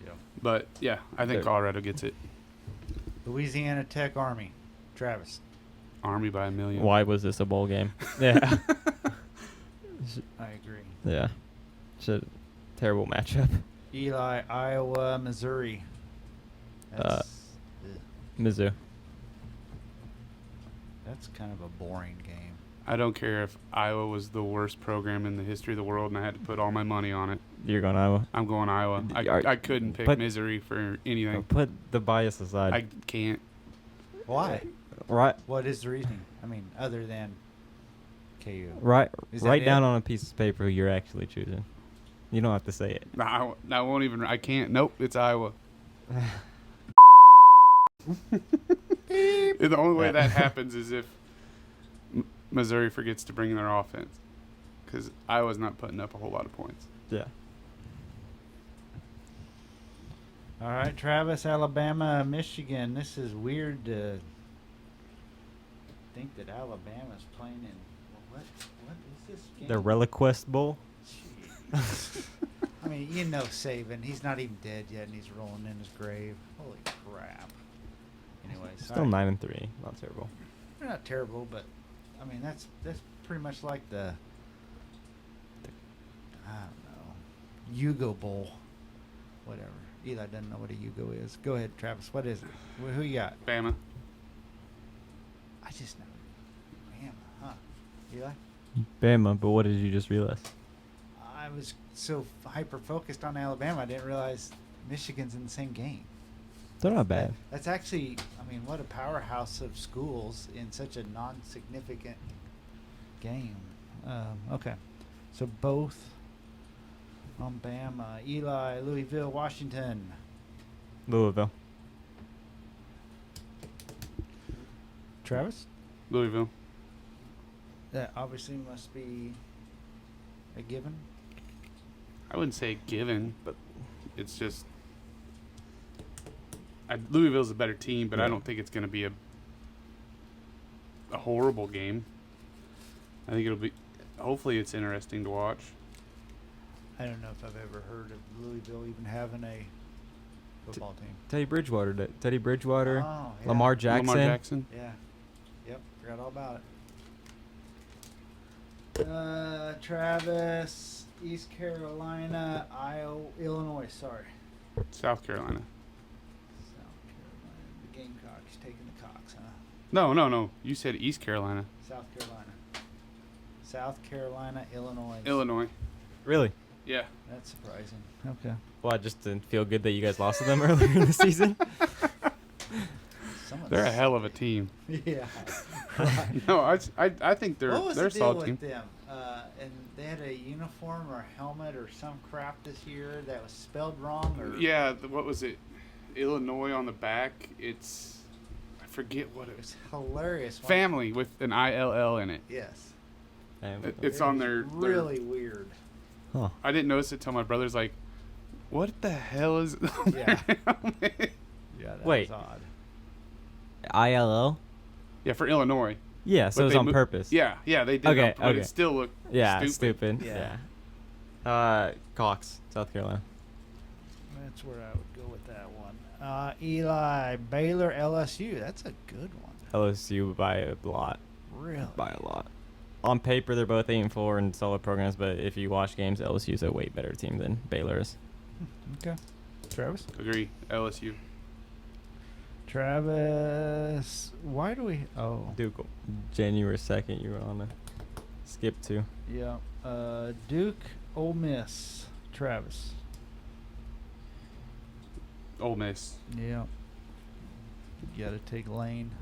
[SPEAKER 2] Yeah.
[SPEAKER 3] But yeah, I think Colorado gets it.
[SPEAKER 2] Louisiana Tech Army. Travis.
[SPEAKER 3] Army by a million.
[SPEAKER 1] Why was this a bowl game? Yeah.
[SPEAKER 2] I agree.
[SPEAKER 1] Yeah. It's a terrible matchup.
[SPEAKER 2] Eli, Iowa, Missouri.
[SPEAKER 1] Mizzou.
[SPEAKER 2] That's kind of a boring game.
[SPEAKER 3] I don't care if Iowa was the worst program in the history of the world and I had to put all my money on it.
[SPEAKER 1] You're going Iowa.
[SPEAKER 3] I'm going Iowa. I couldn't pick Missouri for anything.
[SPEAKER 1] Put the bias aside.
[SPEAKER 3] I can't.
[SPEAKER 2] Why?
[SPEAKER 1] Right.
[SPEAKER 2] What is the reasoning? I mean, other than KU.
[SPEAKER 1] Write down
[SPEAKER 2] it?
[SPEAKER 1] on a piece of paper who you're actually choosing. You don't have to say it.
[SPEAKER 3] I won't even. I can't. Nope, it's Iowa. The only way that happens is if Missouri forgets to bring their offense, because Iowa's not putting up a whole lot of points.
[SPEAKER 1] Yeah.
[SPEAKER 2] All right, Travis, Alabama, Michigan. This is weird to think that Alabama's playing in. What is this game?
[SPEAKER 1] The Reliquest Bowl.
[SPEAKER 2] Jeez. I mean, Saban. He's not even dead yet, and he's rolling in his grave. Holy crap. Anyway,
[SPEAKER 1] Still 9-3. Not terrible.
[SPEAKER 2] They're not terrible, but I mean that's pretty much like the I don't know, Yugo Bowl, whatever. Eli doesn't know what a Yugo is. Go ahead, Travis. What is it? Who you got?
[SPEAKER 3] Bama.
[SPEAKER 2] I just know. Bama, huh? Eli?
[SPEAKER 1] Bama, but what did you just realize?
[SPEAKER 2] I was so hyper focused on Alabama, I didn't realize Michigan's in the same game.
[SPEAKER 1] They're not bad.
[SPEAKER 2] That's actually, I mean, what a powerhouse of schools in such a non-significant game. Okay. So both on Bama. Eli, Louisville, Washington.
[SPEAKER 1] Louisville.
[SPEAKER 2] Travis?
[SPEAKER 3] Louisville.
[SPEAKER 2] That obviously must be a given.
[SPEAKER 3] I wouldn't say a given, but it's just Louisville's a better team, but I don't think it's going to be a horrible game. I think it'll be. Hopefully, it's interesting to watch.
[SPEAKER 2] I don't know if I've ever heard of Louisville even having a football team.
[SPEAKER 1] Teddy Bridgewater.
[SPEAKER 2] Oh, yeah.
[SPEAKER 1] Lamar Jackson.
[SPEAKER 3] Lamar Jackson.
[SPEAKER 2] Yeah. Yep. Forgot all about it. Travis, East Carolina, Iowa, Illinois. Sorry.
[SPEAKER 3] South Carolina.
[SPEAKER 2] South Carolina. The Gamecocks taking the Cocks, huh?
[SPEAKER 3] No. You said East Carolina.
[SPEAKER 2] South Carolina. South Carolina, Illinois.
[SPEAKER 3] Illinois.
[SPEAKER 1] Really?
[SPEAKER 3] Yeah.
[SPEAKER 2] That's surprising. Okay.
[SPEAKER 1] Well, I just didn't feel good that you guys lost to them earlier in the season.
[SPEAKER 3] They're a hell of a team.
[SPEAKER 2] Yeah.
[SPEAKER 3] No, I think they're
[SPEAKER 2] what was
[SPEAKER 3] they're a
[SPEAKER 2] the deal
[SPEAKER 3] solid team.
[SPEAKER 2] with them? And they had a uniform or a helmet or some crap this year that was spelled wrong. Or
[SPEAKER 3] Yeah, what was it? Illinois on the back. I forget what it
[SPEAKER 2] It's
[SPEAKER 3] was.
[SPEAKER 2] hilarious.
[SPEAKER 3] Family with an ILL in it.
[SPEAKER 2] Yes.
[SPEAKER 3] It's on their
[SPEAKER 2] really weird.
[SPEAKER 1] Huh.
[SPEAKER 3] I didn't notice it till my brother's like, "What the hell is?" On
[SPEAKER 2] Yeah.
[SPEAKER 3] their helmet?"
[SPEAKER 2] Yeah, that
[SPEAKER 1] Wait.
[SPEAKER 2] was odd.
[SPEAKER 1] ILL?
[SPEAKER 3] Yeah, for Illinois.
[SPEAKER 1] Yeah, so
[SPEAKER 3] But
[SPEAKER 1] it was
[SPEAKER 3] they
[SPEAKER 1] on purpose.
[SPEAKER 3] Yeah, they did.
[SPEAKER 1] Okay,
[SPEAKER 3] But
[SPEAKER 1] okay.
[SPEAKER 3] it still looked
[SPEAKER 1] Stupid.
[SPEAKER 2] Yeah.
[SPEAKER 1] Yeah. Cox, South Carolina.
[SPEAKER 2] That's where I would go with that one. Eli, Baylor, LSU. That's a good one.
[SPEAKER 1] LSU by a lot.
[SPEAKER 2] Really?
[SPEAKER 1] By a lot. On paper, they're both 8-4 and solid programs, but if you watch games, LSU's a way better team than Baylor is.
[SPEAKER 2] Okay. Travis?
[SPEAKER 3] Agree. LSU.
[SPEAKER 2] Travis, why do we? Oh,
[SPEAKER 1] Duke, January 2nd, you were on a skip to.
[SPEAKER 2] yeah. Duke, Ole Miss. Travis.
[SPEAKER 3] Ole Miss.
[SPEAKER 2] Yeah. You got to take Lane.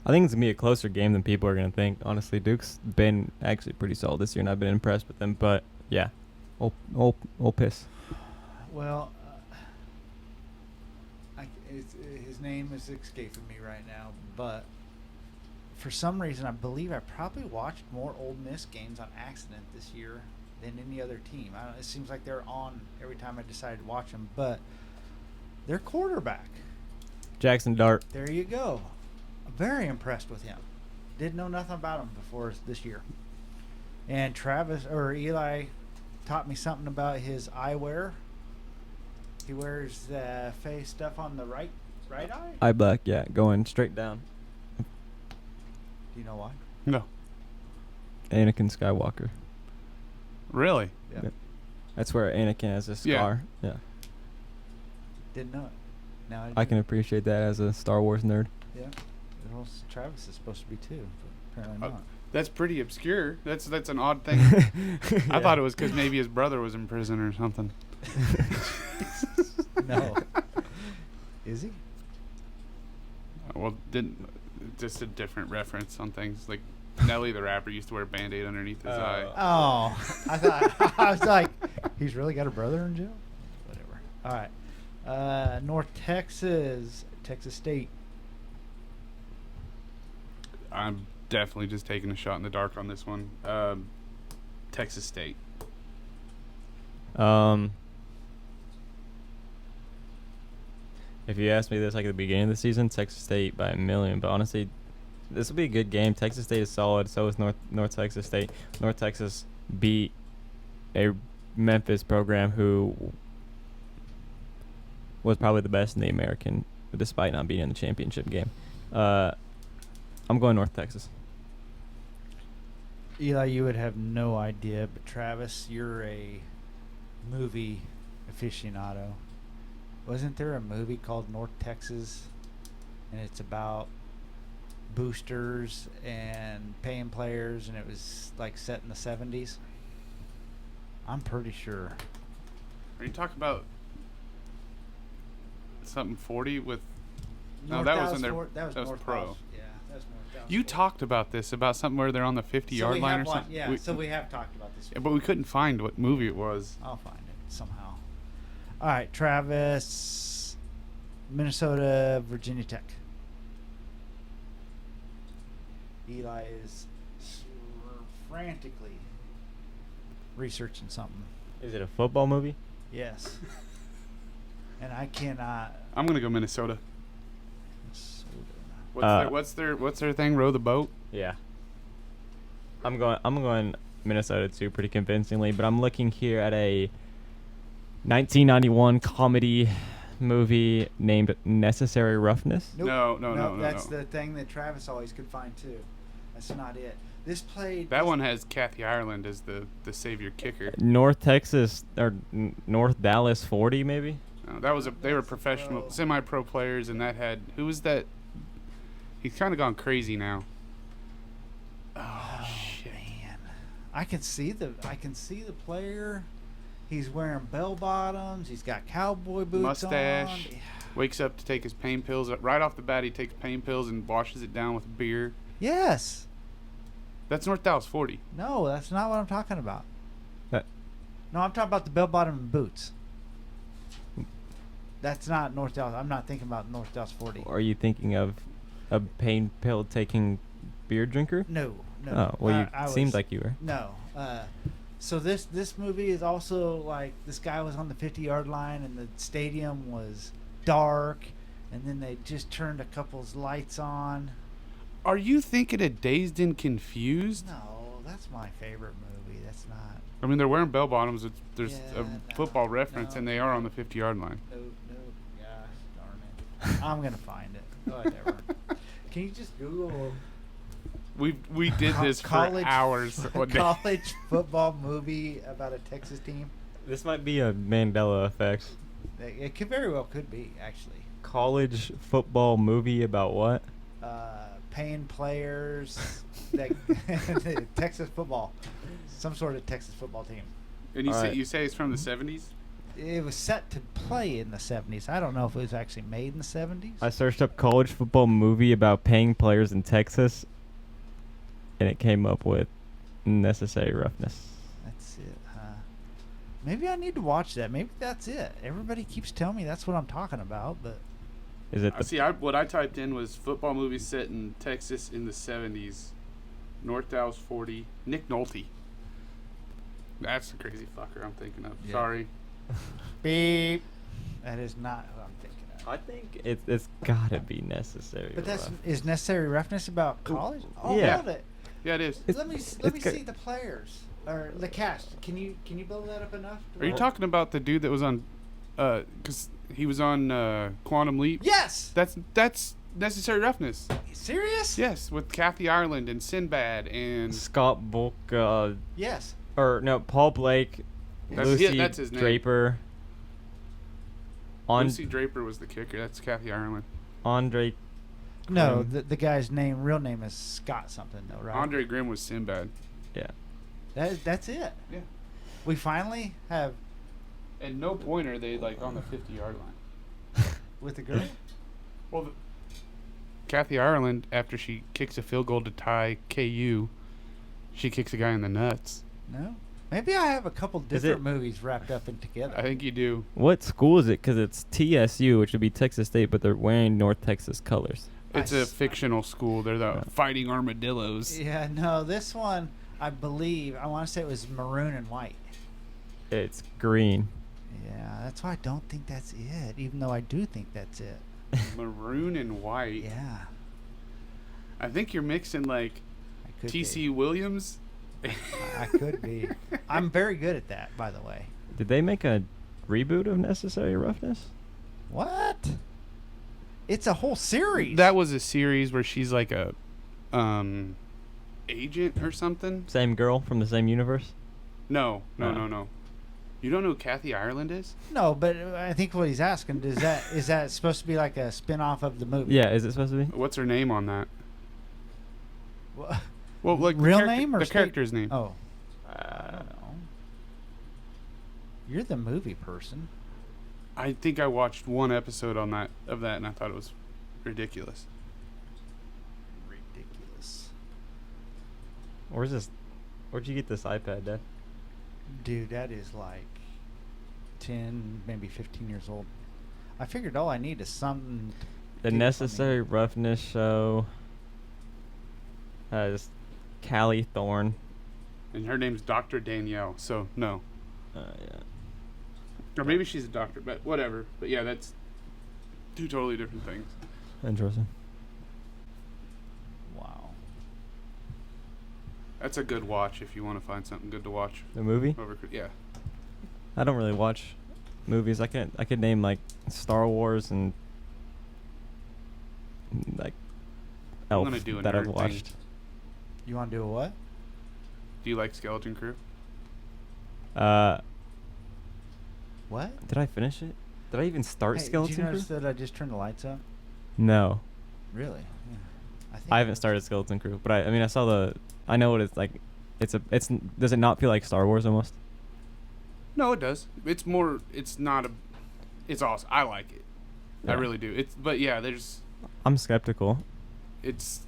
[SPEAKER 1] I think it's going to be a closer game than people are going to think. Honestly, Duke's been actually pretty solid this year, and I've been impressed with them. But, yeah, Ole Piss.
[SPEAKER 2] Well, his name is escaping me right now, but for some reason, I believe I probably watched more Ole Miss games on accident this year than any other team. It seems like they're on every time I decided to watch them, but their quarterback,
[SPEAKER 1] Jackson Dart.
[SPEAKER 2] There you go. Very impressed with him. Didn't know nothing about him before this year. And Travis or Eli taught me something about his eyewear. He wears face stuff on the right eye.
[SPEAKER 1] Eye black, yeah, going straight down.
[SPEAKER 2] Do you know why?
[SPEAKER 3] No.
[SPEAKER 1] Anakin Skywalker.
[SPEAKER 3] Really?
[SPEAKER 2] Yeah.
[SPEAKER 1] That's where Anakin has a
[SPEAKER 3] Yeah.
[SPEAKER 1] scar. Yeah.
[SPEAKER 2] Didn't know it. Now
[SPEAKER 1] I can appreciate that as a Star Wars nerd.
[SPEAKER 2] Yeah. Well, Travis is supposed to be too, but apparently not.
[SPEAKER 3] That's pretty obscure. That's an odd thing. I
[SPEAKER 1] Yeah.
[SPEAKER 3] thought it was because maybe his brother was in prison or something.
[SPEAKER 2] No. Is he?
[SPEAKER 3] Well, didn't just a different reference on things like Nelly the rapper used to wear a Band-Aid underneath his eye.
[SPEAKER 2] Oh, I thought I was like, he's really got a brother in jail. Whatever. All right, North Texas, Texas State.
[SPEAKER 3] I'm definitely just taking a shot in the dark on this one. Texas State.
[SPEAKER 1] If you asked me this like at the beginning of the season, Texas State by a million. But honestly, this will be a good game. Texas State is solid. So is North Texas State. North Texas beat a Memphis program who was probably the best in the American, despite not being in the championship game. I'm going North Texas.
[SPEAKER 2] Eli, you would have no idea, but Travis, you're a movie aficionado. Wasn't there a movie called North Texas, and it's about boosters and paying players, and it was like set in the 70s? I'm pretty sure.
[SPEAKER 3] Are you talking about something 40 with? No,
[SPEAKER 2] North
[SPEAKER 3] that
[SPEAKER 2] Dallas
[SPEAKER 3] was in their.
[SPEAKER 2] Fort- that was
[SPEAKER 3] That was
[SPEAKER 2] North
[SPEAKER 3] pro.
[SPEAKER 2] Dallas. Yeah, that was North Dallas
[SPEAKER 3] You
[SPEAKER 2] Fort.
[SPEAKER 3] talked about this, about something where they're on the 50-yard line or something.
[SPEAKER 2] Yeah, so we have talked about this.
[SPEAKER 3] Yeah, but we couldn't find what movie it was.
[SPEAKER 2] I'll find it somehow. All right, Travis, Minnesota, Virginia Tech. Eli is frantically researching something.
[SPEAKER 1] Is it a football movie?
[SPEAKER 2] Yes. And I cannot.
[SPEAKER 3] I'm gonna go Minnesota.
[SPEAKER 2] Minnesota.
[SPEAKER 3] What's their thing? Row the boat.
[SPEAKER 1] Yeah. I'm going Minnesota too, pretty convincingly. But I'm looking here at a 1991 comedy movie named Necessary Roughness.
[SPEAKER 2] Nope.
[SPEAKER 3] No.
[SPEAKER 2] That's the thing that Travis always could find too. That's not it. This played.
[SPEAKER 3] That one has Kathy Ireland as the savior kicker.
[SPEAKER 1] North Texas or North Dallas 40 maybe.
[SPEAKER 3] No, they were professional,
[SPEAKER 2] Pro.
[SPEAKER 3] semi-pro players, and that had who was that? He's kind of gone crazy now.
[SPEAKER 2] Oh man, I can see the player. He's wearing bell bottoms. He's got cowboy boots
[SPEAKER 3] Mustache.
[SPEAKER 2] on.
[SPEAKER 3] Wakes up to take his pain pills. Right off the bat, he takes pain pills and washes it down with beer.
[SPEAKER 2] Yes.
[SPEAKER 3] That's North Dallas 40.
[SPEAKER 2] No, that's not what I'm talking about.
[SPEAKER 1] That-
[SPEAKER 2] No, I'm talking about the bell bottom boots. That's not North Dallas. I'm not thinking about North Dallas 40.
[SPEAKER 1] Are you thinking of a pain pill taking beer drinker?
[SPEAKER 2] No.
[SPEAKER 1] Oh, well,
[SPEAKER 2] I
[SPEAKER 1] seemed
[SPEAKER 2] was-
[SPEAKER 1] like you were.
[SPEAKER 2] No. So this movie is also like this guy was on the 50-yard line and the stadium was dark, and then they just turned a couple's lights on.
[SPEAKER 3] Are you thinking of Dazed and Confused?
[SPEAKER 2] No, that's my favorite movie. That's not.
[SPEAKER 3] I mean, they're wearing bell bottoms. There's
[SPEAKER 2] Yeah,
[SPEAKER 3] a
[SPEAKER 2] no,
[SPEAKER 3] football reference,
[SPEAKER 2] no.
[SPEAKER 3] and they are on the 50-yard line.
[SPEAKER 2] No. Gosh darn it. I'm gonna find it. Whatever. Can you just Google
[SPEAKER 3] We did this for
[SPEAKER 2] college
[SPEAKER 3] hours. one day.
[SPEAKER 2] college football movie about a Texas team?
[SPEAKER 1] This might be a Mandela effect.
[SPEAKER 2] It could very well could be actually.
[SPEAKER 1] College football movie about what?
[SPEAKER 2] Paying players, that Texas football, some sort of Texas football team.
[SPEAKER 3] And
[SPEAKER 1] All right.
[SPEAKER 3] you say it's from the 70s?
[SPEAKER 2] It was set to play in the 70s. I don't know if it was actually made in the 70s.
[SPEAKER 1] I searched up college football movie about paying players in Texas, and it came up with Necessary Roughness.
[SPEAKER 2] That's it, huh? Maybe I need to watch that. Maybe that's it. Everybody keeps telling me that's what I'm talking about, but
[SPEAKER 1] Is it the
[SPEAKER 3] See, what I typed in was football movie set in Texas in the 70s. North Dallas 40. Nick Nolte. That's the crazy fucker I'm thinking of.
[SPEAKER 2] Yeah.
[SPEAKER 3] Sorry.
[SPEAKER 2] beep. That is not who I'm thinking of.
[SPEAKER 1] I think it's gotta be necessary.
[SPEAKER 2] But that's
[SPEAKER 1] rough.
[SPEAKER 2] is necessary roughness about college? Oh,
[SPEAKER 1] Yeah.
[SPEAKER 2] hold it.
[SPEAKER 3] Yeah, it is.
[SPEAKER 2] Let me
[SPEAKER 1] it's
[SPEAKER 2] see the players or the cast. Can you build that up enough?
[SPEAKER 3] Are you talking about the dude that was on, because he was on Quantum Leap?
[SPEAKER 2] Yes.
[SPEAKER 3] That's necessary roughness.
[SPEAKER 2] Serious?
[SPEAKER 3] Yes, with Kathy Ireland and Sinbad and
[SPEAKER 1] Scott Bulk,
[SPEAKER 2] Yes.
[SPEAKER 1] or no, Paul Blake, Lucy
[SPEAKER 3] that's his name.
[SPEAKER 1] Draper,
[SPEAKER 3] Lucy Draper was the kicker. That's Kathy Ireland.
[SPEAKER 1] Andre.
[SPEAKER 2] No,
[SPEAKER 1] Grimm.
[SPEAKER 2] the guy's real name is Scott something though, right?
[SPEAKER 3] Andre Grimm was Sinbad.
[SPEAKER 1] Yeah.
[SPEAKER 2] That's it.
[SPEAKER 3] Yeah.
[SPEAKER 2] We finally have
[SPEAKER 3] At no point are they like on the 50-yard line.
[SPEAKER 2] with the girl.
[SPEAKER 3] Well, Kathy Ireland, after she kicks a field goal to tie KU, she kicks a guy in the nuts.
[SPEAKER 2] No. Maybe I have a couple
[SPEAKER 1] Is
[SPEAKER 2] different
[SPEAKER 1] it-
[SPEAKER 2] movies wrapped up in together.
[SPEAKER 3] I think you do.
[SPEAKER 1] What school is it? Because it's TSU, which would be Texas State, but they're wearing North Texas colors.
[SPEAKER 3] It's
[SPEAKER 2] I
[SPEAKER 3] a
[SPEAKER 2] s-
[SPEAKER 3] fictional school. They're the
[SPEAKER 1] Yeah.
[SPEAKER 3] fighting armadillos.
[SPEAKER 2] Yeah, no, this one I believe I want to say it was maroon and white.
[SPEAKER 1] It's green.
[SPEAKER 2] Yeah, that's why I don't think that's it, even though I do think that's it.
[SPEAKER 3] Maroon and white.
[SPEAKER 2] Yeah,
[SPEAKER 3] I think you're mixing like
[SPEAKER 2] I could
[SPEAKER 3] T.C. Williams.
[SPEAKER 2] be. I could be. I'm very good at that, by the way.
[SPEAKER 1] Did they make a reboot of Necessary Roughness?
[SPEAKER 2] What? It's a whole series.
[SPEAKER 3] That was a series where she's like a agent or something.
[SPEAKER 1] Same girl from the same universe?
[SPEAKER 3] No.
[SPEAKER 1] No.
[SPEAKER 3] You don't know who Kathy Ireland is?
[SPEAKER 2] No, but I think what he's asking is that supposed to be like a spin-off of the movie?
[SPEAKER 1] Yeah, is it supposed to be?
[SPEAKER 3] What's her name on that?
[SPEAKER 2] Wha-
[SPEAKER 3] Well, like
[SPEAKER 2] Real
[SPEAKER 3] the
[SPEAKER 2] name or
[SPEAKER 3] the
[SPEAKER 2] state-
[SPEAKER 3] character's name?
[SPEAKER 2] Oh, I don't know. You're the movie person.
[SPEAKER 3] I think I watched one episode of that, and I thought it was ridiculous.
[SPEAKER 2] Ridiculous.
[SPEAKER 1] Where'd you get this iPad, Dad?
[SPEAKER 2] Dude, that is like 10, maybe 15 years old. I figured all I need is something. to
[SPEAKER 1] The
[SPEAKER 2] do for me.
[SPEAKER 1] Necessary Roughness show has Callie Thorne.
[SPEAKER 3] And her name's Dr. Danielle, so no.
[SPEAKER 1] Yeah.
[SPEAKER 3] Or maybe she's a doctor, but whatever. But yeah, that's two totally different things.
[SPEAKER 1] Interesting.
[SPEAKER 2] Wow.
[SPEAKER 3] That's a good watch if you want to find something good to watch.
[SPEAKER 1] The movie?
[SPEAKER 3] Yeah.
[SPEAKER 1] I don't really watch movies. I could name like Star Wars and like Elf
[SPEAKER 3] gonna do a
[SPEAKER 1] that I've
[SPEAKER 3] nerd thing.
[SPEAKER 1] watched.
[SPEAKER 2] You want to do a what?
[SPEAKER 3] Do you like Skeleton Crew?
[SPEAKER 2] What?
[SPEAKER 1] Did I finish it? Did I even start
[SPEAKER 2] Hey, did
[SPEAKER 1] Skeleton
[SPEAKER 2] you
[SPEAKER 1] Crew?
[SPEAKER 2] notice that I just turned the lights up?
[SPEAKER 1] No,
[SPEAKER 2] Really? Yeah. think
[SPEAKER 1] I haven't started Skeleton Crew, but I mean I saw I know what it's like. Does it not feel like Star Wars almost?
[SPEAKER 3] No, it does. It's more. It's not a. It's awesome. I like it. I
[SPEAKER 1] Yeah.
[SPEAKER 3] really do. But yeah,
[SPEAKER 1] I'm skeptical.
[SPEAKER 3] It's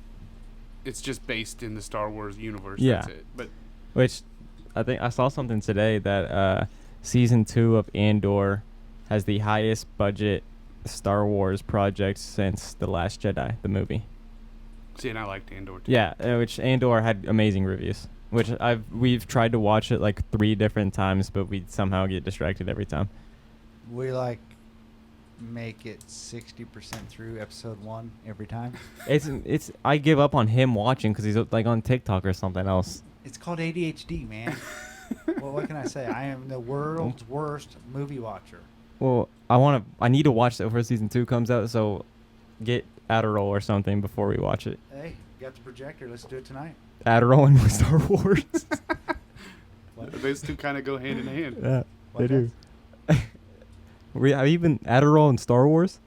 [SPEAKER 3] just based in the Star Wars universe.
[SPEAKER 1] Yeah.
[SPEAKER 3] That's it. But
[SPEAKER 1] Which I think I saw something today that season 2 of Andor has the highest budget Star Wars project since The Last Jedi, the movie.
[SPEAKER 3] see, and I liked Andor too.
[SPEAKER 1] Yeah, which Andor had amazing reviews. Which we've tried to watch it like 3 different times, but we somehow get distracted every time.
[SPEAKER 2] we make it 60% through episode 1 every time.
[SPEAKER 1] It's I give up on him watching because he's like on TikTok or something else.
[SPEAKER 2] It's called ADHD, man. Well, what can I say? I am the world's worst movie watcher.
[SPEAKER 1] Well, I need to watch it before season 2 comes out, so get Adderall or something before we watch it.
[SPEAKER 2] Hey, you got the projector. Let's do it tonight.
[SPEAKER 1] Adderall and Star Wars.
[SPEAKER 2] What?
[SPEAKER 3] Those two kind of go hand in hand.
[SPEAKER 1] Yeah,
[SPEAKER 2] What
[SPEAKER 1] they do.
[SPEAKER 2] does?
[SPEAKER 1] Have you been Adderall and Star Wars?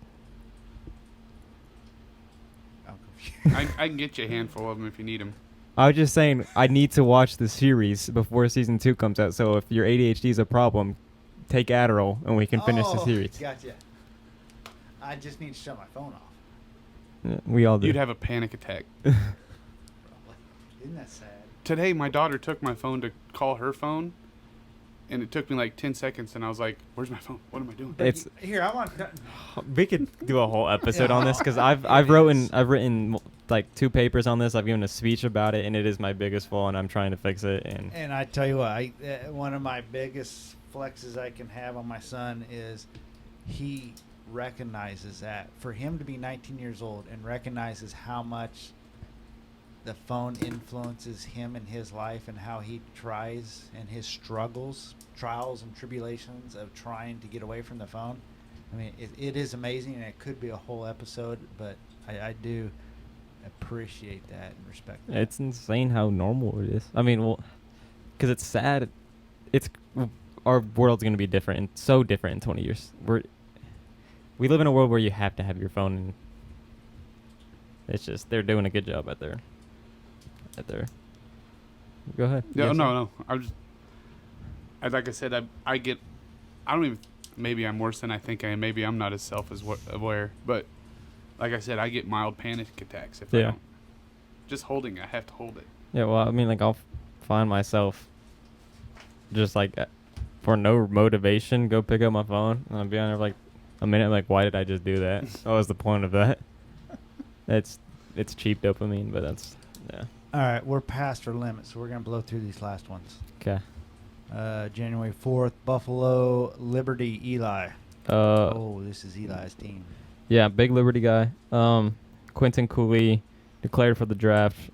[SPEAKER 2] I'm confused.
[SPEAKER 3] I can get you a handful of them if you need them.
[SPEAKER 1] I was just saying I need to watch the series before season 2 comes out. So if your ADHD is a problem, take Adderall and we can finish the
[SPEAKER 2] Oh,
[SPEAKER 1] series.
[SPEAKER 2] Gotcha. I just need to shut my phone off.
[SPEAKER 1] Yeah, we all do.
[SPEAKER 3] You'd have a panic attack.
[SPEAKER 2] Probably. Isn't that sad?
[SPEAKER 3] Today, my daughter took my phone to call her phone, and it took me like 10 seconds, and I was like, "Where's my phone? What am I doing?"
[SPEAKER 1] It's
[SPEAKER 2] Here, I want.
[SPEAKER 1] we could do a whole episode
[SPEAKER 2] Yeah.
[SPEAKER 1] on this because
[SPEAKER 2] It
[SPEAKER 1] I've
[SPEAKER 2] is.
[SPEAKER 1] written like 2 papers on this. I've given a speech about it, and it is my biggest flaw, and I'm trying to fix it. And
[SPEAKER 2] And I tell you what, one of my biggest flexes I can have on my son is he recognizes that. For him to be 19 years old and recognizes how much the phone influences him in his life and how he tries and his struggles, trials and tribulations of trying to get away from the phone. I mean, it is amazing, and it could be a whole episode, but I do appreciate that and respect that.
[SPEAKER 1] It's insane how normal it is. I mean, well, because it's sad. It's our world's gonna be different, and so different in 20 years. We live in a world where you have to have your phone, and it's just they're doing a good job at their. Go ahead.
[SPEAKER 3] No,
[SPEAKER 1] Yes,
[SPEAKER 3] no. Like I said, I don't even. Maybe I'm worse than I think I am. Maybe I'm not as self-aware. But like I said, I get mild panic attacks if I don't. Just holding it. I have to hold it.
[SPEAKER 1] Yeah, well, I mean, like, I'll find myself just, like, for no motivation, go pick up my phone, and I'll be on there for, like, a minute. I'm like, why did I just do that? What was the point of that? It's cheap dopamine, but that's, yeah.
[SPEAKER 2] All right, we're past our limit, so we're going to blow through these last ones.
[SPEAKER 1] Okay.
[SPEAKER 2] January 4th, Buffalo, Liberty, Eli. This is Eli's team.
[SPEAKER 1] Yeah, big Liberty guy. Quentin Cooley declared for the draft.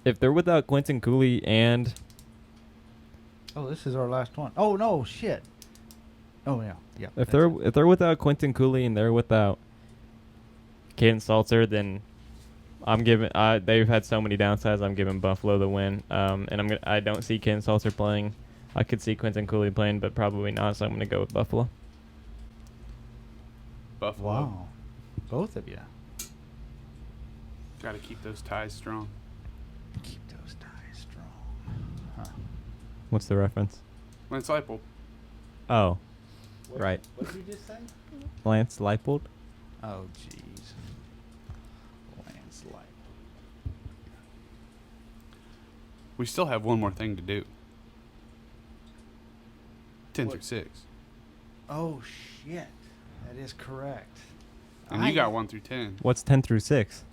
[SPEAKER 1] If they're without Quentin Cooley and...
[SPEAKER 2] Oh, this is our last one. Oh, no, shit. Oh, yeah. Yeah.
[SPEAKER 1] If they're without Quentin Cooley and they're without Caden Salter, then I'm giving. They've had so many downsides. I'm giving Buffalo the win. And I don't see Caden Salter playing. I could see Quentin Cooley playing, but probably not. So I'm gonna go with Buffalo.
[SPEAKER 3] Buffalo.
[SPEAKER 2] Wow. Both of you.
[SPEAKER 3] Got to keep those ties strong.
[SPEAKER 2] Keep those ties strong. Huh.
[SPEAKER 1] What's the reference?
[SPEAKER 3] Lance Leipold.
[SPEAKER 1] Oh, right.
[SPEAKER 2] What did you just say?
[SPEAKER 1] Lance Leipold.
[SPEAKER 2] Oh, jeez. Lance Leipold.
[SPEAKER 3] We still have one more thing to do. 10
[SPEAKER 2] What?
[SPEAKER 3] through 6.
[SPEAKER 2] Oh, shit. That is correct.
[SPEAKER 3] And you got 1 through 10.
[SPEAKER 1] What's 10 through 6?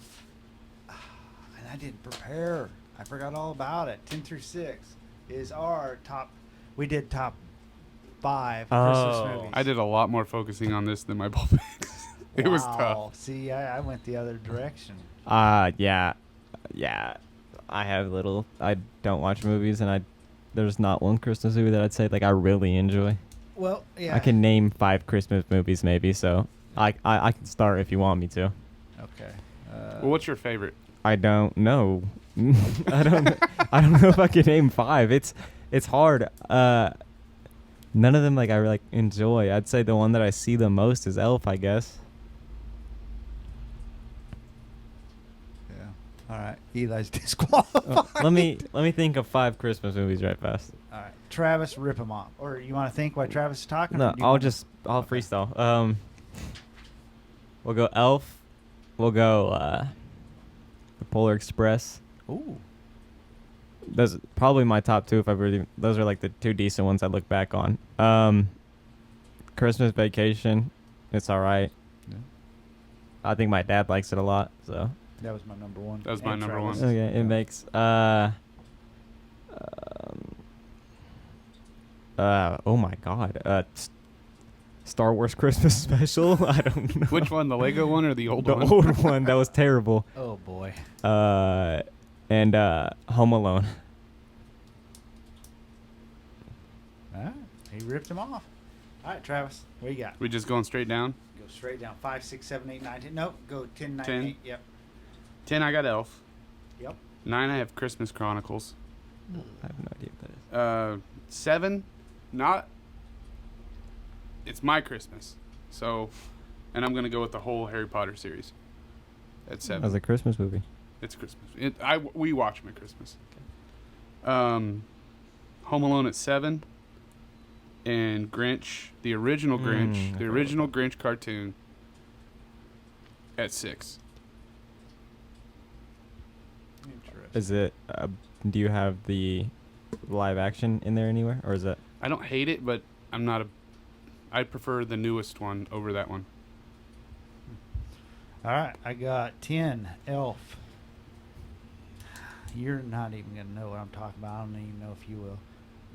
[SPEAKER 2] And I didn't prepare. I forgot all about it. 10 through 6 is our top. We did top 5 Christmas movies.
[SPEAKER 3] I did a lot more focusing on this than my ball picks. It was tough.
[SPEAKER 2] See, I went the other direction.
[SPEAKER 1] Yeah. I have little. I don't watch movies, and there's not one Christmas movie that I'd say like I really enjoy.
[SPEAKER 2] Well, yeah.
[SPEAKER 1] I can name 5 Christmas movies maybe, so I can start if you want me to.
[SPEAKER 2] Okay.
[SPEAKER 3] Well, what's your favorite?
[SPEAKER 1] I don't know. I don't know if I can name 5. It's hard. None of them like I like enjoy. I'd say the one that I see the most is Elf, I guess.
[SPEAKER 2] Yeah. All right. Eli's disqualified.
[SPEAKER 1] Let me think of 5 Christmas movies right fast.
[SPEAKER 2] All right. Travis, rip him off. Or you want to think while Travis is talking?
[SPEAKER 1] No, I'll freestyle. We'll go Elf. We'll go the Polar Express.
[SPEAKER 2] Ooh.
[SPEAKER 1] Those are probably my top 2 if I really. Those are like the 2 decent ones I look back on. Christmas Vacation. It's all right.
[SPEAKER 2] Yeah.
[SPEAKER 1] I think my dad likes it a lot. So.
[SPEAKER 2] That was my number 1.
[SPEAKER 3] That was my number
[SPEAKER 2] Travis.
[SPEAKER 3] 1.
[SPEAKER 1] Okay, it makes. Oh my God. Star Wars Christmas Special. I don't know.
[SPEAKER 3] Which one, the Lego one or the old
[SPEAKER 1] The
[SPEAKER 3] one?
[SPEAKER 1] old one that was terrible.
[SPEAKER 2] Oh, boy.
[SPEAKER 1] And Home Alone.
[SPEAKER 2] All right. He ripped him off. All right, Travis. What you got?
[SPEAKER 3] We just going straight down?
[SPEAKER 2] Go straight down. 5, 6, 7, 8, 9, 10. Nope. Go 10, 9,
[SPEAKER 3] 10.
[SPEAKER 2] 8. Yep.
[SPEAKER 3] 10, I got Elf.
[SPEAKER 2] Yep.
[SPEAKER 3] 9, I have Christmas Chronicles.
[SPEAKER 1] I have no idea what that is.
[SPEAKER 3] 7, not. It's my Christmas. So, and I'm going to go with the whole Harry Potter series. At 7.
[SPEAKER 1] As a Christmas movie.
[SPEAKER 3] It's Christmas. We watch them at Christmas. Home Alone at 7. And Grinch, the original Grinch, the original Grinch cartoon at 6.
[SPEAKER 2] Interesting.
[SPEAKER 1] Is it? Do you have the live action in there anywhere, or is it?
[SPEAKER 3] I don't hate it, but I'm not a. I prefer the newest one over that one.
[SPEAKER 2] All right. I got 10, Elf. You're not even going to know what I'm talking about. I don't even know if you will.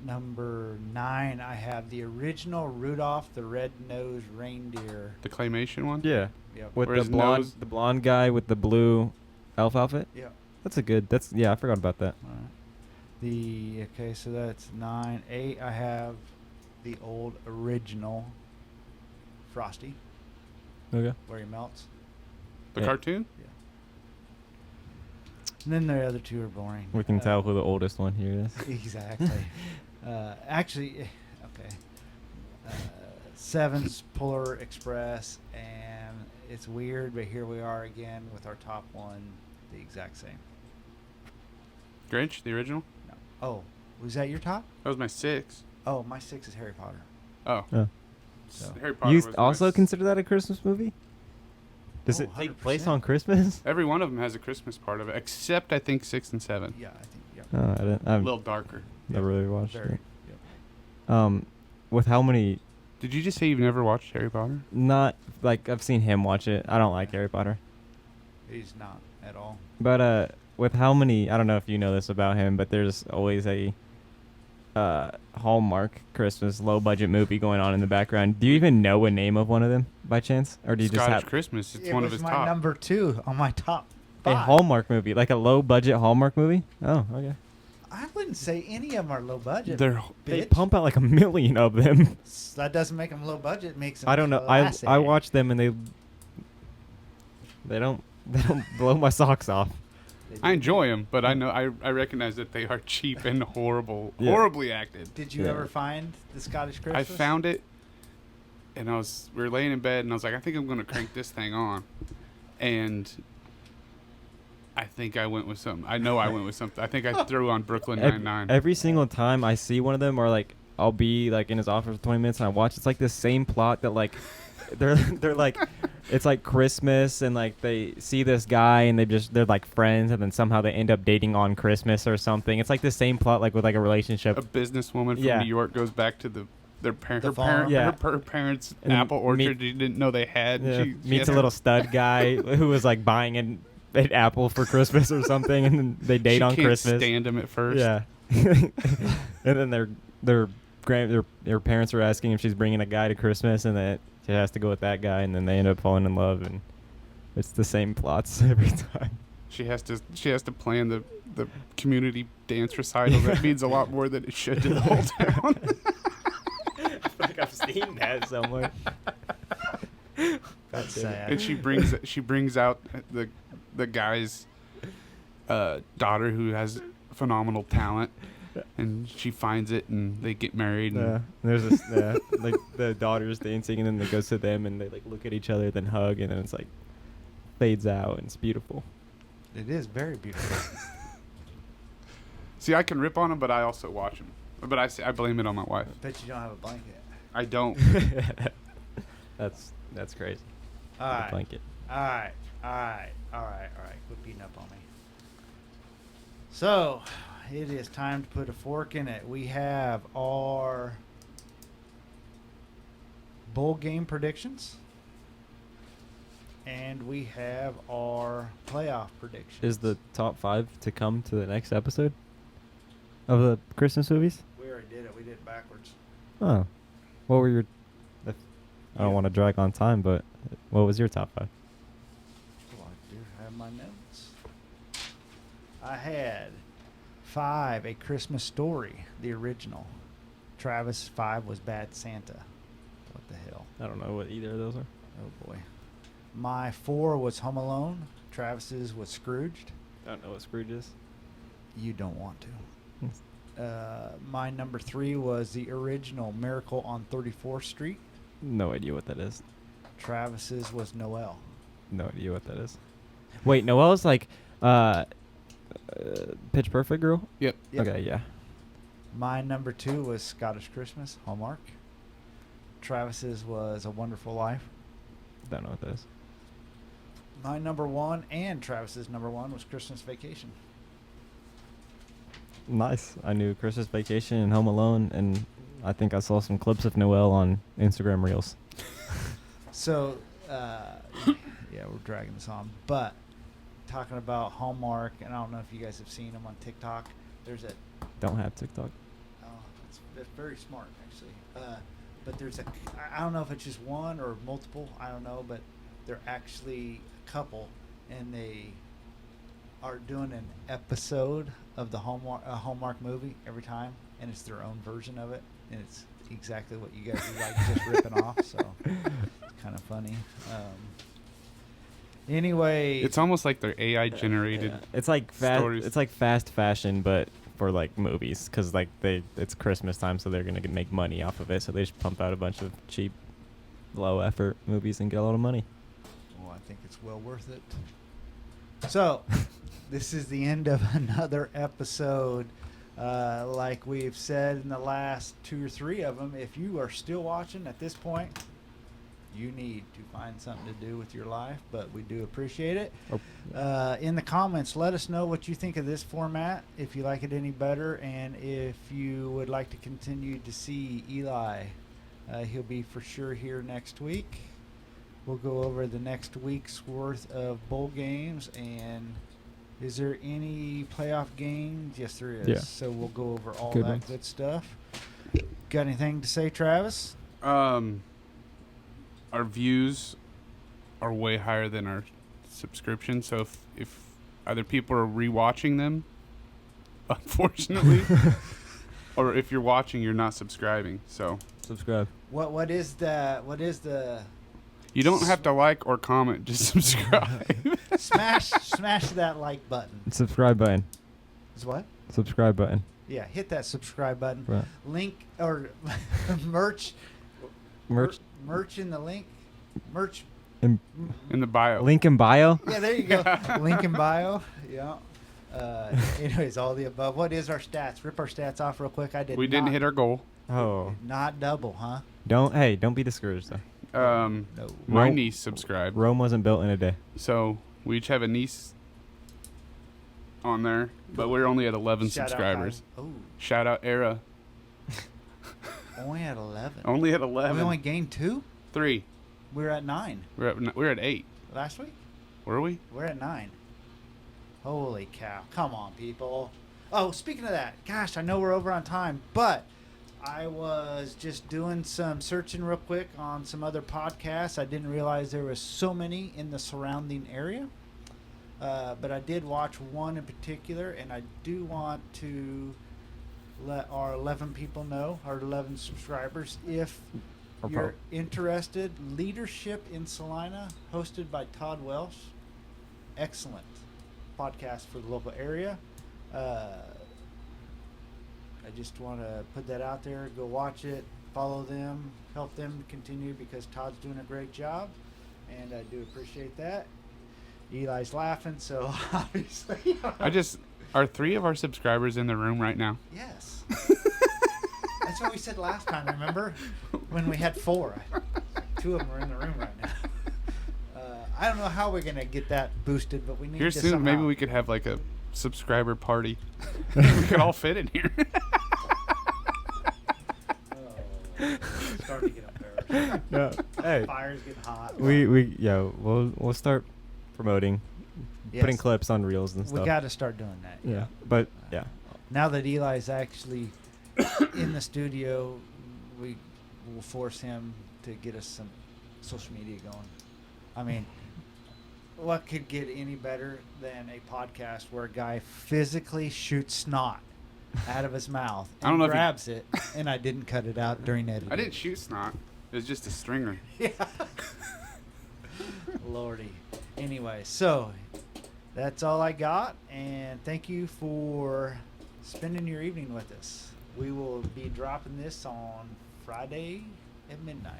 [SPEAKER 2] number 9, I have the original Rudolph the Red-Nosed Reindeer.
[SPEAKER 3] The claymation one.
[SPEAKER 1] Yeah.
[SPEAKER 2] Yep.
[SPEAKER 1] With
[SPEAKER 3] Where
[SPEAKER 1] the
[SPEAKER 3] his
[SPEAKER 1] blonde,
[SPEAKER 3] nose-
[SPEAKER 1] the blonde guy with the blue elf outfit.
[SPEAKER 2] Yep.
[SPEAKER 1] Yeah, I forgot about that.
[SPEAKER 2] All right. Okay, so that's 9. 8, I have the old original Frosty,
[SPEAKER 1] Okay.
[SPEAKER 2] where he melts.
[SPEAKER 3] The
[SPEAKER 1] Yeah.
[SPEAKER 3] cartoon.
[SPEAKER 2] Yeah. And then the other two are boring.
[SPEAKER 1] We can tell who the oldest one here is.
[SPEAKER 2] Exactly. Actually, okay. 7's Polar Express, and it's weird, but here we are again with our top one, the exact same.
[SPEAKER 3] Grinch, the original.
[SPEAKER 2] No. Oh, was that your top?
[SPEAKER 3] That was my 6.
[SPEAKER 2] Oh, my 6 is Harry Potter.
[SPEAKER 3] Oh.
[SPEAKER 1] Oh.
[SPEAKER 2] So.
[SPEAKER 3] Harry Potter.
[SPEAKER 1] You
[SPEAKER 3] was my
[SPEAKER 1] also
[SPEAKER 3] s-
[SPEAKER 1] consider that a Christmas movie? Does
[SPEAKER 2] Oh,
[SPEAKER 1] it take place
[SPEAKER 2] 100%.
[SPEAKER 1] on Christmas?
[SPEAKER 3] Every one of them has a Christmas part of it, except I think 6 and 7.
[SPEAKER 2] Yeah, I think. Yeah.
[SPEAKER 1] Oh, I didn't. I've
[SPEAKER 3] A little darker.
[SPEAKER 1] never really watched
[SPEAKER 2] Very.
[SPEAKER 1] it.
[SPEAKER 2] Yep.
[SPEAKER 1] With how many?
[SPEAKER 3] Did you just say you've never watched Harry Potter?
[SPEAKER 1] Not like I've seen him watch it. I don't like Harry Potter.
[SPEAKER 2] He's not at all.
[SPEAKER 1] But with how many? I don't know if you know this about him, but there's always a Hallmark Christmas low budget movie going on in the background. Do you even know a name of one of them by chance, or do you just
[SPEAKER 3] Scottish
[SPEAKER 1] have
[SPEAKER 3] Christmas. It's
[SPEAKER 2] It
[SPEAKER 3] one
[SPEAKER 2] was
[SPEAKER 3] of his
[SPEAKER 2] my
[SPEAKER 3] top.
[SPEAKER 2] number 2 on my top
[SPEAKER 1] a
[SPEAKER 2] 5.
[SPEAKER 1] Hallmark movie, like a low budget Hallmark movie? Oh, okay.
[SPEAKER 2] I wouldn't say any of them are low budget.
[SPEAKER 1] They
[SPEAKER 2] bitch.
[SPEAKER 1] pump out like 1 million of them.
[SPEAKER 2] That doesn't make them low budget. It makes them
[SPEAKER 1] I don't know.
[SPEAKER 2] classy.
[SPEAKER 1] I watch them and they don't blow my socks off.
[SPEAKER 2] They
[SPEAKER 3] I
[SPEAKER 2] do.
[SPEAKER 3] enjoy them, but I know I recognize that they are cheap and horrible,
[SPEAKER 1] Yeah.
[SPEAKER 3] horribly acted.
[SPEAKER 2] Did you
[SPEAKER 1] Yeah.
[SPEAKER 2] ever find the Scottish
[SPEAKER 3] I
[SPEAKER 2] Christmas?
[SPEAKER 3] found it, and we were laying in bed, and I was like, I think I'm gonna crank this thing on, and I think I went with something. I know I went with something. I think I threw on Brooklyn Nine-Nine.
[SPEAKER 1] Every single time I see one of them, or like I'll be like in his office for 20 minutes and I watch, it's like the same plot that like they're like it's like Christmas and like they see this guy and they're like friends and then somehow they end up dating on Christmas or something. It's like the same plot like with like a relationship.
[SPEAKER 3] A businesswoman from
[SPEAKER 1] Yeah.
[SPEAKER 3] New York goes back to her
[SPEAKER 2] farm.
[SPEAKER 3] parent,
[SPEAKER 1] Yeah.
[SPEAKER 3] her parents'
[SPEAKER 1] And
[SPEAKER 3] apple
[SPEAKER 1] meet-
[SPEAKER 3] orchard you didn't know they had.
[SPEAKER 1] Yeah,
[SPEAKER 3] She
[SPEAKER 1] meets
[SPEAKER 3] has
[SPEAKER 1] a
[SPEAKER 3] to-
[SPEAKER 1] little stud guy who was like buying an apple for Christmas or something, and then they date
[SPEAKER 3] she
[SPEAKER 1] on
[SPEAKER 3] can't
[SPEAKER 1] Christmas.
[SPEAKER 3] stand him at first.
[SPEAKER 1] Yeah, and then their parents are asking if she's bringing a guy to Christmas, and that she has to go with that guy, and then they end up falling in love, and it's the same plots every time.
[SPEAKER 3] She has to plan the community dance recital that means a lot more than it should to the whole town.
[SPEAKER 1] I feel like I've seen that somewhere.
[SPEAKER 2] That's sad.
[SPEAKER 3] And she brings out the guy's daughter who has phenomenal talent, and she finds it, and they get married. And
[SPEAKER 1] There's this like the daughter's dancing, and then it goes to them, and they like look at each other, then hug, and then it's like fades out, and it's beautiful.
[SPEAKER 2] It is very beautiful.
[SPEAKER 3] See, I can rip on him, but I also watch him. But I blame it on my wife.
[SPEAKER 2] Bet you don't have a blanket.
[SPEAKER 3] I don't.
[SPEAKER 1] That's crazy.
[SPEAKER 2] All
[SPEAKER 1] The
[SPEAKER 2] right.
[SPEAKER 1] blanket.
[SPEAKER 2] All right. Quit beating up on me. So, it is time to put a fork in it. We have our bowl game predictions, and we have our playoff predictions.
[SPEAKER 1] Is the top 5 to come to the next episode of the Christmas movies?
[SPEAKER 2] We already did it. We did it backwards.
[SPEAKER 1] Oh, what were your? I don't
[SPEAKER 2] Yeah.
[SPEAKER 1] want to drag on time, but what was your top 5?
[SPEAKER 2] Oh, I do have my notes. I had 5, A Christmas Story, the original. Travis 5 was Bad Santa. What the hell?
[SPEAKER 1] I don't know what either of those are.
[SPEAKER 2] Oh boy. My 4 was Home Alone. Travis's was Scrooged.
[SPEAKER 1] I don't know what Scrooge is.
[SPEAKER 2] You don't want to. My number 3 was the original Miracle on 34th Street.
[SPEAKER 1] No idea what that is.
[SPEAKER 2] Travis's was Noel.
[SPEAKER 1] No idea what that is. Wait, Noelle's like Pitch Perfect girl?
[SPEAKER 3] Yep.
[SPEAKER 2] Yep.
[SPEAKER 1] Okay, yeah.
[SPEAKER 2] My number 2 was Scottish Christmas, Hallmark. Travis's was A Wonderful Life.
[SPEAKER 1] Don't know what that is.
[SPEAKER 2] My number 1 and Travis's number 1 was Christmas Vacation.
[SPEAKER 1] Nice. I knew Christmas Vacation and Home Alone, and I think I saw some clips of Noelle on Instagram Reels.
[SPEAKER 2] So, yeah, we're dragging this on. But talking about Hallmark, and I don't know if you guys have seen them on TikTok. There's a
[SPEAKER 1] Don't have TikTok.
[SPEAKER 2] oh, that's That's very smart, actually. But there's I don't know if it's just one or multiple. I don't know, but they're actually a couple, and they are doing an episode of the Hallmark movie every time, and it's their own version of it, and it's exactly what you guys are like just ripping off. So it's kind of funny. Anyway,
[SPEAKER 3] It's almost like they're AI generated.
[SPEAKER 1] Yeah. It's like
[SPEAKER 3] stories.
[SPEAKER 1] it's like fast fashion, but for like movies, because like it's Christmas time, so they're gonna make money off of it. So they just pump out a bunch of cheap, low effort movies and get a lot of money.
[SPEAKER 2] well, I think it's well worth it. So, this is the end of another episode. Like we've said in the last 2 or 3 of them, if you are still watching at this point, you need to find something to do with your life, but we do appreciate it. In the comments, let us know what you think of this format, if you like it any better, and if you would like to continue to see Eli. He'll be for sure here next week. We'll go over the next week's worth of bowl games, and is there any playoff games? Yes, there is.
[SPEAKER 1] Yeah.
[SPEAKER 2] So we'll go over all
[SPEAKER 1] Good
[SPEAKER 2] that
[SPEAKER 1] ones.
[SPEAKER 2] good stuff. Got anything to say, Travis?
[SPEAKER 3] Our views are way higher than our subscription. So if either people are rewatching them, unfortunately, or if you're watching, you're not subscribing. So
[SPEAKER 1] Subscribe.
[SPEAKER 2] What is the
[SPEAKER 3] you don't have to like or comment, just subscribe.
[SPEAKER 2] smash that like button.
[SPEAKER 1] Subscribe button.
[SPEAKER 2] Is what?
[SPEAKER 1] Subscribe button.
[SPEAKER 2] Yeah, hit that subscribe button.
[SPEAKER 1] Right.
[SPEAKER 2] Link or merch
[SPEAKER 1] Merch.
[SPEAKER 2] merch in the link. Merch.
[SPEAKER 1] In
[SPEAKER 3] In the bio.
[SPEAKER 1] link in bio.
[SPEAKER 2] Yeah, there you go. Link in bio. Yeah. Anyways, all the above. What is our stats? Rip our stats off real quick.
[SPEAKER 3] We didn't hit our goal.
[SPEAKER 1] Oh,
[SPEAKER 2] Not double, huh?
[SPEAKER 1] don't be discouraged though.
[SPEAKER 2] No.
[SPEAKER 3] My
[SPEAKER 1] Rome-
[SPEAKER 3] niece subscribed.
[SPEAKER 1] Rome wasn't built in a day.
[SPEAKER 3] So we each have a niece on there, but we're only at 11
[SPEAKER 2] Shout out,
[SPEAKER 3] subscribers.
[SPEAKER 2] guys. Oh,
[SPEAKER 3] Shout out Era.
[SPEAKER 2] only at 11.
[SPEAKER 3] Only at 11.
[SPEAKER 2] We only gained 2.
[SPEAKER 3] 3.
[SPEAKER 2] We're at 9
[SPEAKER 3] We're at 8.
[SPEAKER 2] last week.
[SPEAKER 3] Were we?
[SPEAKER 2] We're at 9. Holy cow. Come on, people. Oh, speaking of that, gosh, I know we're over on time, but I was just doing some searching real quick on some other podcasts. I didn't realize there was so many in the surrounding area. But I did watch one in particular, and I do want to let our 11 people know, our 11 subscribers, if
[SPEAKER 1] Or
[SPEAKER 2] you're interested. Leadership in Salina, hosted by Todd Welsh. Excellent podcast for the local area. I just want to put that out there. Go watch it, follow them, help them continue, because Todd's doing a great job, and I do appreciate that. Eli's laughing, so obviously.
[SPEAKER 3] Are 3 of our subscribers in the room right now?
[SPEAKER 2] Yes. That's what we said last time, remember? When we had 4. 2 of them are in the room right now. I don't know how we're going to get that boosted, but we need
[SPEAKER 3] Here
[SPEAKER 2] to
[SPEAKER 3] soon,
[SPEAKER 2] somehow.
[SPEAKER 3] maybe we could have like a subscriber party. We could all fit in here.
[SPEAKER 2] Starting to get embarrassed.
[SPEAKER 1] No. Hey,
[SPEAKER 2] Fire's getting hot.
[SPEAKER 1] we'll start promoting,
[SPEAKER 2] Yes.
[SPEAKER 1] putting clips on reels and
[SPEAKER 2] We
[SPEAKER 1] stuff.
[SPEAKER 2] got to start doing that.
[SPEAKER 1] Yeah, but yeah,
[SPEAKER 2] Now that Eli's actually in the studio, we will force him to get us some social media going. I mean, what could get any better than a podcast where a guy physically shoots snot out of his mouth
[SPEAKER 3] I don't
[SPEAKER 2] and
[SPEAKER 3] know if he-
[SPEAKER 2] grabs it, and I didn't cut it out during editing.
[SPEAKER 3] I didn't shoot snot. It was just a stringer.
[SPEAKER 2] Yeah. Lordy. Anyway, so that's all I got, and thank you for spending your evening with us. We will be dropping this on Friday at midnight.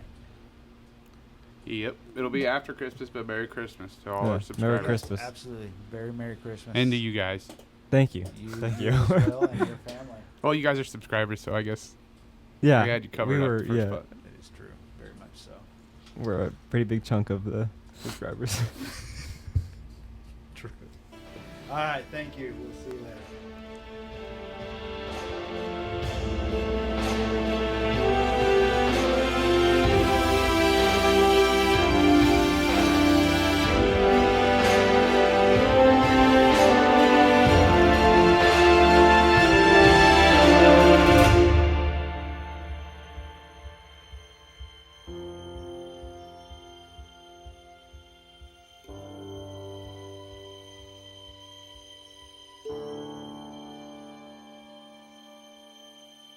[SPEAKER 3] Yep. It'll be after Christmas, but Merry Christmas to all
[SPEAKER 1] Yeah,
[SPEAKER 3] our
[SPEAKER 1] Merry
[SPEAKER 3] subscribers.
[SPEAKER 1] Christmas.
[SPEAKER 2] Absolutely. Very Merry Christmas.
[SPEAKER 3] And to you guys.
[SPEAKER 1] thank you,
[SPEAKER 2] You,
[SPEAKER 1] thank
[SPEAKER 2] you
[SPEAKER 1] you.
[SPEAKER 2] as well, and your family.
[SPEAKER 3] Well, you guys are subscribers, so I guess
[SPEAKER 1] Yeah,
[SPEAKER 3] we had you covered
[SPEAKER 1] we
[SPEAKER 3] up
[SPEAKER 1] were.
[SPEAKER 3] the first
[SPEAKER 1] Yeah,
[SPEAKER 3] spot.
[SPEAKER 2] It is true. Very much so.
[SPEAKER 1] we're a pretty big chunk of the subscribers.
[SPEAKER 2] True. All right. Thank you. We'll see you later.